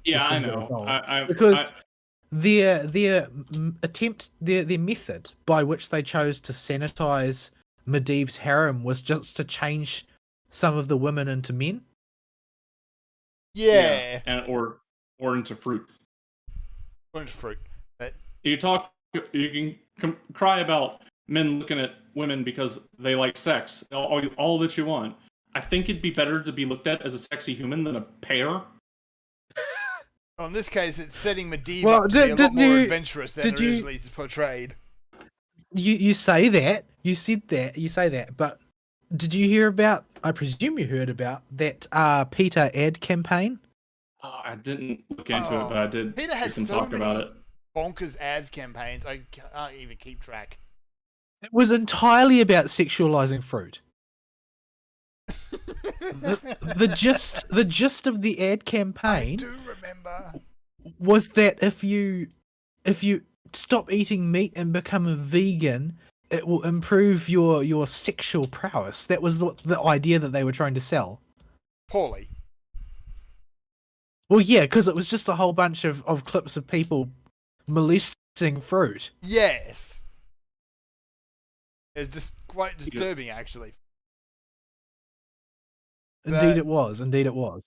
S1: Yeah, I
S3: symbol
S1: know.
S3: of gold.
S1: I
S3: Because their attempt, their method by which they chose to sanitize Medivh's harem was just to change some of the women into men.
S2: Yeah.
S1: and or into fruit.
S2: Or into fruit. But
S1: You can cry about men looking at women because they like sex, all that you want. I think it'd be better to be looked at as a sexy human than a pear.
S2: well, in this case, it's setting Medivh
S3: Well,
S2: up to be a lot
S3: did
S2: more
S3: you-
S2: adventurous than
S3: did you-
S2: originally portrayed.
S3: You say that, you say that, but did you hear about? I presume you heard about that Peter ad campaign.
S1: I didn't look into it, but I did
S2: Peter
S1: hear
S2: has
S1: some
S2: so
S1: talk about
S2: many
S1: it.
S2: bonkers ads campaigns. I can't even keep track.
S3: It was entirely about sexualizing fruit. The gist of the ad
S2: I
S3: campaign
S2: do remember.
S3: was that if you stop eating meat and become a vegan, it will improve your sexual prowess. That was the idea that they were trying to sell.
S2: Poorly.
S3: Well, yeah, because it was just a whole bunch of clips of people molesting fruit.
S2: Yes. It's just quite disturbing, actually.
S3: Indeed, it was. Indeed, it was.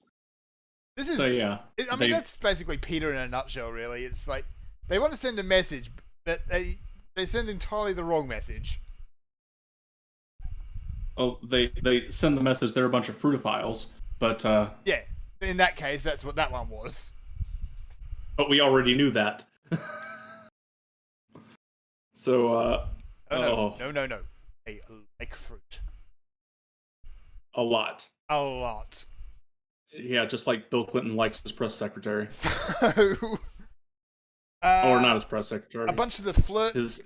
S2: This is.
S1: So yeah,
S2: I mean, that's basically Peter in a nutshell, really. It's like they want to send a message, but they send entirely the wrong message.
S1: they send the message they're a bunch of frutophiles, but
S2: Yeah. In that case, that's what that one was.
S1: we already knew that. So
S2: Oh no. They like fruit.
S1: a lot.
S2: A lot.
S1: Yeah, just like Bill Clinton likes his press secretary,
S2: So.
S1: or not his press secretary.
S2: A bunch of the flirt
S1: His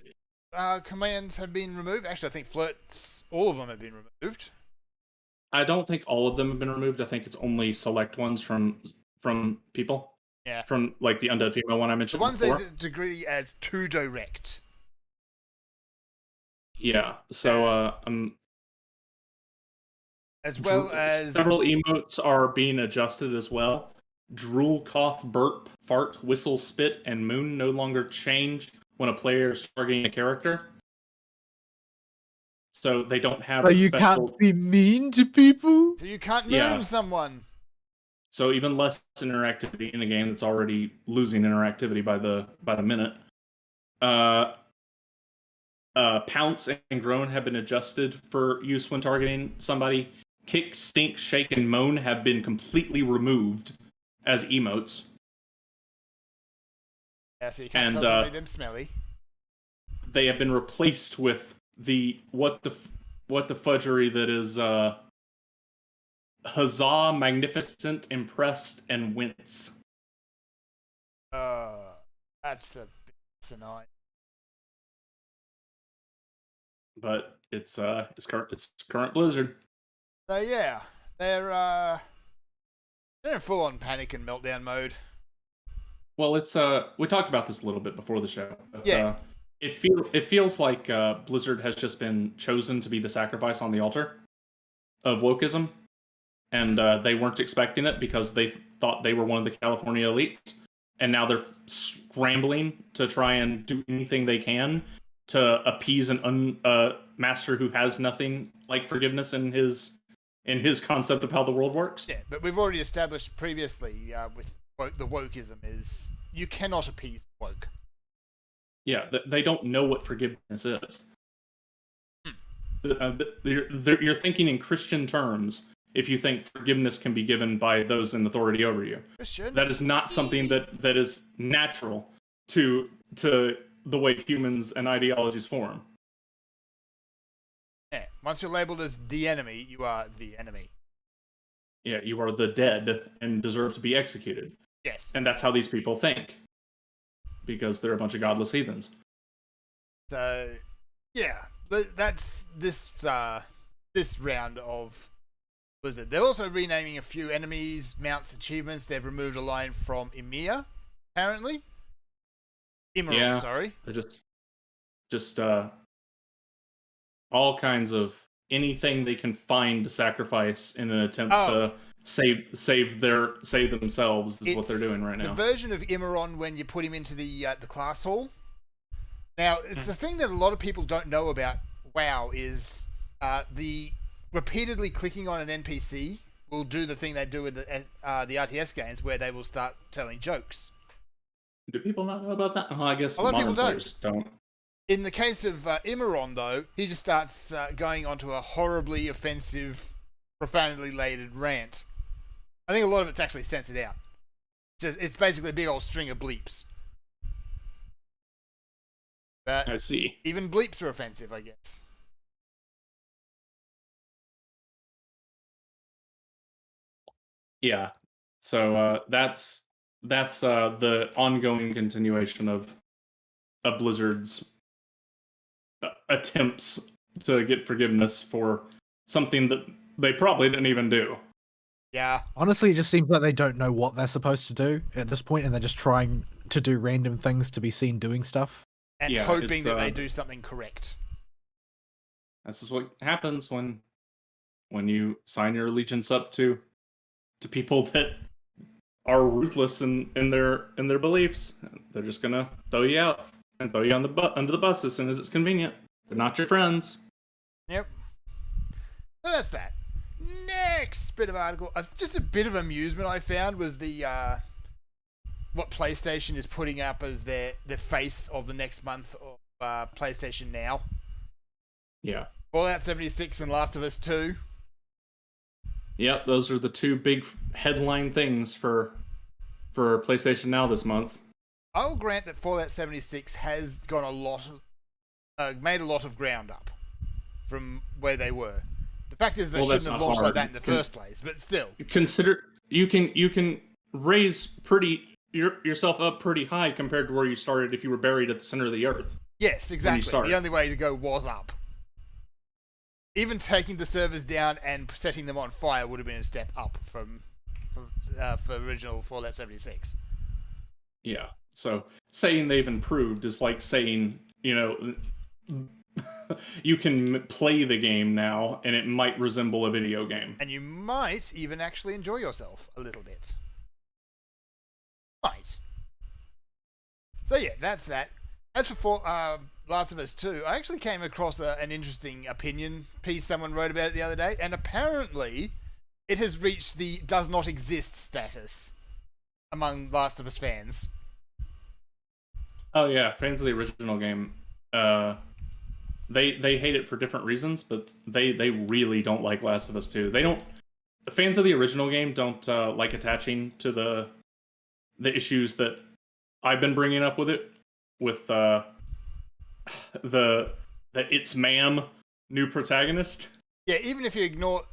S2: commands have been removed. Actually, I think flirts, all of them have been removed.
S1: I don't think all of them have been removed. I think it's only select ones from people.
S2: Yeah.
S1: From like the undead female one I
S2: The
S1: mentioned
S2: ones
S1: before.
S2: they degree as too direct.
S1: Yeah. So
S2: As well as
S1: several emotes are being adjusted as well. Drool, cough, burp, fart, whistle, spit, and moon no longer change when a player is targeting a character. So they don't have
S3: So
S1: a
S3: you
S1: special...
S3: can't be mean to people?
S2: so you can't moon
S1: Yeah.
S2: someone.
S1: So even less interactivity in a game that's already losing interactivity by the minute. Pounce and groan have been adjusted for use when targeting somebody. Kick, stink, shake, and moan have been completely removed as emotes.
S2: Yeah, so you can't
S1: And,
S2: tell somebody them smelly.
S1: They have been replaced with the what the fudgery that is huzzah, magnificent, impressed, and wince.
S2: That's a bit asinine.
S1: But it's current Blizzard.
S2: So yeah, they're in full-on panic and meltdown mode.
S1: Well, it's we talked about this a little bit before the show. But,
S2: Yeah.
S1: It feels like Blizzard has just been chosen to be the sacrifice on the altar of wokeism, and they weren't expecting it because they thought they were one of the California elites, and now they're scrambling to try and do anything they can to appease an master who has nothing like forgiveness in his concept of how the world works.
S2: Yeah, but we've already established previously with the wokeism is you cannot appease the woke.
S1: Yeah, they don't know what forgiveness is. You're thinking in Christian terms if you think forgiveness can be given by those in authority over you.
S2: Christian?
S1: That is not something that is natural to the way humans and ideologies form.
S2: Yeah, once you're labeled as the enemy, you are the enemy.
S1: Yeah, you are the dead and deserve to be executed.
S2: Yes.
S1: And that's how these people think. Because they're a bunch of godless heathens.
S2: So, yeah, that's this round of Blizzard. They're also renaming a few enemies, mounts, achievements. They've removed a line from Emir, apparently. Emerald,
S1: Yeah.
S2: sorry.
S1: They're just all kinds of anything they can find to sacrifice in an attempt to save themselves is what they're doing right now.
S2: The version of Immeron when you put him into the class hall. Now, it's the thing that a lot of people don't know about WoW is the repeatedly clicking on an NPC will do the thing they do in the RTS games where they will start telling jokes.
S1: Do people not know about that? Oh, I guess
S2: A lot of people
S1: modern players don't.
S2: In the case of Immeron, though, he just starts going onto a horribly offensive, profanity laden rant. I think a lot of it's actually censored out. It's basically a big old string of bleeps. But
S1: I see.
S2: even bleeps are offensive, I guess.
S1: Yeah. So that's the ongoing continuation of Blizzard's attempts to get forgiveness for something that they probably didn't even do.
S2: Yeah.
S3: Honestly, it just seems like they don't know what they're supposed to do at this point, and they're just trying to do random things to be seen doing stuff.
S2: And
S1: Yeah,
S2: hoping
S1: it's,
S2: that they do something correct.
S1: This is what happens when you sign your allegiance up to people that are ruthless in their beliefs. They're just gonna throw you out and throw you on under the bus as soon as it's convenient. They're not your friends.
S2: Yep. So that's that. Next bit of article, just a bit of amusement I found was the what PlayStation is putting up as the face of the next month of PlayStation Now.
S1: Yeah.
S2: Fallout 76 and Last of Us 2.
S1: Yep, those are the two big headline things for PlayStation Now this month.
S2: I'll grant that Fallout 76 has gone made a lot of ground up from where they were. The fact is they
S1: Well, that's
S2: shouldn't have
S1: not
S2: launched
S1: hard.
S2: like that in the first place, but still.
S1: Consider you can raise yourself up pretty high compared to where you started if you were buried at the center of the earth.
S2: Yes, exactly.
S1: started.
S2: The only way to go was up. Even taking the servers down and setting them on fire would have been a step up for original Fallout 76.
S1: Yeah. So saying they've improved is like saying, you can play the game now, and it might resemble a video game.
S2: And you might even actually enjoy yourself a little bit. Might. So yeah, that's that. As for Last of Us 2, I actually came across an interesting opinion piece someone wrote about it the other day, and apparently it has reached the does not exist status among Last of Us fans.
S1: Oh yeah, fans of the original game, they hate it for different reasons, but they really don't like Last of Us 2. They don't. The fans of the original game don't like attaching to the issues that I've been bringing up with it, with the it's ma'am new protagonist.
S2: Yeah, even if you ignore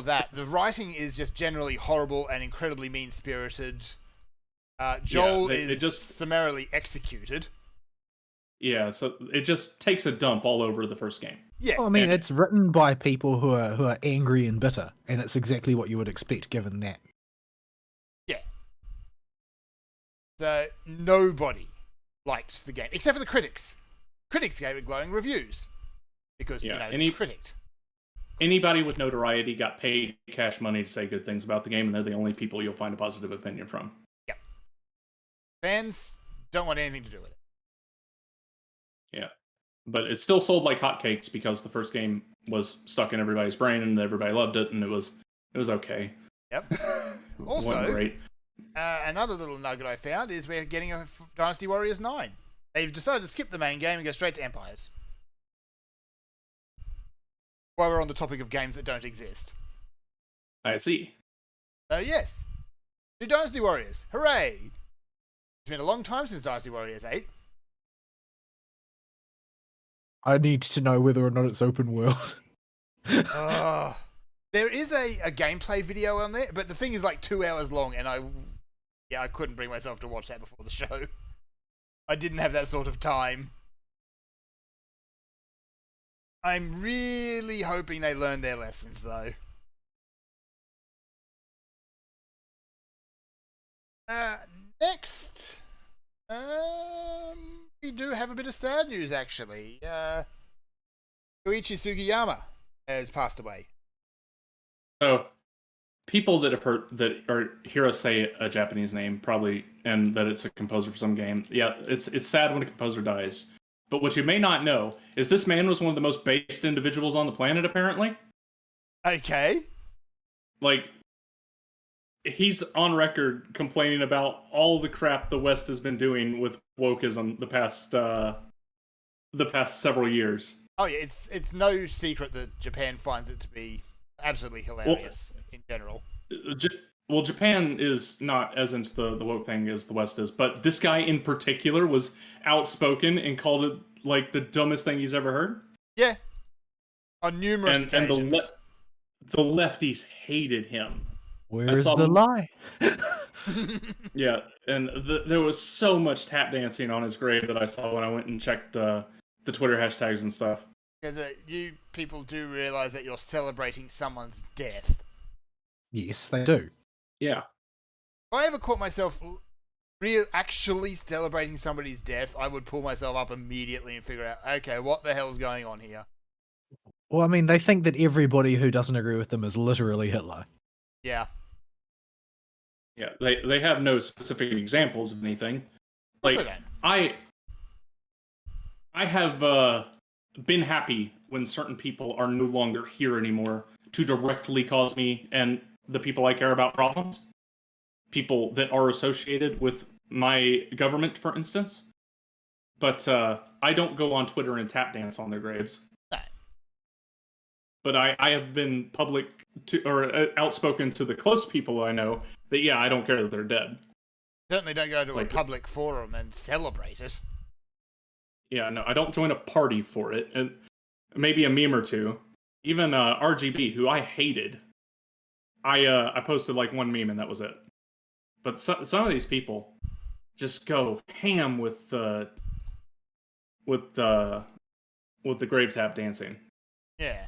S2: that, the writing is just generally horrible and incredibly mean-spirited. Joel is just summarily executed.
S1: Yeah, so it just takes a dump all over the first game.
S2: Yeah,
S3: Well, I mean, it's written by people who are angry and bitter, and it's exactly what you would expect given that.
S2: yeah. So nobody liked the game except for the critics. Critics gave it glowing reviews because critic.
S1: Anybody with notoriety got paid cash money to say good things about the game, and they're the only people you'll find a positive opinion from.
S2: Yeah. Fans don't want anything to do with it.
S1: Yeah. But it still sold like hotcakes because the first game was stuck in everybody's brain and everybody loved it, and it was okay.
S2: Yep. Also,
S1: wasn't great.
S2: Another little nugget I found is we're getting a Dynasty Warriors 9. They've decided to skip the main game and go straight to Empires. While we're on the topic of games that don't exist.
S1: I see.
S2: Yes. New Dynasty Warriors. Hooray! It's been a long time since Dynasty Warriors 8.
S3: I need to know whether or not it's open world.
S2: There is a gameplay video on there, but the thing is like 2 hours long, and I couldn't bring myself to watch that before the show. I didn't have that sort of time. I'm really hoping they learn their lessons, though. Next, we do have a bit of sad news, actually. Koichi Sugiyama has passed away.
S1: So, people that have heard that or hear us say a Japanese name probably, and that it's a composer for some game. Yeah, it's sad when a composer dies. But what you may not know is this man was one of the most based individuals on the planet, apparently.
S2: Okay.
S1: Like, he's on record complaining about all the crap the West has been doing with wokeism the past several years.
S2: Oh yeah, it's no secret that Japan finds it to be absolutely hilarious in general.
S1: Well, Japan is not as into the woke thing as the West is, but this guy in particular was outspoken and called it like the dumbest thing he's ever heard.
S2: Yeah, on numerous occasions.
S1: And the lefties hated him.
S3: Where's the lie?
S1: Yeah, and there was so much tap dancing on his grave that I saw when I went and checked the Twitter hashtags and stuff.
S2: Because you people do realize that you're celebrating someone's death.
S3: Yes, they do.
S1: Yeah.
S2: If I ever caught myself actually celebrating somebody's death, I would pull myself up immediately and figure out, okay, what the hell's going on here?
S3: Well, I mean, they think that everybody who doesn't agree with them is literally Hitler.
S2: Yeah.
S1: Yeah, they have no specific examples of anything. Like, I have been happy when certain people are no longer here anymore to directly cause me and the people I care about problems. People that are associated with my government, for instance. But I don't go on Twitter and tap dance on their graves. But I have been outspoken to the close people I know that, yeah, I don't care that they're dead.
S2: Certainly don't go to a public forum and celebrate it.
S1: Yeah, no, I don't join a party for it. And maybe a meme or two. Even RGB, who I hated, I posted like one meme and that was it. But some of these people just go ham with the grave tap dancing.
S2: Yeah.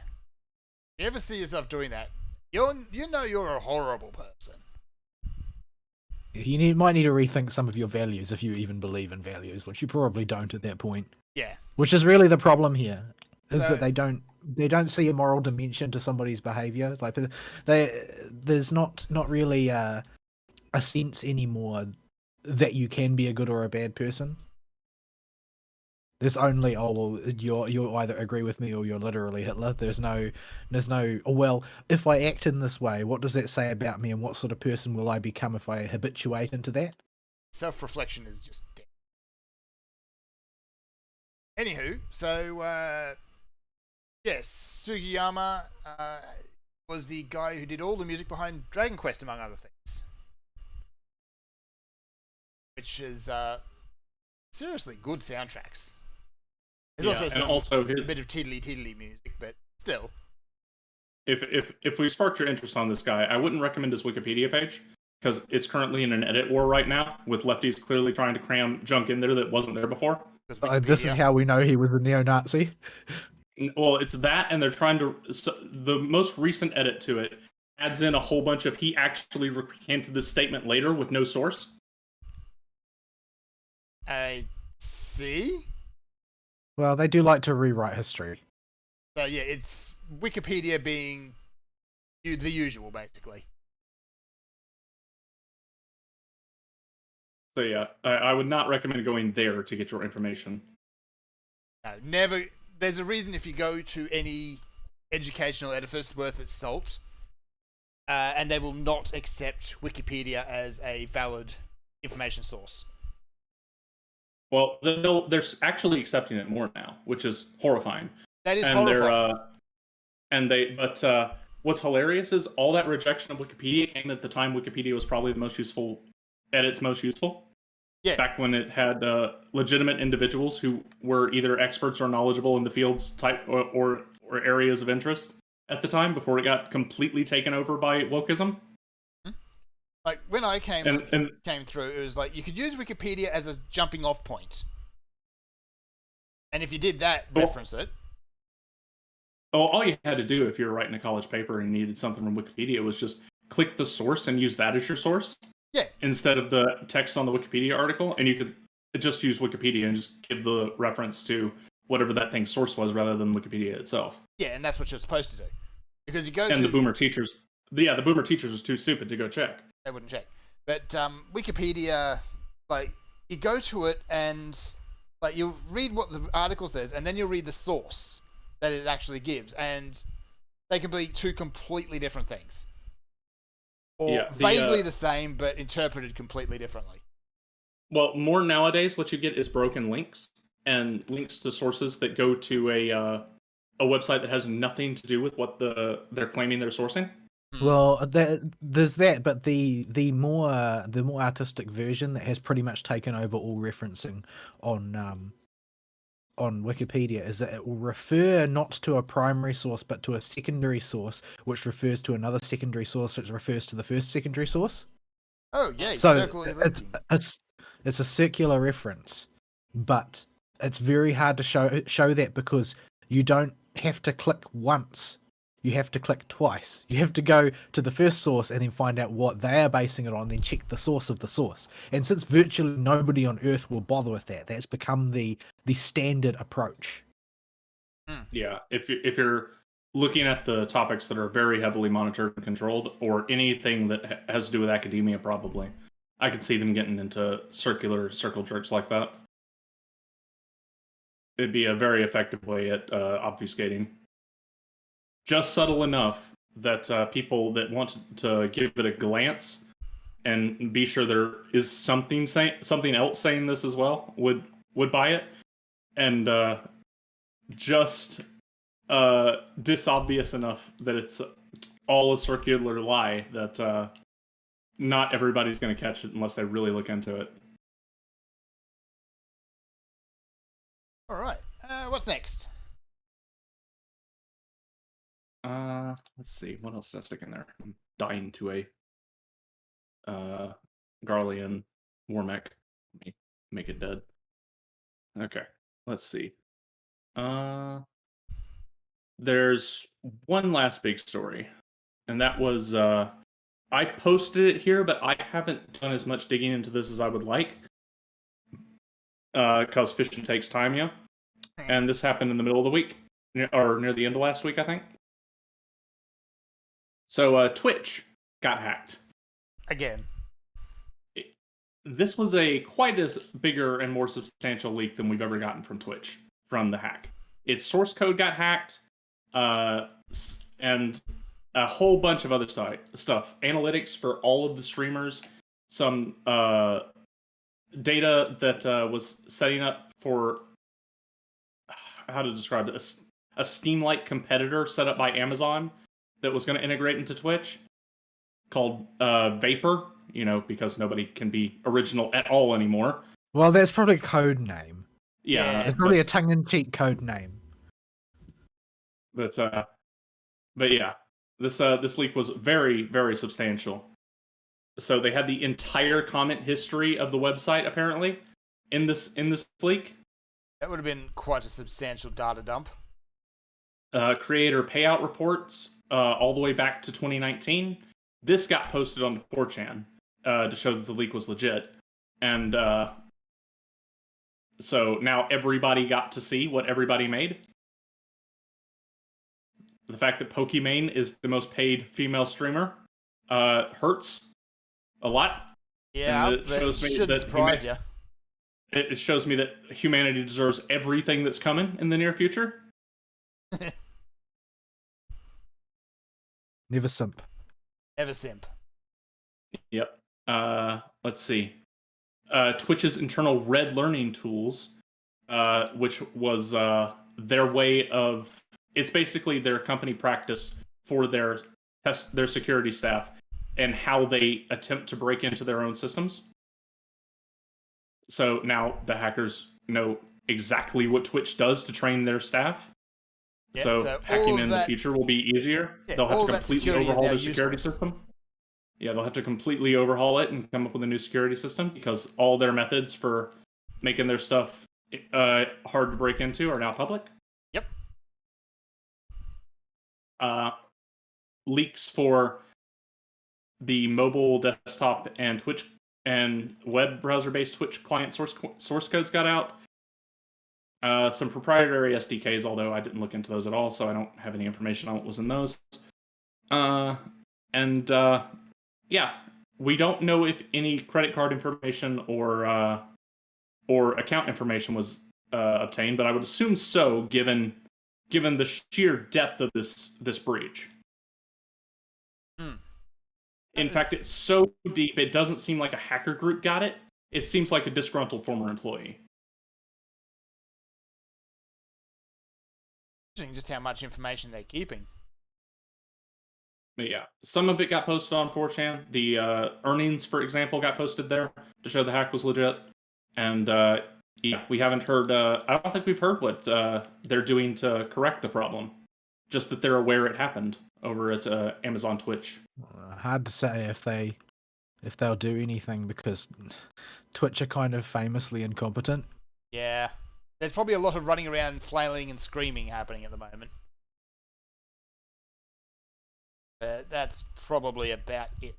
S2: If you ever see yourself doing that, you know you're a horrible person.
S3: You might need to rethink some of your values if you even believe in values, which you probably don't at that point.
S2: Yeah.
S3: Which is really the problem here, is
S2: So-
S3: that they don't see a moral dimension to somebody's behavior. Like there's not really a sense anymore that you can be a good or a bad person. There's only, oh well, you either agree with me or you're literally Hitler. There's no oh, well, if I act in this way, what does that say about me, and what sort of person will I become if I habituate into that?
S2: Self-reflection is just dead. Anywho, so yes, Sugiyama was the guy who did all the music behind Dragon Quest, among other things, which is seriously good soundtracks. There's also
S1: and also
S2: a bit of tiddly music, but still.
S1: if we sparked your interest on this guy, I wouldn't recommend his Wikipedia page because it's currently in an edit war right now, with lefties clearly trying to cram junk in there that wasn't there before.
S3: This is how we know he was a neo-Nazi.
S1: Well, it's that, and they're trying to. So the most recent edit to it adds in a whole bunch of he actually recanted this statement later with no source.
S2: I see.
S3: Well, they do like to rewrite history.
S2: So yeah, it's Wikipedia being the usual, basically.
S1: So yeah, I would not recommend going there to get your information.
S2: No, never. There's a reason if you go to any educational edifice worth its salt, and they will not accept Wikipedia as a valid information source.
S1: Well, they're actually accepting it more now, which is horrifying.
S2: That is
S1: And
S2: horrifying.
S1: But what's hilarious is all that rejection of Wikipedia came at the time Wikipedia was probably the most useful, at its most useful.
S2: Yeah.
S1: Back when it had legitimate individuals who were either experts or knowledgeable in the fields type or areas of interest at the time, before it got completely taken over by wokeism.
S2: Like when I came through, it was like you could use Wikipedia as a jumping off point, and if you did that, reference it.
S1: Oh, all you had to do if you were writing a college paper and needed something from Wikipedia was just click the source and use that as your source.
S2: Yeah.
S1: Instead of the text on the Wikipedia article, and you could just use Wikipedia and just give the reference to whatever that thing's source was rather than Wikipedia itself.
S2: Yeah, and that's what you're supposed to do. Because you go
S1: and the boomer teachers, the boomer teachers was too stupid to go check.
S2: They wouldn't check. But Wikipedia, like, you go to it and, like, you read what the article says, and then you'll read the source that it actually gives, and they can be two completely different things. Or vaguely the same, but interpreted completely differently.
S1: Well, more nowadays, what you get is broken links, and links to sources that go to a website that has nothing to do with what they're claiming they're sourcing.
S3: Well, there's that, but the more artistic version that has pretty much taken over all referencing on Wikipedia is that it will refer not to a primary source but to a secondary source, which refers to another secondary source, which refers to the first secondary source.
S2: Oh yeah,
S3: so it's a circular reference, but it's very hard to show that because you don't have to click once. You have to click twice. You have to go to the first source and then find out what they are basing it on, then check the source of the source. And since virtually nobody on Earth will bother with that, that's become the standard approach.
S1: Yeah, if you're looking at the topics that are very heavily monitored and controlled, or anything that has to do with academia, probably, I could see them getting into circle jerks like that. It'd be a very effective way at obfuscating. Just subtle enough that people that want to give it a glance and be sure there is something else saying this as well would buy it, and just disobvious enough that it's all a circular lie that not everybody's going to catch it unless they really look into it.
S2: All right, what's next?
S1: Let's see. What else did I stick in there? I'm dying to a Garlean war mech. Let me make it dead. Okay, let's see. There's one last big story, and that was I posted it here, but I haven't done as much digging into this as I would like, because fishing takes time, yeah. and this happened in the middle of the week, or near the end of last week, I think. So Twitch got hacked.
S2: Again.
S1: This was a quite as bigger and more substantial leak than we've ever gotten from Twitch from the hack. Its source code got hacked, and a whole bunch of other stuff. Analytics for all of the streamers, some data that was setting up for, how to describe it, a Steam-like competitor set up by Amazon that was going to integrate into Twitch called Vapor, because nobody can be original at all anymore.
S3: Well, that's probably a code name.
S1: Yeah.
S3: It's probably a tongue-in-cheek code name.
S1: But yeah, this leak was very, very substantial. So they had the entire comment history of the website apparently in this leak.
S2: That would have been quite a substantial data dump.
S1: Creator payout reports all the way back to 2019. This got posted on 4chan to show that the leak was legit. And so now everybody got to see what everybody made. The fact that Pokimane is the most paid female streamer hurts a lot.
S2: Yeah,
S1: it shows me
S2: shouldn't
S1: that
S2: surprise you.
S1: It shows me that humanity deserves everything that's coming in the near future.
S3: Never simp.
S2: Never simp.
S1: Yep. Let's see. Twitch's internal red learning tools, which was their way of... It's basically their company practice for their security staff and how they attempt to break into their own systems. So now the hackers know exactly what Twitch does to train their staff.
S2: Yeah,
S1: so hacking in the future will be easier.
S2: Yeah,
S1: they'll have to completely overhaul their security system. Yeah, they'll have to completely overhaul it and come up with a new security system because all their methods for making their stuff hard to break into are now public.
S2: Yep.
S1: Leaks for the mobile, desktop, and Twitch and web browser-based Twitch client source codes got out. Some proprietary SDKs, although I didn't look into those at all, so I don't have any information on what was in those. Yeah, we don't know if any credit card information or account information was obtained, but I would assume so, given the sheer depth of this breach. In fact, it's so deep, it doesn't seem like a hacker group got it. It seems like a disgruntled former employee.
S2: Just how much information they're keeping.
S1: But yeah, some of it got posted on 4chan. The earnings, for example, got posted there to show the hack was legit. And yeah, we haven't heard... I don't think we've heard what they're doing to correct the problem. Just that they're aware it happened over at Amazon Twitch.
S3: Hard to say if they'll do anything because Twitch are kind of famously incompetent.
S2: Yeah. There's probably a lot of running around flailing and screaming happening at the moment. That's probably about it.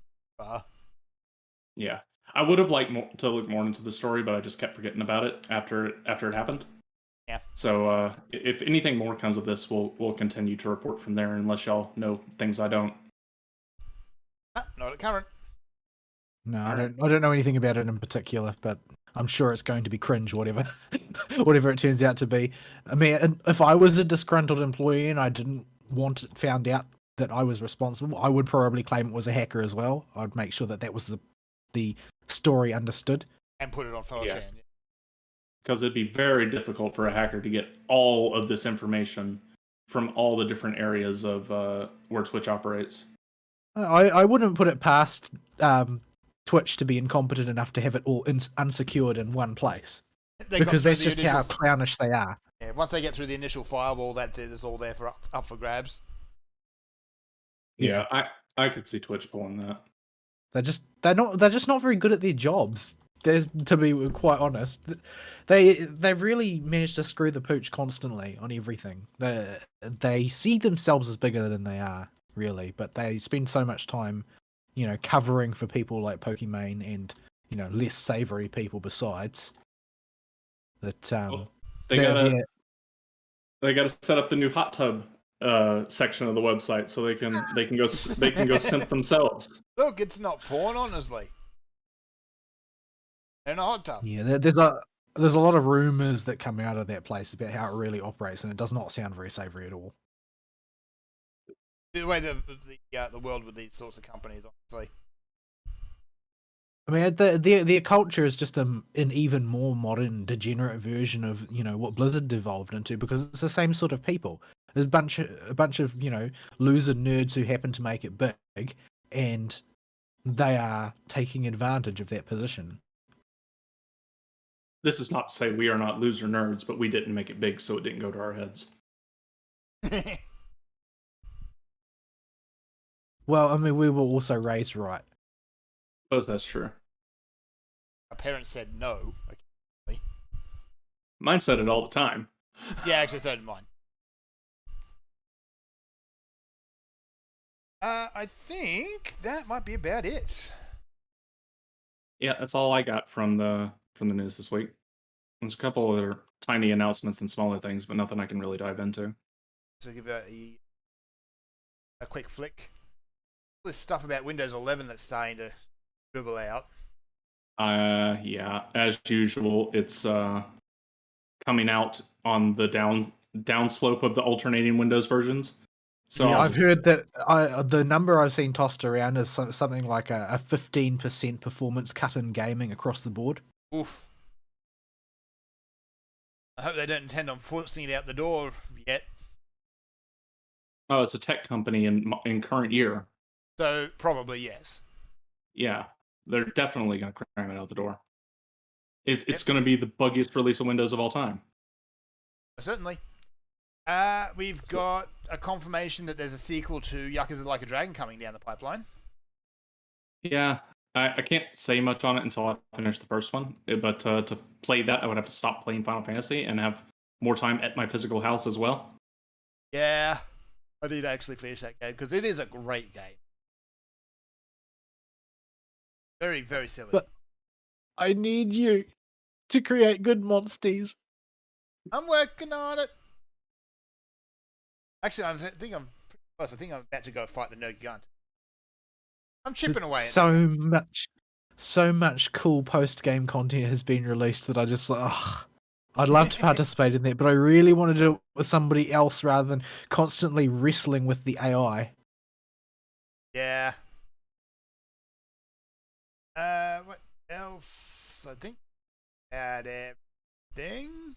S1: Yeah. I would have liked to look more into the story, but I just kept forgetting about it after it happened.
S2: Yeah.
S1: So if anything more comes of this, we'll continue to report from there unless y'all know things I don't.
S2: Not at current.
S3: No, I don't know anything about it in particular, but I'm sure it's going to be cringe, whatever it turns out to be. I mean, if I was a disgruntled employee and I didn't want it found out that I was responsible, I would probably claim it was a hacker as well. I'd make sure that was the story understood.
S2: And put it on 4chan.
S1: Yeah. Because it'd be very difficult for a hacker to get all of this information from all the different areas of where Twitch operates.
S3: I wouldn't put it past Twitch to be incompetent enough to have it all unsecured in one place. Because that's just how clownish they are.
S2: Yeah, once they get through the initial firewall, that's it. It's all there for up for grabs.
S1: Yeah, I could see Twitch pulling that.
S3: They're just not very good at their jobs. To be quite honest, they've really managed to screw the pooch constantly on everything. They see themselves as bigger than they are, really, but they spend so much time, covering for people like Pokimane and less savoury people besides. That
S1: They got to set up the new hot tub section of the website so they can go simp themselves.
S2: Look, it's not porn, honestly. They're in a hot tub.
S3: Yeah, there's a lot of rumors that come out of that place about how it really operates, and it does not sound very savory at all.
S2: The way the world with these sorts of companies, honestly.
S3: I mean, their culture is just an even more modern, degenerate version of what Blizzard devolved into, because it's the same sort of people. There's a bunch of loser nerds who happen to make it big, and they are taking advantage of that position.
S1: This is not to say we are not loser nerds, but we didn't make it big, so it didn't go to our heads.
S3: Well, I mean, we were also raised right.
S1: Suppose that's true.
S2: My parents said no.
S1: Mine said it all the time.
S2: Yeah, actually, so did mine. I think that might be about it.
S1: Yeah, that's all I got from the news this week. There's a couple other tiny announcements and smaller things, but nothing I can really dive into.
S2: So give it a quick flick. All this stuff about Windows 11 that's starting to dribble out.
S1: Yeah, as usual, it's coming out on the downslope of the alternating Windows versions. So
S3: yeah, I've heard that the number I've seen tossed around is something like a 15% performance cut in gaming across the board.
S2: Oof. I hope they don't intend on forcing it out the door yet.
S1: Oh, it's a tech company in current year.
S2: So probably yes.
S1: Yeah, they're definitely going to cram it out the door. It's going to be the buggiest release of Windows of all time.
S2: Certainly. We've got a confirmation that there's a sequel to Yakuza Like a Dragon coming down the pipeline.
S1: Yeah, I can't say much on it until I finish the first one. But to play that, I would have to stop playing Final Fantasy and have more time at my physical house as well.
S2: Yeah, I did actually finish that game because it is a great game. Very, very silly.
S3: But I need you to create good monsters.
S2: I'm working on it. Actually, I think I'm pretty close. I think I'm about to go fight the Nergigant. I'm chipping away at
S3: so much cool post-game content has been released that I just I'd love to participate in that, but I really want to do it with somebody else rather than constantly wrestling with the AI.
S2: Yeah. What else? I think that everything.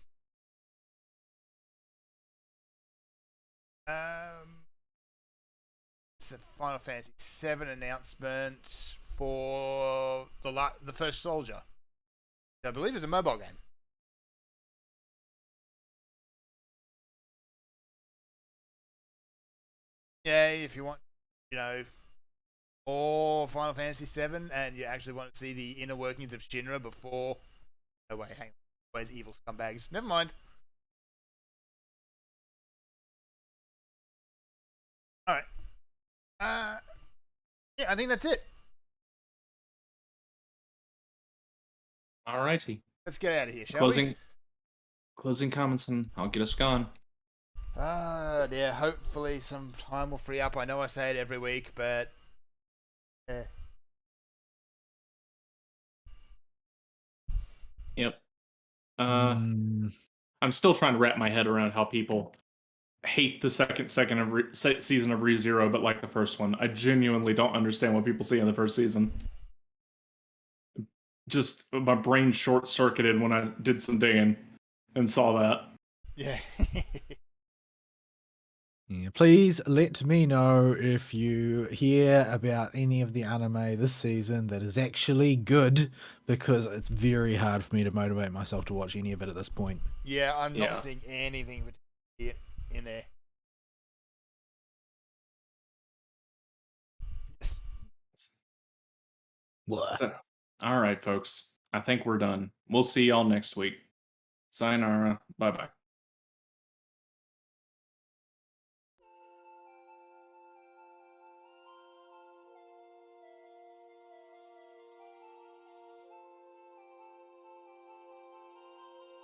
S2: It's a Final Fantasy VII announcement for the first soldier. I believe it's a mobile game. Yeah, if you want, or Final Fantasy VII, and you actually want to see the inner workings of Shinra before. No wait, hang on. Where's evil scumbags? Never mind. All right. Yeah, I think that's it.
S1: Alrighty.
S2: Let's get out of here, shall we?
S1: Closing comments, and I'll get us gone.
S2: Yeah, hopefully some time will free up. I know I say it every week, but
S1: Yep. I'm still trying to wrap my head around how people hate the second season of ReZero, but like the first one. I genuinely don't understand what people see in the first season. Just my brain short-circuited when I did some digging and saw that.
S2: Yeah.
S3: Yeah, please let me know if you hear about any of the anime this season that is actually good, because it's very hard for me to motivate myself to watch any of it at this point.
S2: Yeah, I'm not seeing anything in there. Yes.
S1: So, all right, folks. I think we're done. We'll see y'all next week. Sayonara. Bye-bye.